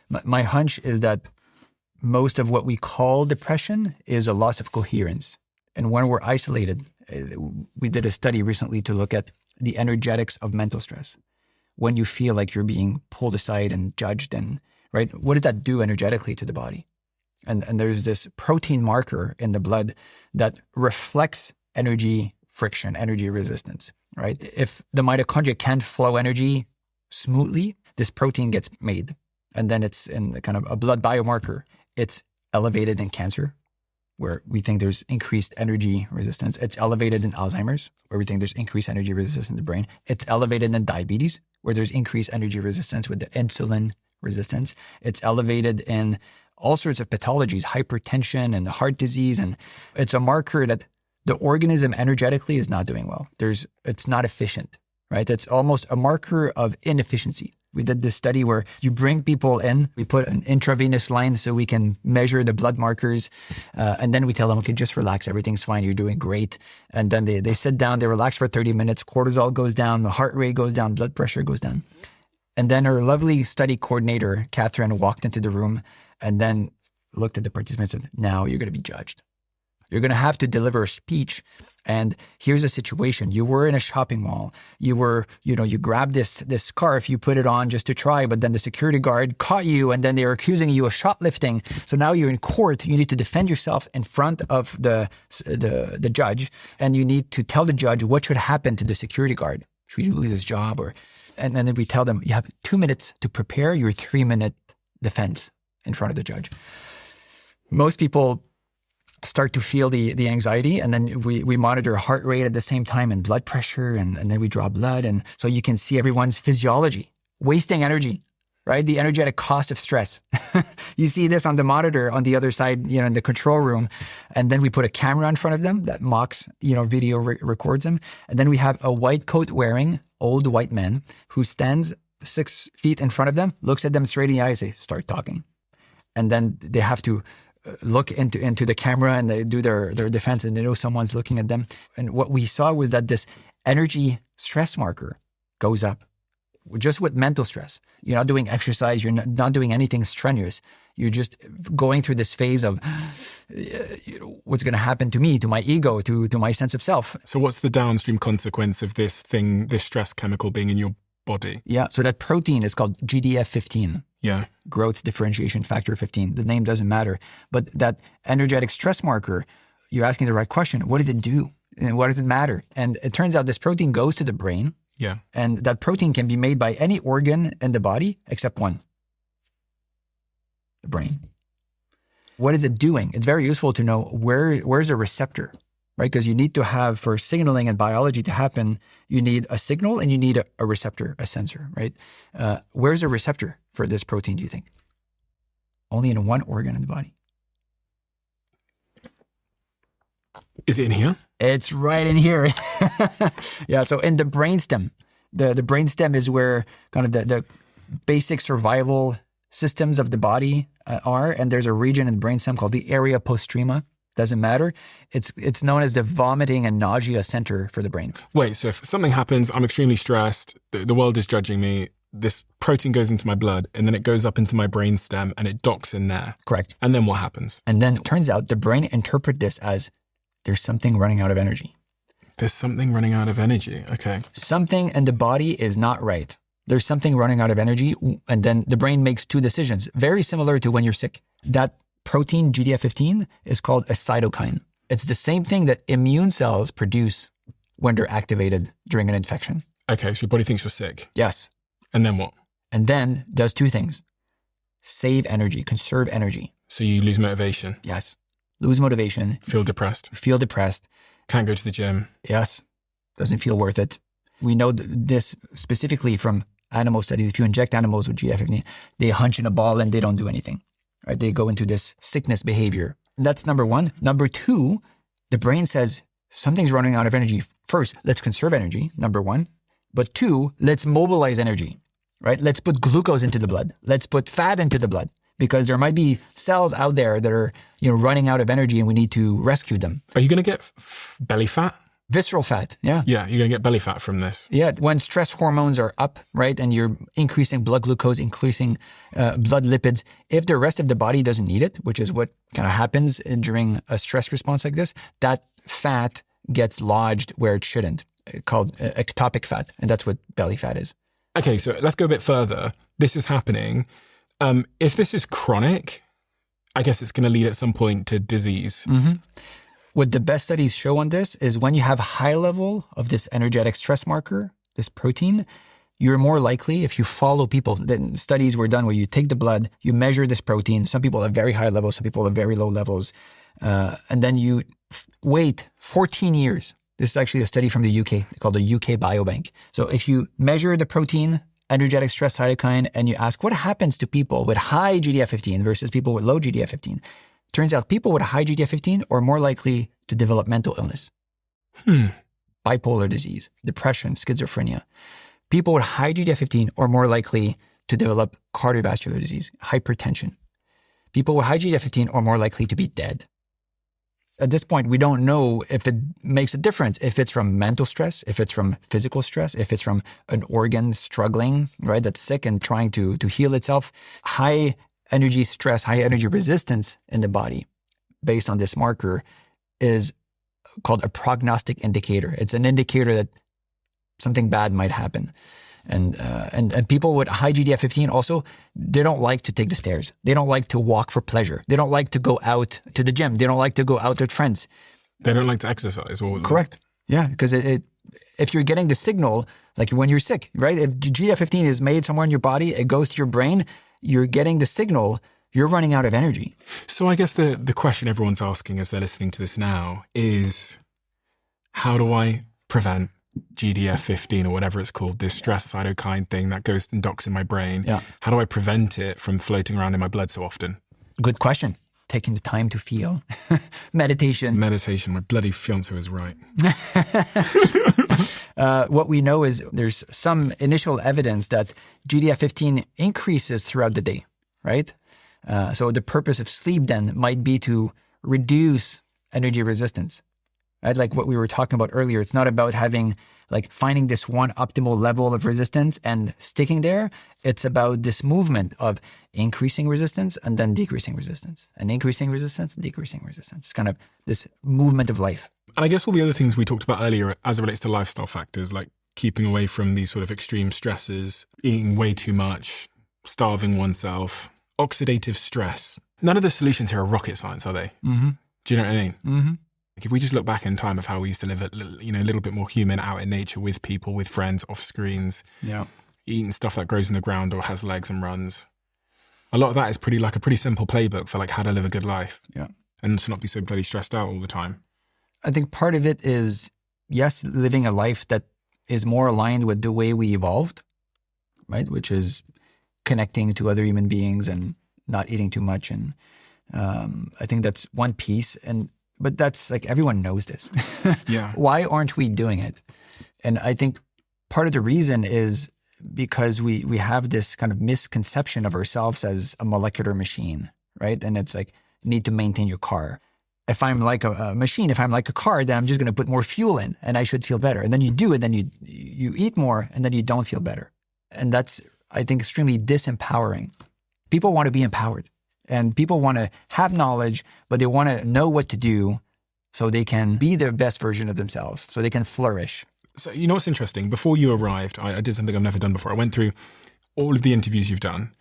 My hunch is that most of what we call depression is a loss of coherence. And when we're isolated, we did a study recently to look at the energetics of mental stress. When you feel like you're being pulled aside and judged and right? What does that do energetically to the body? And there's this protein marker in the blood that reflects energy friction, energy resistance, right? If the mitochondria can't flow energy smoothly, this protein gets made. And then it's in kind of a blood biomarker. It's elevated in cancer, where we think there's increased energy resistance. It's elevated in Alzheimer's, where we think there's increased energy resistance in the brain. It's elevated in diabetes, where there's increased energy resistance with the insulin resistance. It's elevated in all sorts of pathologies, hypertension and heart disease. And it's a marker that the organism energetically is not doing well. It's not efficient, right? It's almost a marker of inefficiency. We did this study where you bring people in, we put an intravenous line so we can measure the blood markers, and then we tell them, okay, just relax, everything's fine, you're doing great. And then they sit down, they relax for 30 minutes, cortisol goes down, the heart rate goes down, blood pressure goes down. And then our lovely study coordinator, Catherine, walked into the room and then looked at the participants and said, now you're going to be judged. You're going to have to deliver a speech. And here's a situation. You were in a shopping mall. You grabbed this scarf, you put it on just to try, but then the security guard caught you and then they were accusing you of shoplifting. So now you're in court. You need to defend yourselves in front of the judge. And you need to tell the judge what should happen to the security guard. Should he lose his job? And then we tell them, you have 2 minutes to prepare your 3-minute defense in front of the judge. Most people start to feel the anxiety, and then we monitor heart rate at the same time and blood pressure, and then we draw blood. And so you can see everyone's physiology, wasting energy, right? The energetic cost of stress. You see this on the monitor on the other side, in the control room. And then we put a camera in front of them that mocks, video records them. And then we have a white coat wearing old white man who stands 6 feet in front of them, looks at them straight in the eyes, say, start talking. And then they have to look into the camera and they do their defense, and they know someone's looking at them. And what we saw was that this energy stress marker goes up just with mental stress. You're not doing exercise. You're not doing anything strenuous. You're just going through this phase of what's going to happen to me, to my ego, to my sense of self. So what's the downstream consequence of this stress chemical being in your body? Yeah. So that protein is called GDF15. Yeah. Growth differentiation factor 15. The name doesn't matter. But that energetic stress marker, you're asking the right question. What does it do? And what does it matter? And it turns out this protein goes to the brain. Yeah. And that protein can be made by any organ in the body except one. The brain. What is it doing? It's very useful to know where's a receptor, right? Because you need to have, for signaling and biology to happen, you need a signal and you need a receptor, a sensor, right? Where's a receptor for this protein, do you think? Only in one organ in the body. Is it in here? It's right in here. Yeah, so in the brainstem. The brainstem is where kind of the basic survival systems of the body are, and there's a region in the brainstem called the area postrema. Doesn't matter. It's known as the vomiting and nausea center for the brain. Wait, so if something happens, I'm extremely stressed, the world is judging me, this protein goes into my blood, and then it goes up into my brainstem and it docks in there. Correct. And then what happens? And then it turns out the brain interprets this as there's something running out of energy. There's something running out of energy. Okay. Something in the body is not right. There's something running out of energy, and then the brain makes 2 decisions, very similar to when you're sick. That protein, GDF15, is called a cytokine. It's the same thing that immune cells produce when they're activated during an infection. Okay, so your body thinks you're sick. Yes. And then what? And then does 2 things. Save energy, conserve energy. So you lose motivation. Yes. Lose motivation. Feel depressed. Can't go to the gym. Yes. Doesn't feel worth it. We know this specifically from animal studies. If you inject animals with GDF15, they hunch in a ball and they don't do anything. Right? They go into this sickness behavior. That's number 1. Number 2, the brain says something's running out of energy. First, let's conserve energy, number 1. But 2, let's mobilize energy, right? Let's put glucose into the blood. Let's put fat into the blood, because there might be cells out there that are, running out of energy and we need to rescue them. Are you going to get belly fat? Visceral fat, yeah. Yeah, you're going to get belly fat from this. Yeah, when stress hormones are up, right, and you're increasing blood glucose, increasing blood lipids, if the rest of the body doesn't need it, which is what kind of happens during a stress response like this, that fat gets lodged where it shouldn't, called ectopic fat, and that's what belly fat is. Okay, so let's go a bit further. This is happening. If this is chronic, I guess it's going to lead at some point to disease. Mm-hmm. What the best studies show on this is when you have a high level of this energetic stress marker, this protein, you're more likely, if you follow people, then studies were done where you take the blood, you measure this protein. Some people have very high levels, some people have very low levels. And then you wait 14 years. This is actually a study from the UK called the UK Biobank. So if you measure the protein, energetic stress cytokine, and you ask what happens to people with high GDF-15 versus people with low GDF-15, turns out people with high GDF-15 are more likely to develop mental illness, bipolar disease, depression, schizophrenia. People with high GDF-15 are more likely to develop cardiovascular disease, hypertension. People with high GDF-15 are more likely to be dead. At this point, we don't know if it makes a difference, if it's from mental stress, if it's from physical stress, if it's from an organ struggling, right, that's sick and trying to heal itself. High energy stress, high energy resistance in the body based on this marker is called a prognostic indicator. It's an indicator that something bad might happen. And people with high GDF-15 also, they don't like to take the stairs. They don't like to walk for pleasure. They don't like to go out to the gym. They don't like to go out with friends. They don't like to exercise. Correct. Yeah, because if you're getting the signal, like when you're sick, right? If GDF-15 is made somewhere in your body, it goes to your brain, you're getting the signal, you're running out of energy. So I guess the question everyone's asking as they're listening to this now is, how do I prevent GDF-15 or whatever it's called, this stress cytokine thing that goes and docks in my brain? Yeah. How do I prevent it from floating around in my blood so often? Good question. Taking the time to feel. Meditation. My bloody fiancé was right. What we know is there's some initial evidence that GDF-15 increases throughout the day, right? So the purpose of sleep then might be to reduce energy resistance. Right? Like what we were talking about earlier, it's not about finding this one optimal level of resistance and sticking there. It's about this movement of increasing resistance and then decreasing resistance and increasing resistance and decreasing resistance. It's kind of this movement of life. And I guess all the other things we talked about earlier as it relates to lifestyle factors, like keeping away from these sort of extreme stresses, eating way too much, starving oneself, oxidative stress. None of the solutions here are rocket science, are they? Mm-hmm. Do you know what I mean? Mm-hmm. If we just look back in time of how we used to live a little bit more human, out in nature with people, with friends, off screens, eating stuff that grows in the ground or has legs and runs. A lot of that is a pretty simple playbook for how to live a good life. Yeah. And to not be so bloody stressed out all the time. I think part of it is, yes, living a life that is more aligned with the way we evolved, right? Which is connecting to other human beings and not eating too much. And I think that's one piece. But that's everyone knows this. Yeah. Why aren't we doing it? And I think part of the reason is because we have this kind of misconception of ourselves as a molecular machine, right? And it's need to maintain your car. If I'm like a machine, if I'm like a car, then I'm just going to put more fuel in and I should feel better. And then you do it, then you eat more and then you don't feel better. And that's, I think, extremely disempowering. People want to be empowered. And people want to have knowledge, but they want to know what to do so they can be their best version of themselves, so they can flourish. So you know what's interesting? Before you arrived, I did something I've never done before. I went through all of the interviews you've done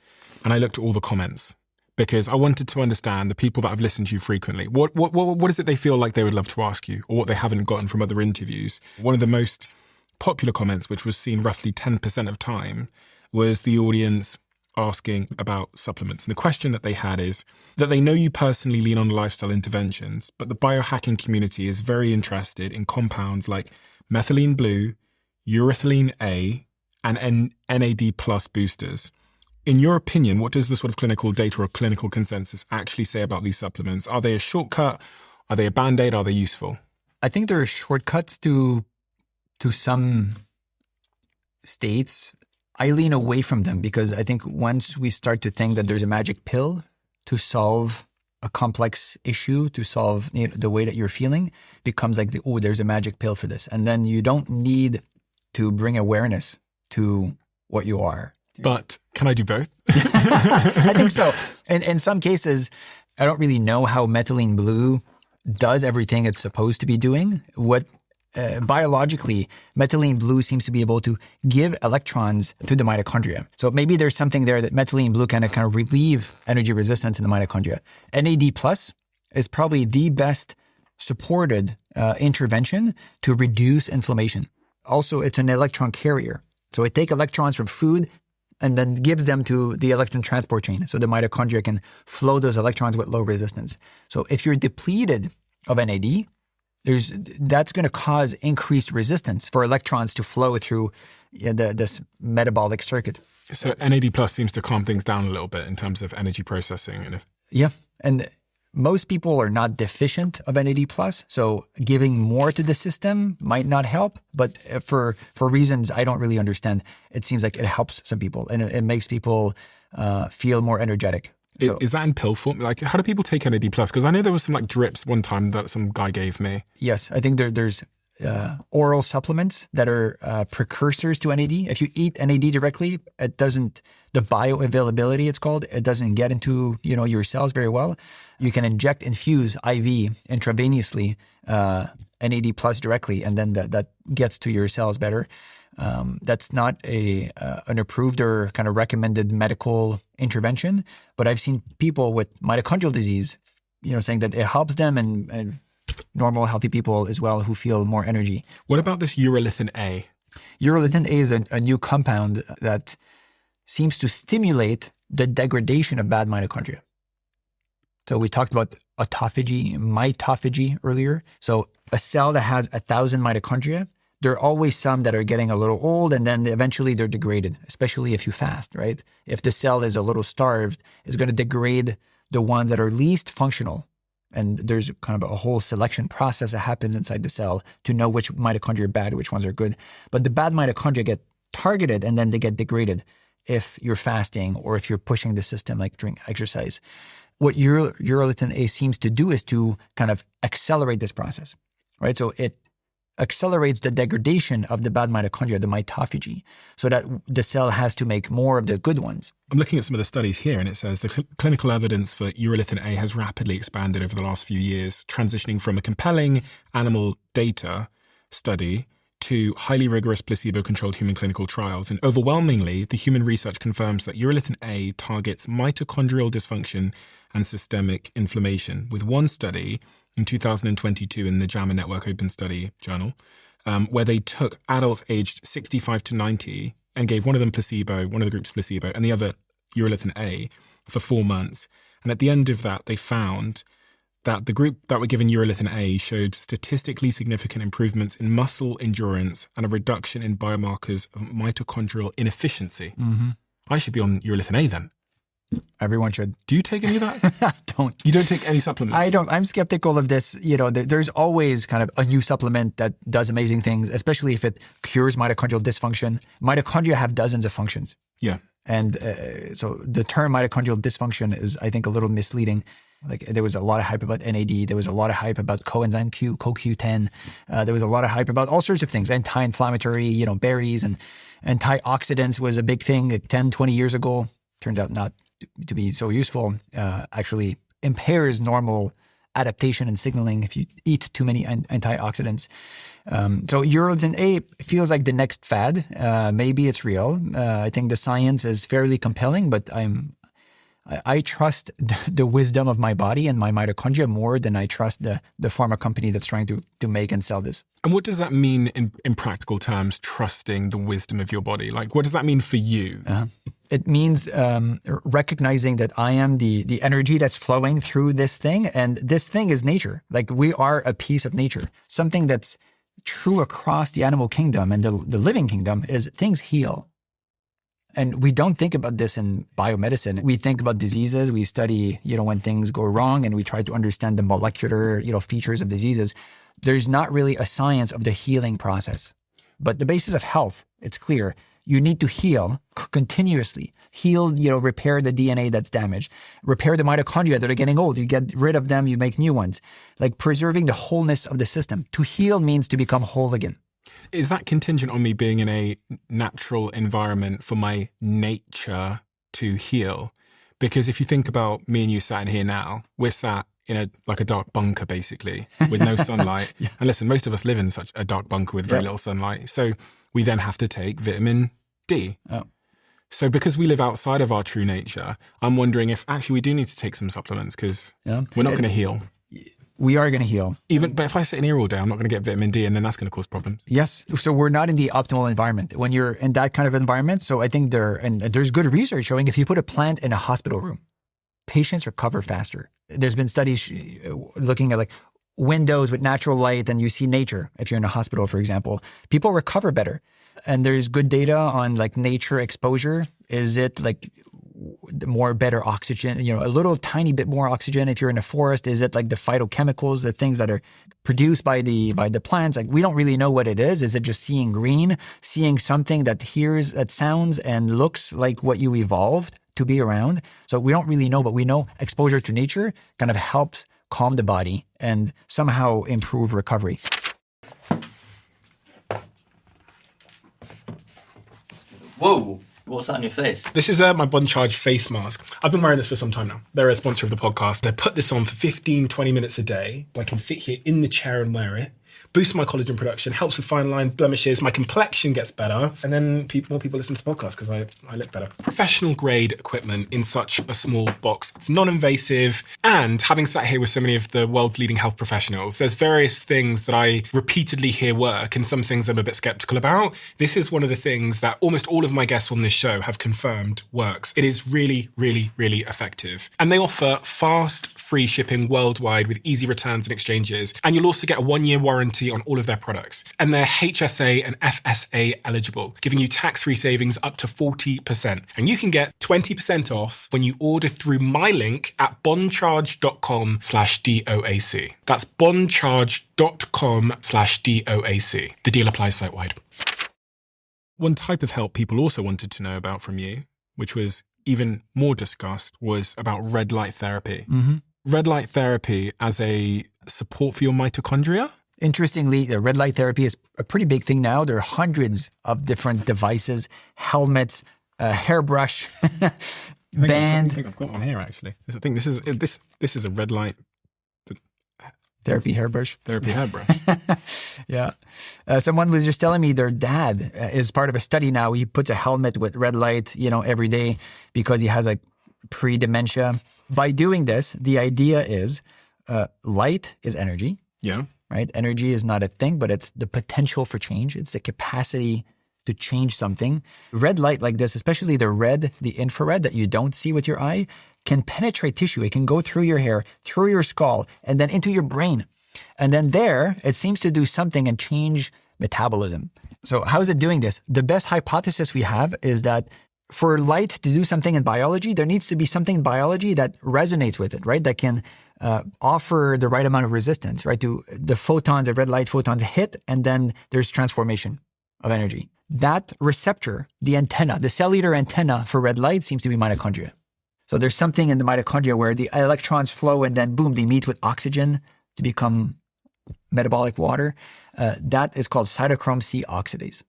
and I looked at all the comments because I wanted to understand the people that have listened to you frequently. What is it they feel like they would love to ask you or what they haven't gotten from other interviews? One of the most popular comments, which was seen roughly 10% of time, was the audience asking about supplements. And the question that they had is that they know you personally lean on lifestyle interventions, but the biohacking community is very interested in compounds like methylene blue, urethylene A, and NAD plus boosters. In your opinion, what does the sort of clinical data or clinical consensus actually say about these supplements? Are they a shortcut? Are they a band-aid? Are they useful? I think there are shortcuts to some states. I lean away from them because I think once we start to think that there's a magic pill to solve a complex issue, to solve the way that you're feeling, becomes there's a magic pill for this. And then you don't need to bring awareness to what you are. But can I do both? I think so. In some cases, I don't really know how methylene blue does everything it's supposed to be doing. What biologically, methylene blue seems to be able to give electrons to the mitochondria. So maybe there's something there that methylene blue kind of relieve energy resistance in the mitochondria. NAD plus is probably the best supported intervention to reduce inflammation. Also, it's an electron carrier. So it takes electrons from food and then gives them to the electron transport chain. So the mitochondria can flow those electrons with low resistance. So if you're depleted of NAD, that's going to cause increased resistance for electrons to flow through this metabolic circuit. So NAD plus seems to calm things down a little bit in terms of energy processing. Yeah. And most people are not deficient of NAD plus, so giving more to the system might not help. But for reasons I don't really understand, it seems like it helps some people and it makes people feel more energetic. So, is that in pill form? Like, how do people take NAD plus? Because I know there was some like drips one time that some guy gave me. Yes, I think there's oral supplements that are precursors to NAD. If you eat NAD directly, it doesn't, the bioavailability it's called, it doesn't get into your cells very well. You can infuse IV intravenously NAD plus directly, and then that gets to your cells better. That's not an approved or kind of recommended medical intervention, but I've seen people with mitochondrial disease, saying that it helps them and normal, healthy people as well who feel more energy. What about this urolithin A? Urolithin A is a new compound that seems to stimulate the degradation of bad mitochondria. So we talked about mitophagy earlier. So a cell that has 1,000 mitochondria, there are always some that are getting a little old and then eventually they're degraded, especially if you fast, right? If the cell is a little starved, it's going to degrade the ones that are least functional. And there's kind of a whole selection process that happens inside the cell to know which mitochondria are bad, which ones are good. But the bad mitochondria get targeted and then they get degraded if you're fasting or if you're pushing the system like during exercise. What urolithin A seems to do is to kind of accelerate this process, right? So it accelerates the degradation of the bad mitochondria, the mitophagy, so that the cell has to make more of the good ones. I'm looking at some of the studies here, and it says the clinical evidence for urolithin A has rapidly expanded over the last few years, transitioning from a compelling animal data study to highly rigorous placebo-controlled human clinical trials. And overwhelmingly, the human research confirms that urolithin A targets mitochondrial dysfunction and systemic inflammation, with one study in 2022 in the JAMA Network Open Study Journal, where they took adults aged 65 to 90 and gave one of them placebo, one of the groups placebo, and the other urolithin A for 4 months. And at the end of that, they found that the group that were given urolithin A showed statistically significant improvements in muscle endurance and a reduction in biomarkers of mitochondrial inefficiency. Mm-hmm. I should be on urolithin A then. Everyone should. Do you take any of that? I don't. You don't take any supplements? I don't. I'm skeptical of this. There's always kind of a new supplement that does amazing things, especially if it cures mitochondrial dysfunction. Mitochondria have dozens of functions. Yeah. And so the term mitochondrial dysfunction is, I think, a little misleading. Like there was a lot of hype about NAD. There was a lot of hype about coenzyme Q, CoQ10. There was a lot of hype about all sorts of things, anti-inflammatory, berries and antioxidants was a big thing 10, 20 years ago. Turns out not to be so useful, actually impairs normal adaptation and signaling if you eat too many antioxidants. So urolithin A feels like the next fad. Maybe it's real. I think the science is fairly compelling, but I trust the wisdom of my body and my mitochondria more than I trust the pharma company that's trying to make and sell this. And what does that mean in practical terms, trusting the wisdom of your body? Like, what does that mean for you? It means recognizing that I am the energy that's flowing through this thing, and this thing is nature. Like we are a piece of nature. Something that's true across the animal kingdom and the living kingdom is things heal. And we don't think about this in biomedicine. We think about diseases. We study, when things go wrong, and we try to understand the molecular, features of diseases. There's not really a science of the healing process. But the basis of health, it's clear. You need to heal continuously. Heal, repair the DNA that's damaged. Repair the mitochondria that are getting old. You get rid of them, you make new ones. Like preserving the wholeness of the system. To heal means to become whole again. Is that contingent on me being in a natural environment for my nature to heal? Because if you think about me and you sat in here now, we're sat in a dark bunker, basically, with no sunlight. Yeah. And listen, most of us live in such a dark bunker with very little sunlight. So we then have to take vitamin D. Oh. So because we live outside of our true nature, I'm wondering if actually we do need to take some supplements because we're not going to heal. We are going to heal. But if I sit in here all day, I'm not going to get vitamin D, and then that's going to cause problems. Yes. So we're not in the optimal environment when you're in that kind of environment. So I think there's good research showing if you put a plant in a hospital room, patients recover faster. There's been studies looking at like windows with natural light, and you see nature. If you're in a hospital, for example, people recover better. And there's good data on like nature exposure. Is it like more better oxygen, a little tiny bit more oxygen if you're in a forest? Is it like the phytochemicals, the things that are produced by the plants? Like, we don't really know what it is. Is it just seeing green, seeing something that sounds and looks like what you evolved to be around? So we don't really know, but we know exposure to nature kind of helps calm the body and somehow improve recovery. Whoa. What's that on your face? This is my Bond Charge face mask. I've been wearing this for some time now. They're a sponsor of the podcast. I put this on for 15, 20 minutes a day. I can sit here in the chair and wear it. Boosts my collagen production, helps with fine line blemishes, my complexion gets better, and then more people listen to the podcast because I look better. Professional grade equipment in such a small box. It's non-invasive, and having sat here with so many of the world's leading health professionals, there's various things that I repeatedly hear work and some things I'm a bit skeptical about. This is one of the things that almost all of my guests on this show have confirmed works. It is really, really, really effective. And they offer fast, free shipping worldwide with easy returns and exchanges. And you'll also get a 1-year warranty on all of their products. And they're HSA and FSA eligible, giving you tax-free savings up to 40%. And you can get 20% off when you order through my link at bondcharge.com/DOAC. That's bondcharge.com/DOAC. The deal applies site-wide. One type of help people also wanted to know about from you, which was even more discussed, was about red light therapy. Mm-hmm. Red light therapy as a support for your mitochondria? Interestingly, the red light therapy is a pretty big thing now. There are hundreds of different devices, helmets, a hairbrush, band. I think I've got one here, actually. I think this is a red light therapy hairbrush. Yeah. Someone was just telling me their dad is part of a study now. He puts a helmet with red light, every day because he has like pre-dementia. By doing this, the idea is light is energy. Yeah. Right? Energy is not a thing, but it's the potential for change. It's the capacity to change something. Red light like this, especially the infrared that you don't see with your eye, can penetrate tissue. It can go through your hair, through your skull, and then into your brain. And then there, it seems to do something and change metabolism. So how is it doing this? The best hypothesis we have is that for light to do something in biology, there needs to be something in biology that resonates with it, right? That can offer the right amount of resistance, right? To the photons, the red light photons hit, and then there's transformation of energy. That receptor, the antenna, the cellular antenna for red light seems to be mitochondria. So there's something in the mitochondria where the electrons flow and then boom, they meet with oxygen to become metabolic water. That is called cytochrome C oxidase.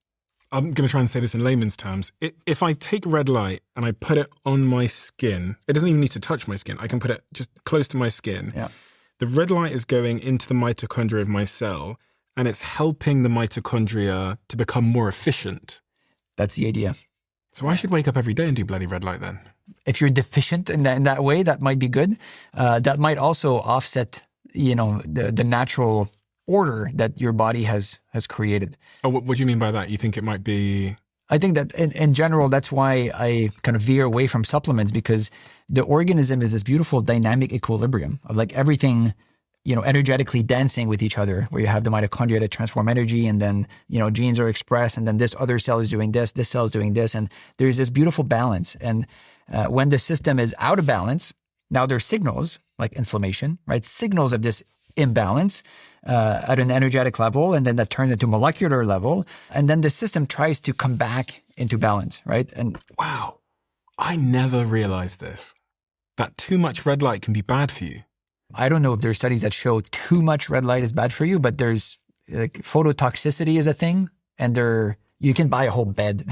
I'm going to try and say this in layman's terms. If I take red light and I put it on my skin, it doesn't even need to touch my skin. I can put it just close to my skin. Yeah. The red light is going into the mitochondria of my cell, and it's helping the mitochondria to become more efficient. That's the idea. So I should wake up every day and do bloody red light then. If you're deficient in that way, that might be good. That might also offset, the natural order that your body has created. Oh, what do you mean by that? You think it might be... I think that in general, that's why I kind of veer away from supplements, because the organism is this beautiful dynamic equilibrium of like everything, energetically dancing with each other, where you have the mitochondria that transform energy, and then, genes are expressed, and then this other cell is doing this cell is doing this, and there's this beautiful balance. And when the system is out of balance, now there's signals like inflammation, right? Signals of this imbalance at an energetic level, and then that turns into molecular level, and then the system tries to come back into balance, right? And wow, I never realized this, that too much red light can be bad for you. I don't know if there's studies that show too much red light is bad for you, but there's like phototoxicity is a thing, and you can buy a whole bed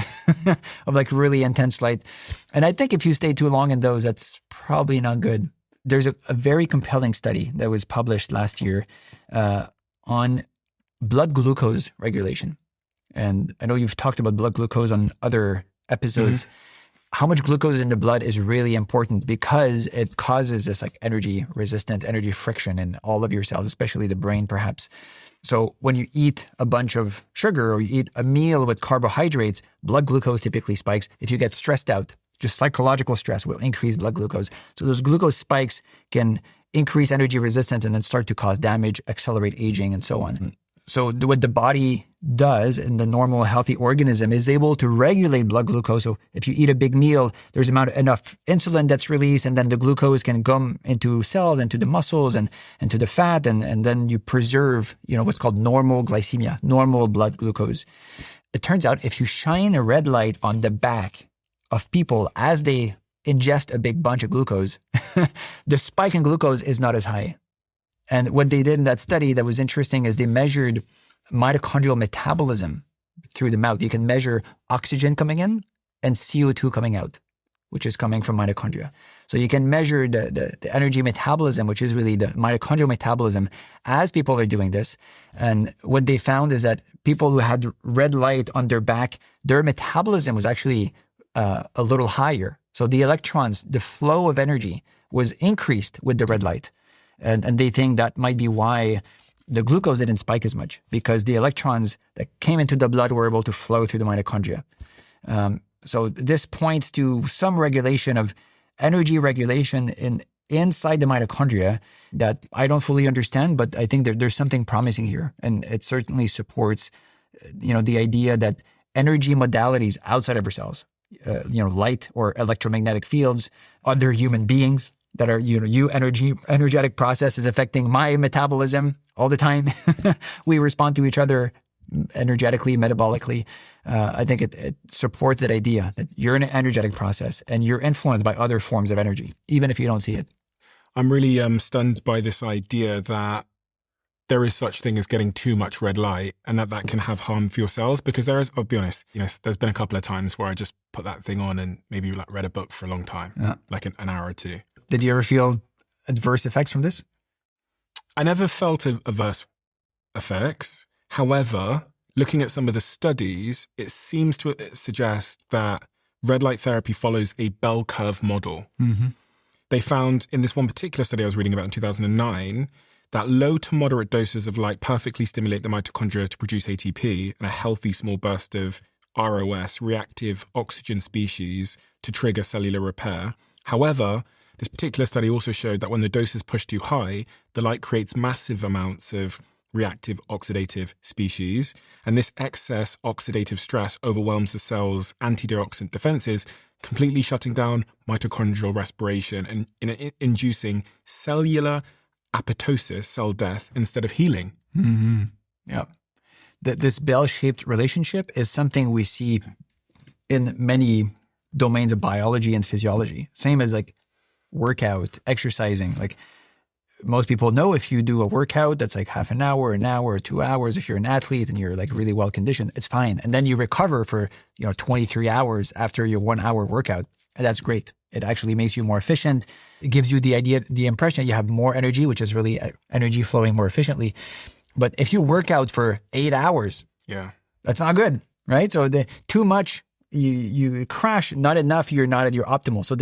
of like really intense light. And I think if you stay too long in those, that's probably not good. There's a very compelling study that was published last year on blood glucose regulation. And I know you've talked about blood glucose on other episodes. How much glucose in the blood is really important because it causes this like energy resistance, energy friction in all of your cells, especially the brain perhaps. So when you eat a bunch of sugar or you eat a meal with carbohydrates, blood glucose typically spikes. If you get stressed out, just psychological stress will increase blood glucose. So those glucose spikes can increase energy resistance and then start to cause damage, accelerate aging, and so on. So what the body does in the normal healthy organism is able to regulate blood glucose. So if you eat a big meal, there's enough insulin that's released, and then the glucose can come into cells, into the muscles, and into the fat, and then you preserve, what's called normal glycemia, normal blood glucose. It turns out if you shine a red light on the back of people as they ingest a big bunch of glucose, the spike in glucose is not as high. And what they did in that study that was interesting is they measured mitochondrial metabolism through the mouth. You can measure oxygen coming in and CO2 coming out, which is coming from mitochondria. So you can measure the energy metabolism, which is really the mitochondrial metabolism, as people are doing this. And what they found is that people who had red light on their back, their metabolism was actually a little higher. So the electrons, the flow of energy was increased with the red light. And they think that might be why the glucose didn't spike as much, because the electrons that came into the blood were able to flow through the mitochondria. So this points to some regulation of energy regulation inside the mitochondria that I don't fully understand, but I think there's something promising here. And it certainly supports, the idea that energy modalities outside of our cells, light or electromagnetic fields, other human beings, that are, energetic process is affecting my metabolism all the time. We respond to each other energetically, metabolically. I think it supports that idea that you're in an energetic process and you're influenced by other forms of energy, even if you don't see it. I'm really stunned by this idea that there is such thing as getting too much red light and that can have harm for your cells, because I'll be honest, there's been a couple of times where I just put that thing on and maybe read a book for a long time, like an hour or two. Did you ever feel adverse effects from this? I never felt adverse effects. However, looking at some of the studies, it seems to suggest that red light therapy follows a bell curve model. Mm-hmm. They found in this one particular study I was reading about in 2009 that low to moderate doses of light perfectly stimulate the mitochondria to produce ATP and a healthy small burst of ROS, reactive oxygen species, to trigger cellular repair. However, this particular study also showed that when the dose is pushed too high, the light creates massive amounts of reactive oxidative species, and this excess oxidative stress overwhelms the cell's antioxidant defenses, completely shutting down mitochondrial respiration and inducing cellular apoptosis, cell death, instead of healing. Mm-hmm. Yeah. This bell-shaped relationship is something we see in many domains of biology and physiology. Same as workout, exercising. Most people know if you do a workout that's half an hour, 2 hours, if you're an athlete and you're really well conditioned, it's fine. And then you recover for 23 hours after your 1 hour workout. And that's great. It actually makes you more efficient. It gives you the impression you have more energy, which is really energy flowing more efficiently. But if you work out for 8 hours, that's not good, right? So too much, you crash. Not enough, you're not at your optimal. So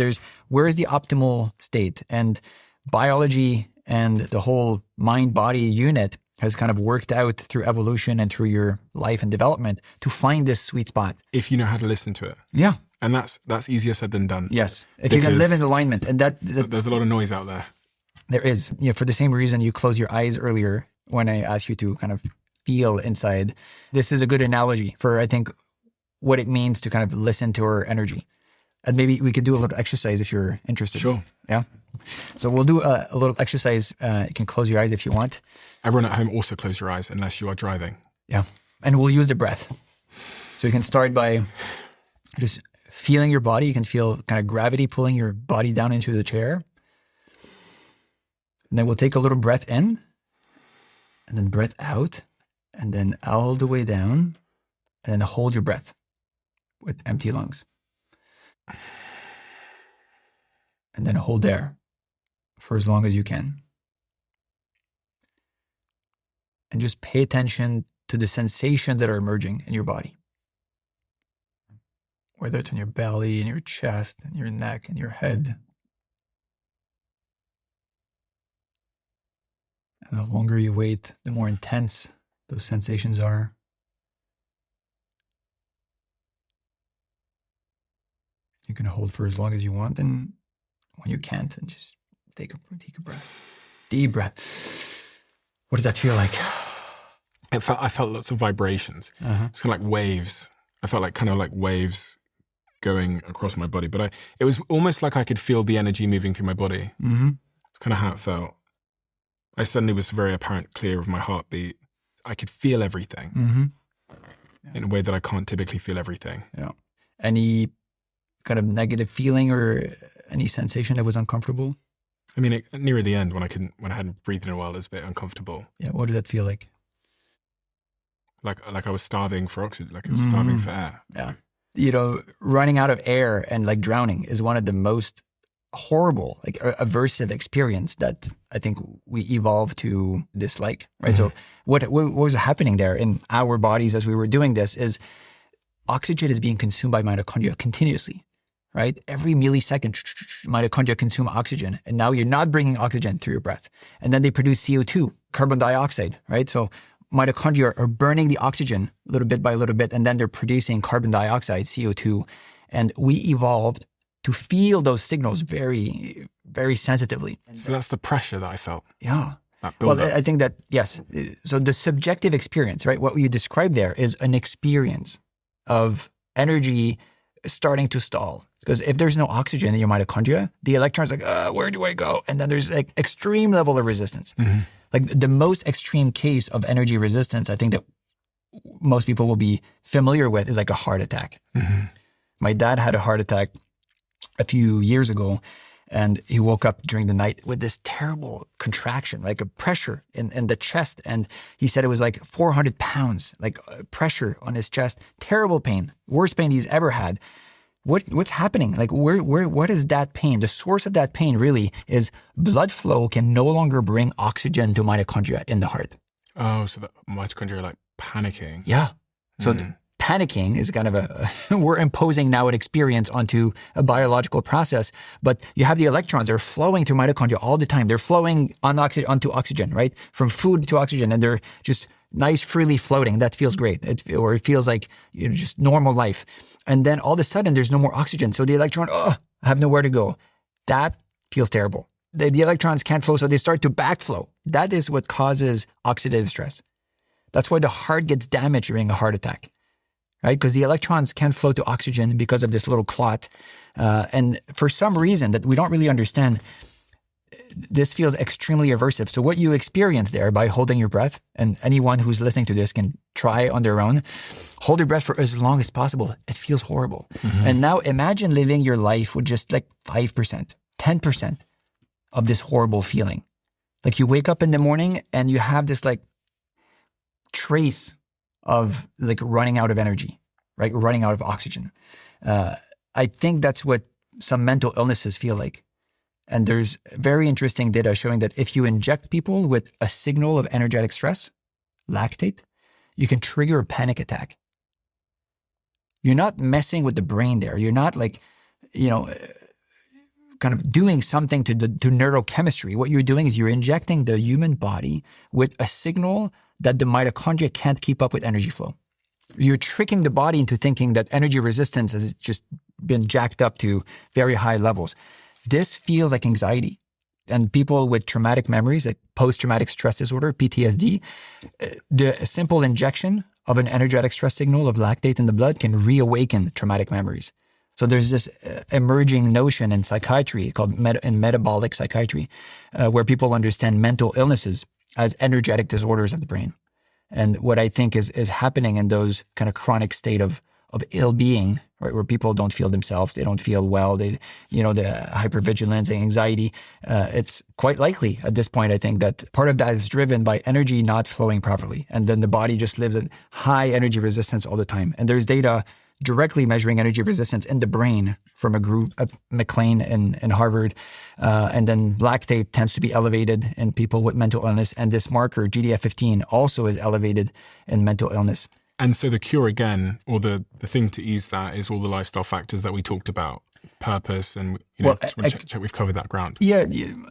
where's the optimal state? And biology and the whole mind-body unit has kind of worked out through evolution and through your life and development to find this sweet spot. If you know how to listen to it. Yeah. And that's easier said than done. Yes. If you can live in alignment. And there's a lot of noise out there. There is. For the same reason you close your eyes earlier when I asked you to kind of feel inside. This is a good analogy for, I think, what it means to kind of listen to our energy. And maybe we could do a little exercise if you're interested. Sure. Yeah. So we'll do a little exercise. You can close your eyes if you want. Everyone at home also close your eyes unless you are driving. Yeah. And we'll use the breath. So you can start by just feeling your body. You can feel kind of gravity pulling your body down into the chair. And then we'll take a little breath in and then breath out and then all the way down and then hold your breath with empty lungs. And then hold there for as long as you can. And just pay attention to the sensations that are emerging in your body. Whether it's in your belly, in your chest, in your neck, in your head. And the longer you wait, the more intense those sensations are. You can hold for as long as you want, and when you can't, and just take a breath. Deep breath. What does that feel like? I felt lots of vibrations. It's kind of like waves. I felt like kind of like waves going across my body, but it was almost like I could feel the energy moving through my body. It's kind of how it felt. I suddenly was very apparent clear of my heartbeat. I could feel everything in a way that I can't typically feel everything. Yeah. Any kind of negative feeling or any sensation that was uncomfortable? I mean, near the end when I hadn't breathed in a while, it was a bit uncomfortable. Yeah. What did that feel like? Like I was starving for oxygen, like I was starving for air. Yeah. You know, running out of air and like drowning is one of the most horrible, like aversive experience that I think we evolved to dislike, right? So what was happening there in our bodies as we were doing this is oxygen is being consumed by mitochondria continuously, right? Every millisecond, mitochondria consume oxygen. And now you're not bringing oxygen through your breath. And then they produce CO2, carbon dioxide, right? So mitochondria are burning the oxygen little bit by little bit, and then they're producing carbon dioxide, CO2. And we evolved to feel those signals very, very sensitively. So that's the pressure that I felt. Yeah. Well, I think that, yes. So the subjective experience, right? What you described there is an experience of energy starting to stall. Because if there's no oxygen in your mitochondria, the electron's like, where do I go? And then there's like extreme level of resistance. Like the most extreme case of energy resistance, I think that most people will be familiar with is like a heart attack. My dad had a heart attack a few years ago, and he woke up during the night with this terrible contraction, like a pressure in the chest. And he said it was like 400 pounds, like pressure on his chest, terrible pain, worst pain he's ever had. What's happening? Like what is that pain? The source of that pain really is blood flow can no longer bring oxygen to mitochondria in the heart. Oh, so the mitochondria are like panicking. Yeah. So panicking is kind of we're imposing now an experience onto a biological process, but you have the electrons that are flowing through mitochondria all the time. They're flowing onto oxygen, right? From food to oxygen, and they're just nice, freely floating. That feels great. It feels like just normal life. And then all of a sudden, there's no more oxygen. So the electron, I have nowhere to go. That feels terrible. The electrons can't flow, so they start to backflow. That is what causes oxidative stress. That's why the heart gets damaged during a heart attack, right? Because the electrons can't flow to oxygen because of this little clot. And for some reason that we don't really understand, this feels extremely aversive. So what you experience there by holding your breath, and anyone who's listening to this can try on their own, hold your breath for as long as possible. It feels horrible. And now imagine living your life with just like 5%, 10% of this horrible feeling. Like you wake up in the morning and you have this like trace of like running out of energy, right? Running out of oxygen. I think that's what some mental illnesses feel like. And there's very interesting data showing that if you inject people with a signal of energetic stress, lactate, you can trigger a panic attack. You're not messing with the brain there. You're not like, kind of doing something to neurochemistry. What you're doing is you're injecting the human body with a signal that the mitochondria can't keep up with energy flow. You're tricking the body into thinking that energy resistance has just been jacked up to very high levels. This feels like anxiety. And people with traumatic memories, like post-traumatic stress disorder, PTSD, the simple injection of an energetic stress signal of lactate in the blood can reawaken traumatic memories. So there's this emerging notion in psychiatry called metabolic psychiatry, where people understand mental illnesses as energetic disorders of the brain. And what I think is happening in those kind of chronic state of ill-being, right, where people don't feel themselves, they don't feel well, the hypervigilance, anxiety, it's quite likely at this point, I think, that part of that is driven by energy not flowing properly. And then the body just lives at high energy resistance all the time. And there's data directly measuring energy resistance in the brain from a group, McLean in Harvard. And then lactate tends to be elevated in people with mental illness. And this marker, GDF-15, also is elevated in mental illness. And so the cure again, or the thing to ease that, is all the lifestyle factors that we talked about. Purpose, and just want to check we've covered that ground. Yeah,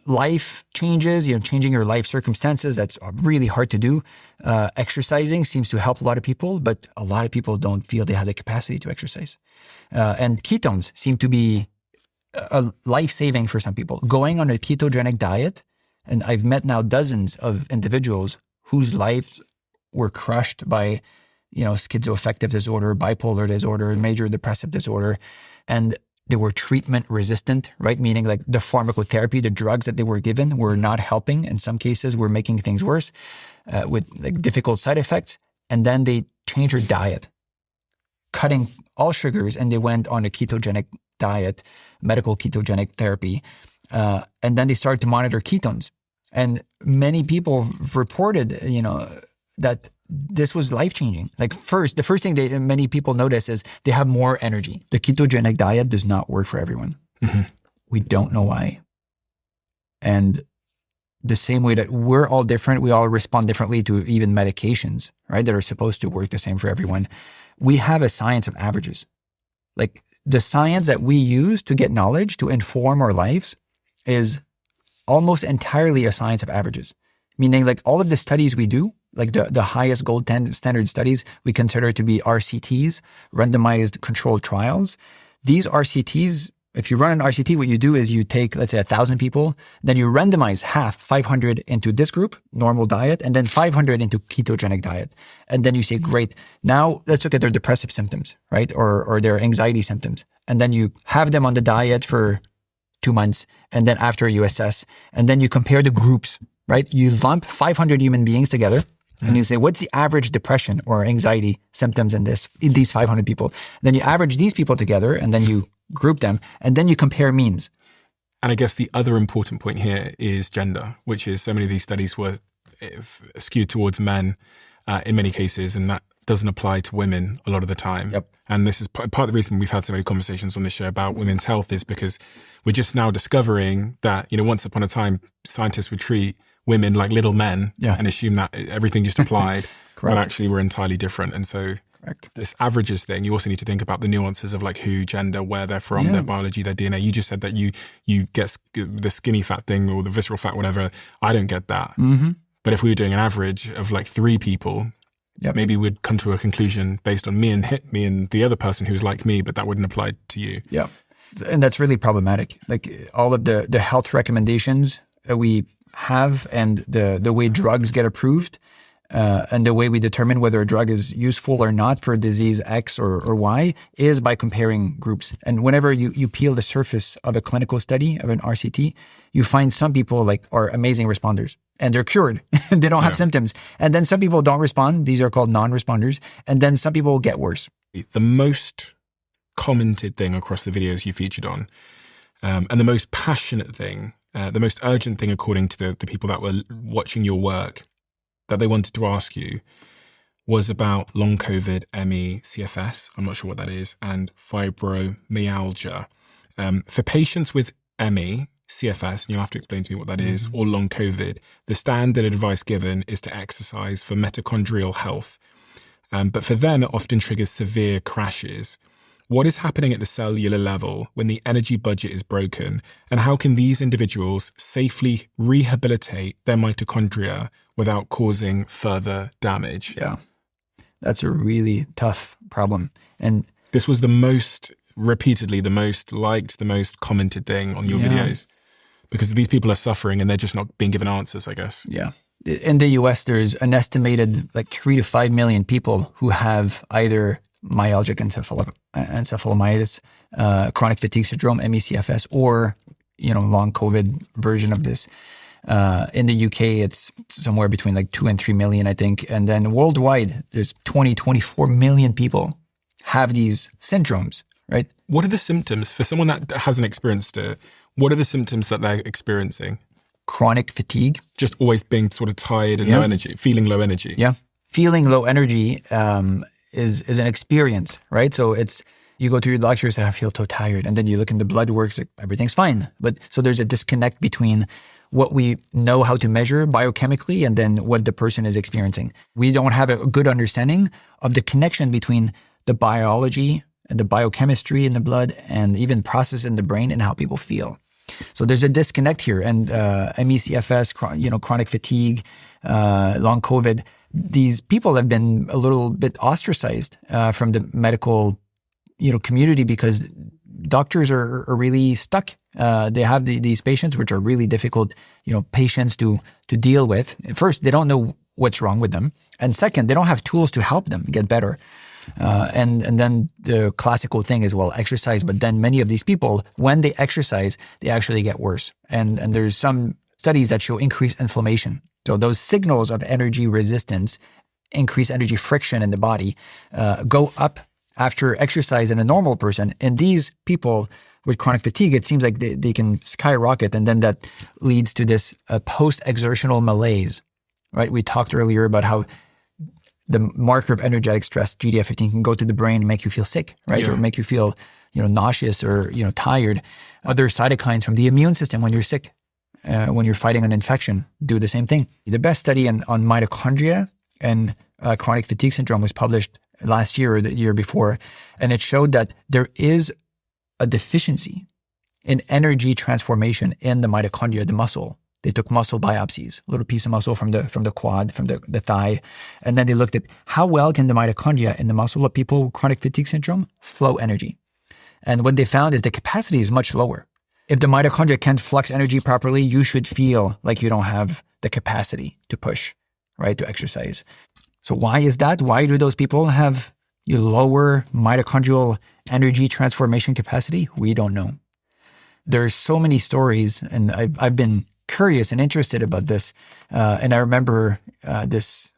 life changes, changing your life circumstances, that's really hard to do. Exercising seems to help a lot of people, but a lot of people don't feel they have the capacity to exercise. And ketones seem to be life-saving for some people. Going on a ketogenic diet, and I've met now dozens of individuals whose lives were crushed by, schizoaffective disorder, bipolar disorder, major depressive disorder, and they were treatment resistant, right? Meaning like the pharmacotherapy, the drugs that they were given were not helping. In some cases, were making things worse with like difficult side effects. And then they changed their diet, cutting all sugars, and they went on a ketogenic diet, medical ketogenic therapy. And then they started to monitor ketones. And many people reported, that this was life-changing. Like the first thing many people notice is they have more energy. The ketogenic diet does not work for everyone. Mm-hmm. We don't know why. And the same way that we're all different, we all respond differently to even medications, right? That are supposed to work the same for everyone. We have a science of averages. Like the science that we use to get knowledge, to inform our lives, is almost entirely a science of averages. Meaning like all of the studies we do, like the highest gold standard studies, we consider to be RCTs, randomized controlled trials. These RCTs, if you run an RCT, what you do is you take, let's say, 1,000 people, then you randomize 500 into this group, normal diet, and then 500 into ketogenic diet. And then you say, great, now let's look at their depressive symptoms, right? Or their anxiety symptoms. And then you have them on the diet for 2 months. And then after you assess, and then you compare the groups, right? You lump 500 human beings together. And you say, what's the average depression or anxiety symptoms in these 500 people? Then you average these people together, and then you group them, and then you compare means. And I guess the other important point here is gender, which is so many of these studies were skewed towards men in many cases, and that doesn't apply to women a lot of the time. Yep. And this is part of the reason we've had so many conversations on this show about women's health, is because we're just now discovering that, once upon a time, scientists would treat women like little men and assume that everything just applied, but actually we're entirely different. And so this averages thing, you also need to think about the nuances of like who, gender, where they're from, their biology, their DNA. You just said that you get the skinny fat thing or the visceral fat, whatever. I don't get that. Mm-hmm. But if we were doing an average of like 3 people, maybe we'd come to a conclusion based on me and the other person who's like me, but that wouldn't apply to you. Yeah. And that's really problematic. Like all of the health recommendations that we have, and the way drugs get approved, and the way we determine whether a drug is useful or not for disease X or Y, is by comparing groups. And whenever you peel the surface of a clinical study, of an RCT, you find some people like are amazing responders and they're cured. They don't have symptoms. And then some people don't respond. These are called non-responders. And then some people get worse. The most commented thing across the videos you featured on, and the most passionate thing, the most urgent thing, according to the people that were watching your work, that they wanted to ask you, was about long COVID, ME, CFS, I'm not sure what that is, and fibromyalgia. For patients with ME, CFS, and you'll have to explain to me what that is, or long COVID, the standard advice given is to exercise for mitochondrial health. But for them, it often triggers severe crashes. What is happening at the cellular level when the energy budget is broken, and how can these individuals safely rehabilitate their mitochondria without causing further damage? Yeah, that's a really tough problem. And this was the most repeatedly, the most liked, the most commented thing on your videos, because these people are suffering and they're just not being given answers, I guess. Yeah. In the US, there's an estimated like 3 to 5 million people who have either myalgic encephalomyelitis, chronic fatigue syndrome, ME/CFS, or long COVID version of this. In the UK, it's somewhere between like 2 and 3 million, I think. And then worldwide, there's 24 million people have these syndromes, right? What are the symptoms for someone that hasn't experienced it? What are the symptoms that they're experiencing? Chronic fatigue. Just always being sort of tired and low energy, feeling low energy. Yeah. Feeling low energy is an experience, right? So you go to your doctor and say, I feel so tired. And then you look in the blood works, like, everything's fine. But so there's a disconnect between what we know how to measure biochemically and then what the person is experiencing. We don't have a good understanding of the connection between the biology and the biochemistry in the blood and even process in the brain and how people feel. So there's a disconnect here. And ME/CFS, chronic fatigue, long COVID, these people have been a little bit ostracized from the medical community because doctors are really stuck. They have these patients, which are really difficult, patients to deal with. First, they don't know what's wrong with them. And second, they don't have tools to help them get better. And then the classical thing is, well, exercise. But then many of these people, when they exercise, they actually get worse. And there's some studies that show increased inflammation. So those signals of energy resistance, increased energy friction in the body, go up after exercise in a normal person. And these people with chronic fatigue, it seems like they can skyrocket. And then that leads to this post-exertional malaise, right? We talked earlier about how the marker of energetic stress, GDF-15, can go to the brain and make you feel sick, right? Yeah. Or make you feel, nauseous or, tired. Other cytokines from the immune system when you're sick, when you're fighting an infection, do the same thing. The best study on mitochondria and chronic fatigue syndrome was published last year or the year before, and it showed that there is a deficiency in energy transformation in the mitochondria, the muscle. They took muscle biopsies, a little piece of muscle from the quad, from the thigh, and then they looked at how well can the mitochondria in the muscle of people with chronic fatigue syndrome flow energy. And what they found is the capacity is much lower. If the mitochondria can't flux energy properly, you should feel like you don't have the capacity to push, right, to exercise. So why is that? Why do those people have lower mitochondrial energy transformation capacity? We don't know. There's so many stories, and I've been curious and interested about this. And I remember this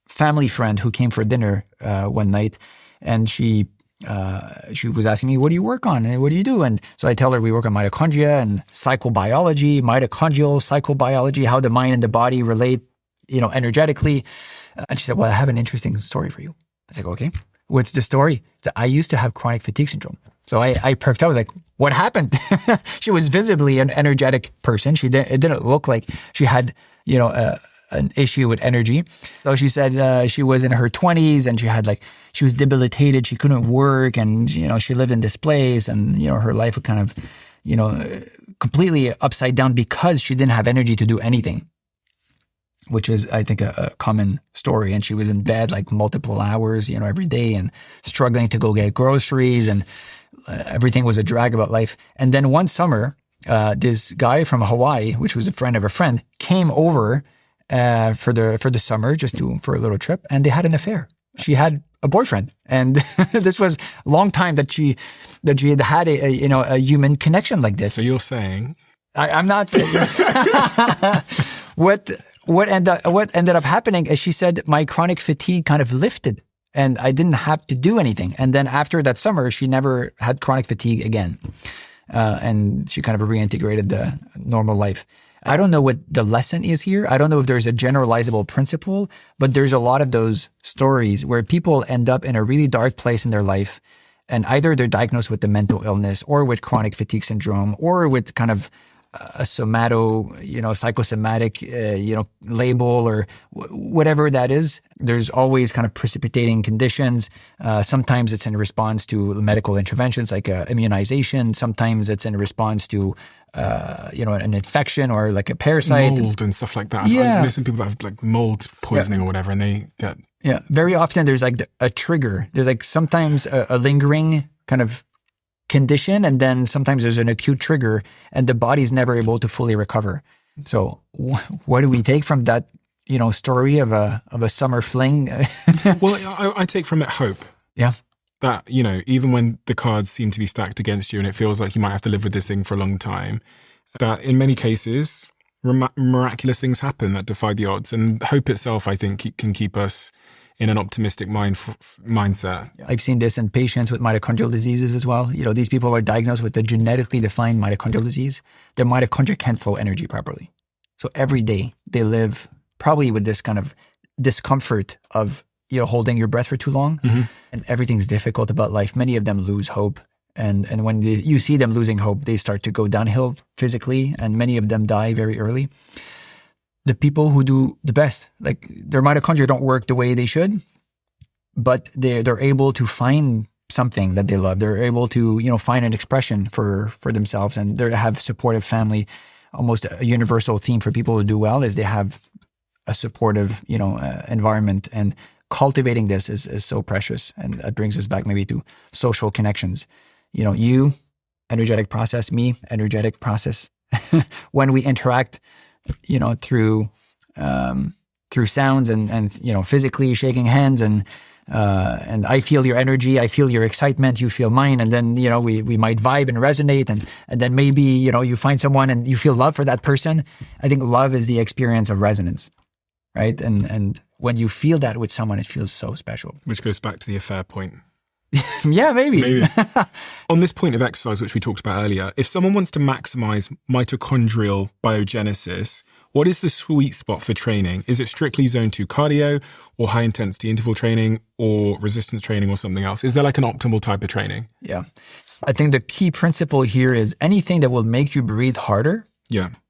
family friend who came for dinner one night, and she was asking me, what do you work on? And what do you do? And so I tell her we work on mitochondria and psychobiology, mitochondrial psychobiology, how the mind and the body relate, energetically. And she said, well, I have an interesting story for you. I said, okay, what's the story? So I used to have chronic fatigue syndrome. So I perked up. I was like, what happened? She was visibly an energetic person. It didn't look like she had, an issue with energy. So she said she was in her 20s and she was debilitated. She couldn't work, and, she lived in this place, and, her life was kind of, completely upside down because she didn't have energy to do anything, which is, I think, a common story. And she was in bed like multiple hours, every day, and struggling to go get groceries, and everything was a drag about life. And then one summer, this guy from Hawaii, which was a friend of a friend, came over for the summer for a little trip, and they had an affair. She had a boyfriend, and this was a long time that she had a human connection like this. So you're saying? I'm not saying. What ended up happening is, she said, my chronic fatigue kind of lifted and I didn't have to do anything. And then after that summer, she never had chronic fatigue again. And she kind of reintegrated the normal life. I don't know what the lesson is here. I don't know if there's a generalizable principle, but there's a lot of those stories where people end up in a really dark place in their life, and either they're diagnosed with the mental illness or with chronic fatigue syndrome or with kind of a psychosomatic, label or whatever that is. There's always kind of precipitating conditions. Sometimes it's in response to medical interventions like immunization. Sometimes it's in response to, an infection or like a parasite. Mold and stuff like that. Yeah. I've listened to people that have like mold poisoning or whatever, and they get... Yeah, very often there's like a trigger. There's like sometimes a lingering kind of condition, and then sometimes there's an acute trigger, and the body's never able to fully recover. So what do we take from that, story of a summer fling? Well, I take from it hope. Yeah. That, even when the cards seem to be stacked against you and it feels like you might have to live with this thing for a long time, that in many cases, miraculous things happen that defy the odds. And hope itself, I think, can keep us in an optimistic mindset. I've seen this in patients with mitochondrial diseases as well. These people are diagnosed with a genetically defined mitochondrial disease. Their mitochondria can't flow energy properly. So every day they live probably with this kind of discomfort of, holding your breath for too long, and everything's difficult about life. Many of them lose hope. And when you see them losing hope, they start to go downhill physically, and many of them die very early. The people who do the best, like their mitochondria don't work the way they should, but they're able to find something that they love. They're able to, find an expression for themselves, and they have supportive family. Almost a universal theme for people who do well is they have a supportive, environment, and cultivating this is so precious. And that brings us back maybe to social connections. You, energetic process, me, energetic process. When we interact, through sounds and physically shaking hands and I feel your energy, I feel your excitement, you feel mine, and then we might vibe and resonate, and then maybe you find someone and you feel love for that person. I think love is the experience of resonance, right? And when you feel that with someone, it feels so special. Which goes back to the affair point. Yeah, maybe. On this point of exercise, which we talked about earlier, if someone wants to maximize mitochondrial biogenesis, what is the sweet spot for training? Is it strictly zone 2 cardio or high intensity interval training or resistance training or something else? Is there like an optimal type of training? Yeah. I think the key principle here is anything that will make you breathe harder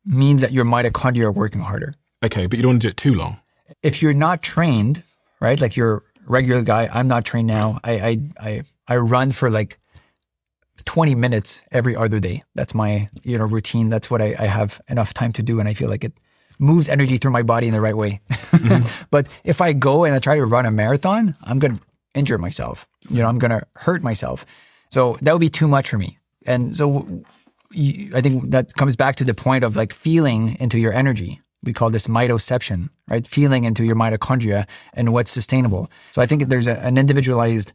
means that your mitochondria are working harder. Okay, but you don't want to do it too long. If you're not trained, right, like you're regular guy, I'm not trained now. I run for like 20 minutes every other day. That's my routine. That's what I have enough time to do, and I feel like it moves energy through my body in the right way. But if I go and I try to run a marathon, I'm going to injure myself. I'm going to hurt myself. So that would be too much for me. And so I think that comes back to the point of like feeling into your energy. We call this mitoception, right? Feeling into your mitochondria and what's sustainable. So I think there's an individualized,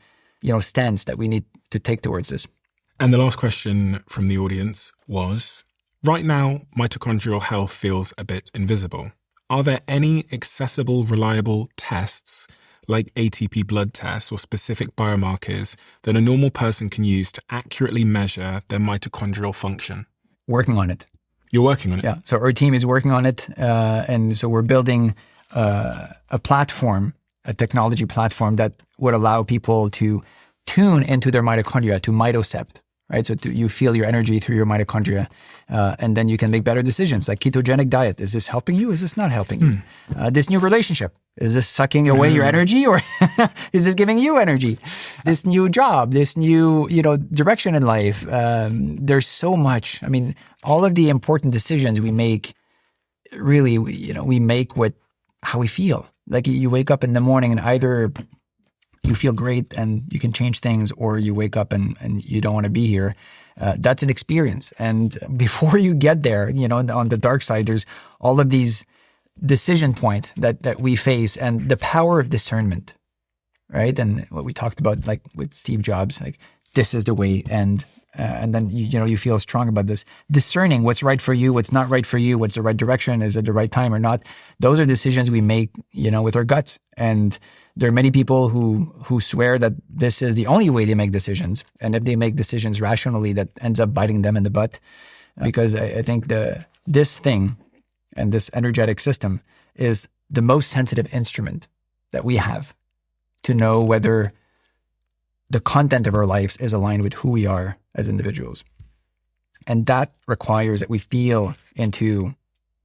stance that we need to take towards this. And the last question from the audience was, right now, mitochondrial health feels a bit invisible. Are there any accessible, reliable tests like ATP blood tests or specific biomarkers that a normal person can use to accurately measure their mitochondrial function? Working on it. You're working on it? Yeah. So our team is working on it. And so we're building a platform, a technology platform that would allow people to tune into their mitochondria, to mitocept, right? So you feel your energy through your mitochondria, and then you can make better decisions like ketogenic diet. Is this helping you? Is this not helping you? This new relationship, is this sucking away your energy, or is this giving you energy? This new job, this new, direction in life. There's so much. I mean, all of the important decisions we make, really, we make with how we feel. Like you wake up in the morning and either you feel great and you can change things, or you wake up and you don't want to be here. That's an experience. And before you get there, on the dark side, there's all of these decision points that we face, and the power of discernment, right? And what we talked about, like with Steve Jobs, like this is the way, and then you feel strong about this. Discerning what's right for you, what's not right for you, what's the right direction, is it the right time or not? Those are decisions we make, with our guts. And there are many people who swear that this is the only way they make decisions, and if they make decisions rationally, that ends up biting them in the butt. Because I think this thing and this energetic system is the most sensitive instrument that we have to know whether the content of our lives is aligned with who we are as individuals. And that requires that we feel into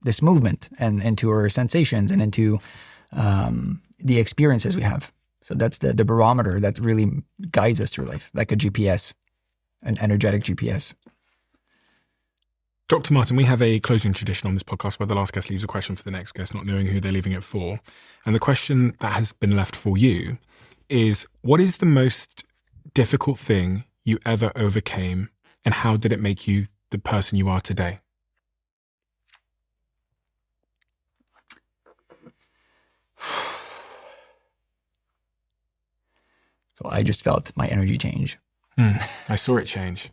this movement and into our sensations and into the experiences we have. So that's the barometer that really guides us through life, like a GPS, an energetic GPS. Dr. Martin, we have a closing tradition on this podcast where the last guest leaves a question for the next guest, not knowing who they're leaving it for. And the question that has been left for you is, what is the most difficult thing you ever overcame, and how did it make you the person you are today? So I just felt my energy change. I saw it change.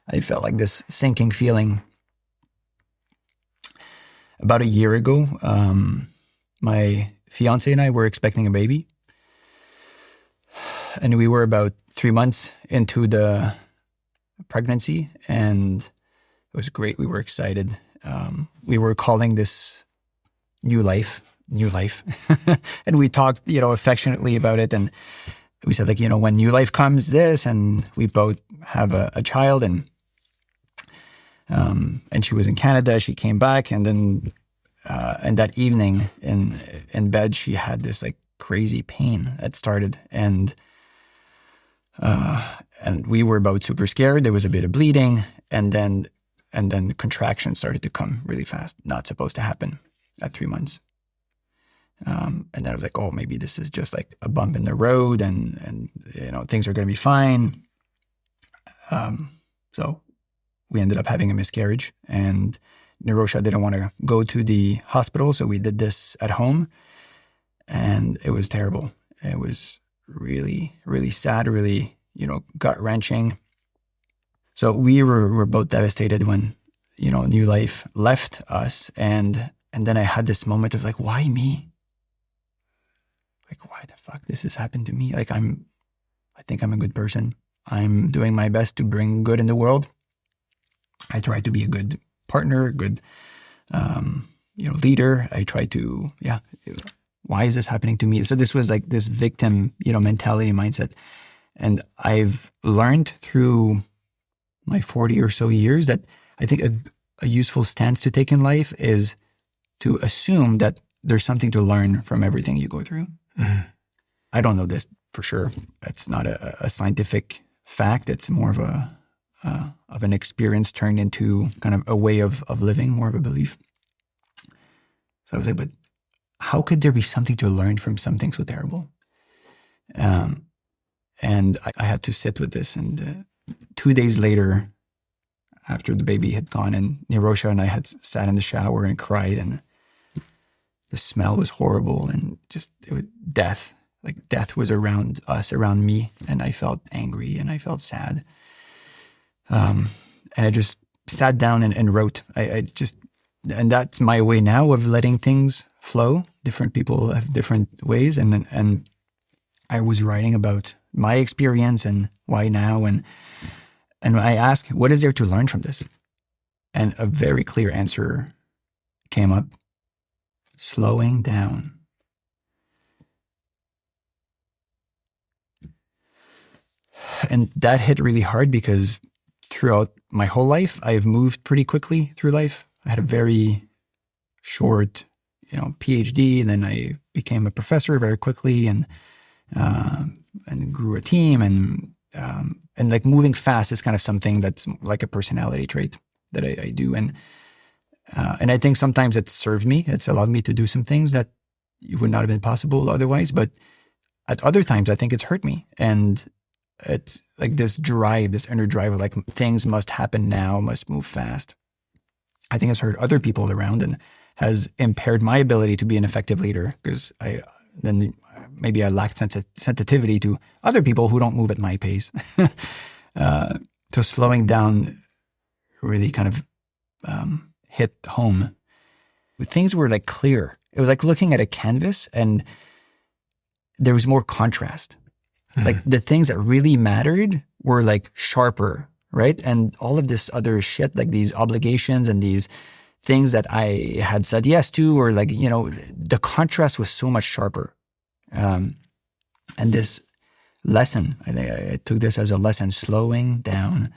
I felt like this sinking feeling. About a year ago, my fiance and I were expecting a baby. And we were about 3 months into the pregnancy, and it was great. We were excited. We were calling this new life new life. And we talked, affectionately about it. And we said, like, when new life comes, this, and we both have a child, and she was in Canada. She came back, and then, and that evening in bed, she had this like crazy pain that started, and we were both super scared. There was a bit of bleeding, and then the contractions started to come really fast. Not supposed to happen at 3 months. And then I was like, oh, maybe this is just like a bump in the road, and things are going to be fine. So we ended up having a miscarriage, and Nirosha didn't want to go to the hospital, so we did this at home, and it was terrible. It was really, really sad, really, gut-wrenching. So we were both devastated when, new life left us, and then I had this moment of like, why me? Like, why the fuck this has happened to me? Like, I think I'm a good person. I'm doing my best to bring good in the world. I try to be a good partner, good, leader. I try to, why is this happening to me? So this was like this victim, mentality mindset. And I've learned through my 40 or so years that I think a useful stance to take in life is to assume that there's something to learn from everything you go through. Mm-hmm. I don't know this for sure. It's not a scientific fact. It's more of an experience turned into kind of a way of living, more of a belief. So I was like, but how could there be something to learn from something so terrible? And I had to sit with this. And 2 days later, after the baby had gone, and Nirosha and I had sat in the shower and cried, and the smell was horrible, and just it was death. Like death was around us, around me, and I felt angry and I felt sad. And I just sat down and wrote. And that's my way now of letting things flow. Different people have different ways, and I was writing about my experience and why now, and I asked, what is there to learn from this? And a very clear answer came up: slowing down. And that hit really hard because throughout my whole life, I've moved pretty quickly through life. I had a very short, PhD, and then I became a professor very quickly, and grew a team, and like moving fast is kind of something that's like a personality trait that I do, and I think sometimes it's served me. It's allowed me to do some things that would not have been possible otherwise. But at other times, I think it's hurt me, and it's like this drive, this inner drive of like things must happen now, must move fast. I think it's hurt other people around and has impaired my ability to be an effective leader, because maybe I lacked sensitivity to other people who don't move at my pace. So slowing down really kind of hit home. Things were like clear. It was like looking at a canvas, and there was more contrast. Mm-hmm. Like the things that really mattered were like sharper, right? And all of this other shit, like these obligations and these things that I had said yes to, or like, the contrast was so much sharper. And this lesson, I think I took this as a lesson, slowing down,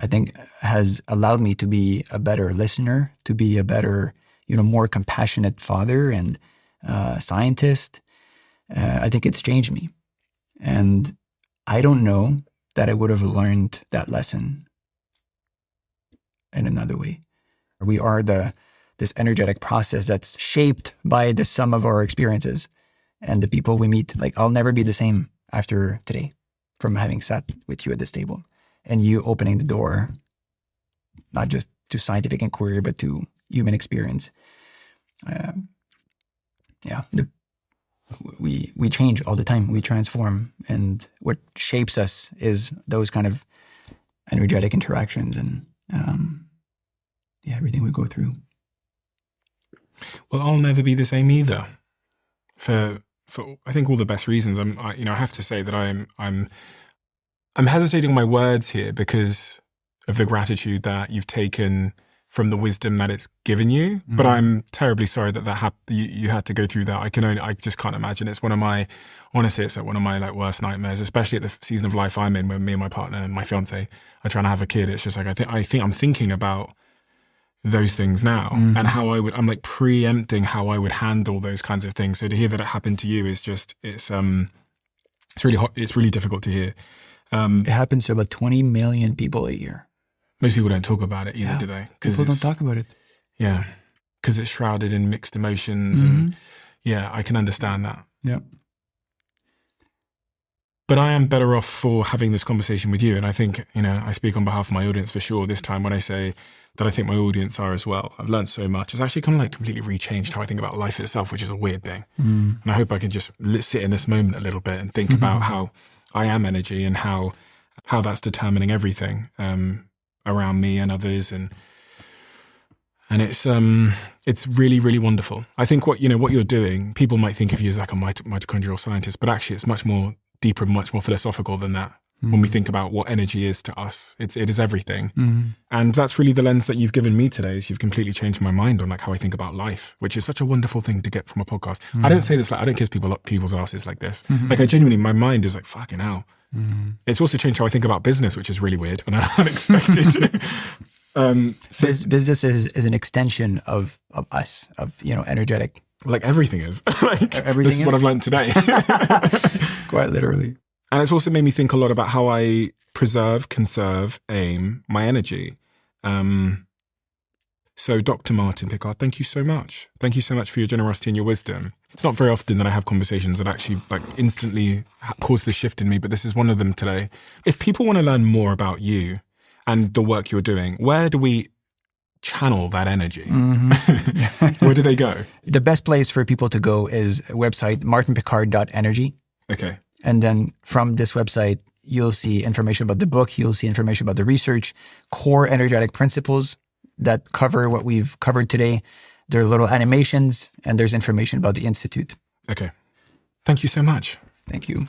I think has allowed me to be a better listener, to be a better, more compassionate father and scientist. I think it's changed me. And I don't know that I would have learned that lesson in another way. We are this energetic process that's shaped by the sum of our experiences. And the people we meet, like I'll never be the same after today from having sat with you at this table and you opening the door, not just to scientific inquiry, but to human experience. We change all the time. We transform. And what shapes us is those kind of energetic interactions and everything we go through. Well, I'll never be the same either. For I think all the best reasons. I have to say that I'm hesitating on my words here because of the gratitude that you've taken from the wisdom that it's given you. But I'm terribly sorry that you had to go through that. I just can't imagine. It's honestly, it's like one of my like worst nightmares, especially at the season of life I'm in, when me and my partner and my fiance are trying to have a kid. It's just like, I think I'm thinking about those things now and how I'm like preempting how I would handle those kinds of things. So to hear that it happened to you is just, it's really hot. It's really difficult to hear. It happens to about 20 million people a year. Most people don't talk about it either, do they? People don't talk about it. Yeah, because it's shrouded in mixed emotions. And yeah, I can understand that. Yeah. But I am better off for having this conversation with you. And I think, I speak on behalf of my audience for sure this time when I say that I think my audience are as well. I've learned so much. It's actually kind of like completely rechanged how I think about life itself, which is a weird thing. And I hope I can just sit in this moment a little bit and think about how I am energy and how that's determining everything around me and others. And it's really, really wonderful. I think what you're doing, people might think of you as like a mitochondrial scientist, but actually it's much more deeper and much more philosophical than that. When we think about what energy is to us, it is everything. And that's really the lens that you've given me today, is you've completely changed my mind on like how I think about life, which is such a wonderful thing to get from a podcast. I don't say this like, I don't kiss people's asses like this. Like I genuinely, my mind is like, fucking hell. It's also changed how I think about business, which is really weird and unexpected. Business is an extension of us, of energetic. Like everything is. Like everything this is what I've learned today. Quite literally. And it's also made me think a lot about how I preserve, conserve, aim my energy. So Dr. Martin Picard, thank you so much. Thank you so much for your generosity and your wisdom. It's not very often that I have conversations that actually like instantly cause this shift in me, but this is one of them today. If people want to learn more about you and the work you're doing, where do we channel that energy? Where do they go? The best place for people to go is a website, martinpicard.energy. Okay. And then from this website, you'll see information about the book. You'll see information about the research, core energetic principles that cover what we've covered today. There are little animations, and there's information about the Institute. Okay. Thank you so much. Thank you.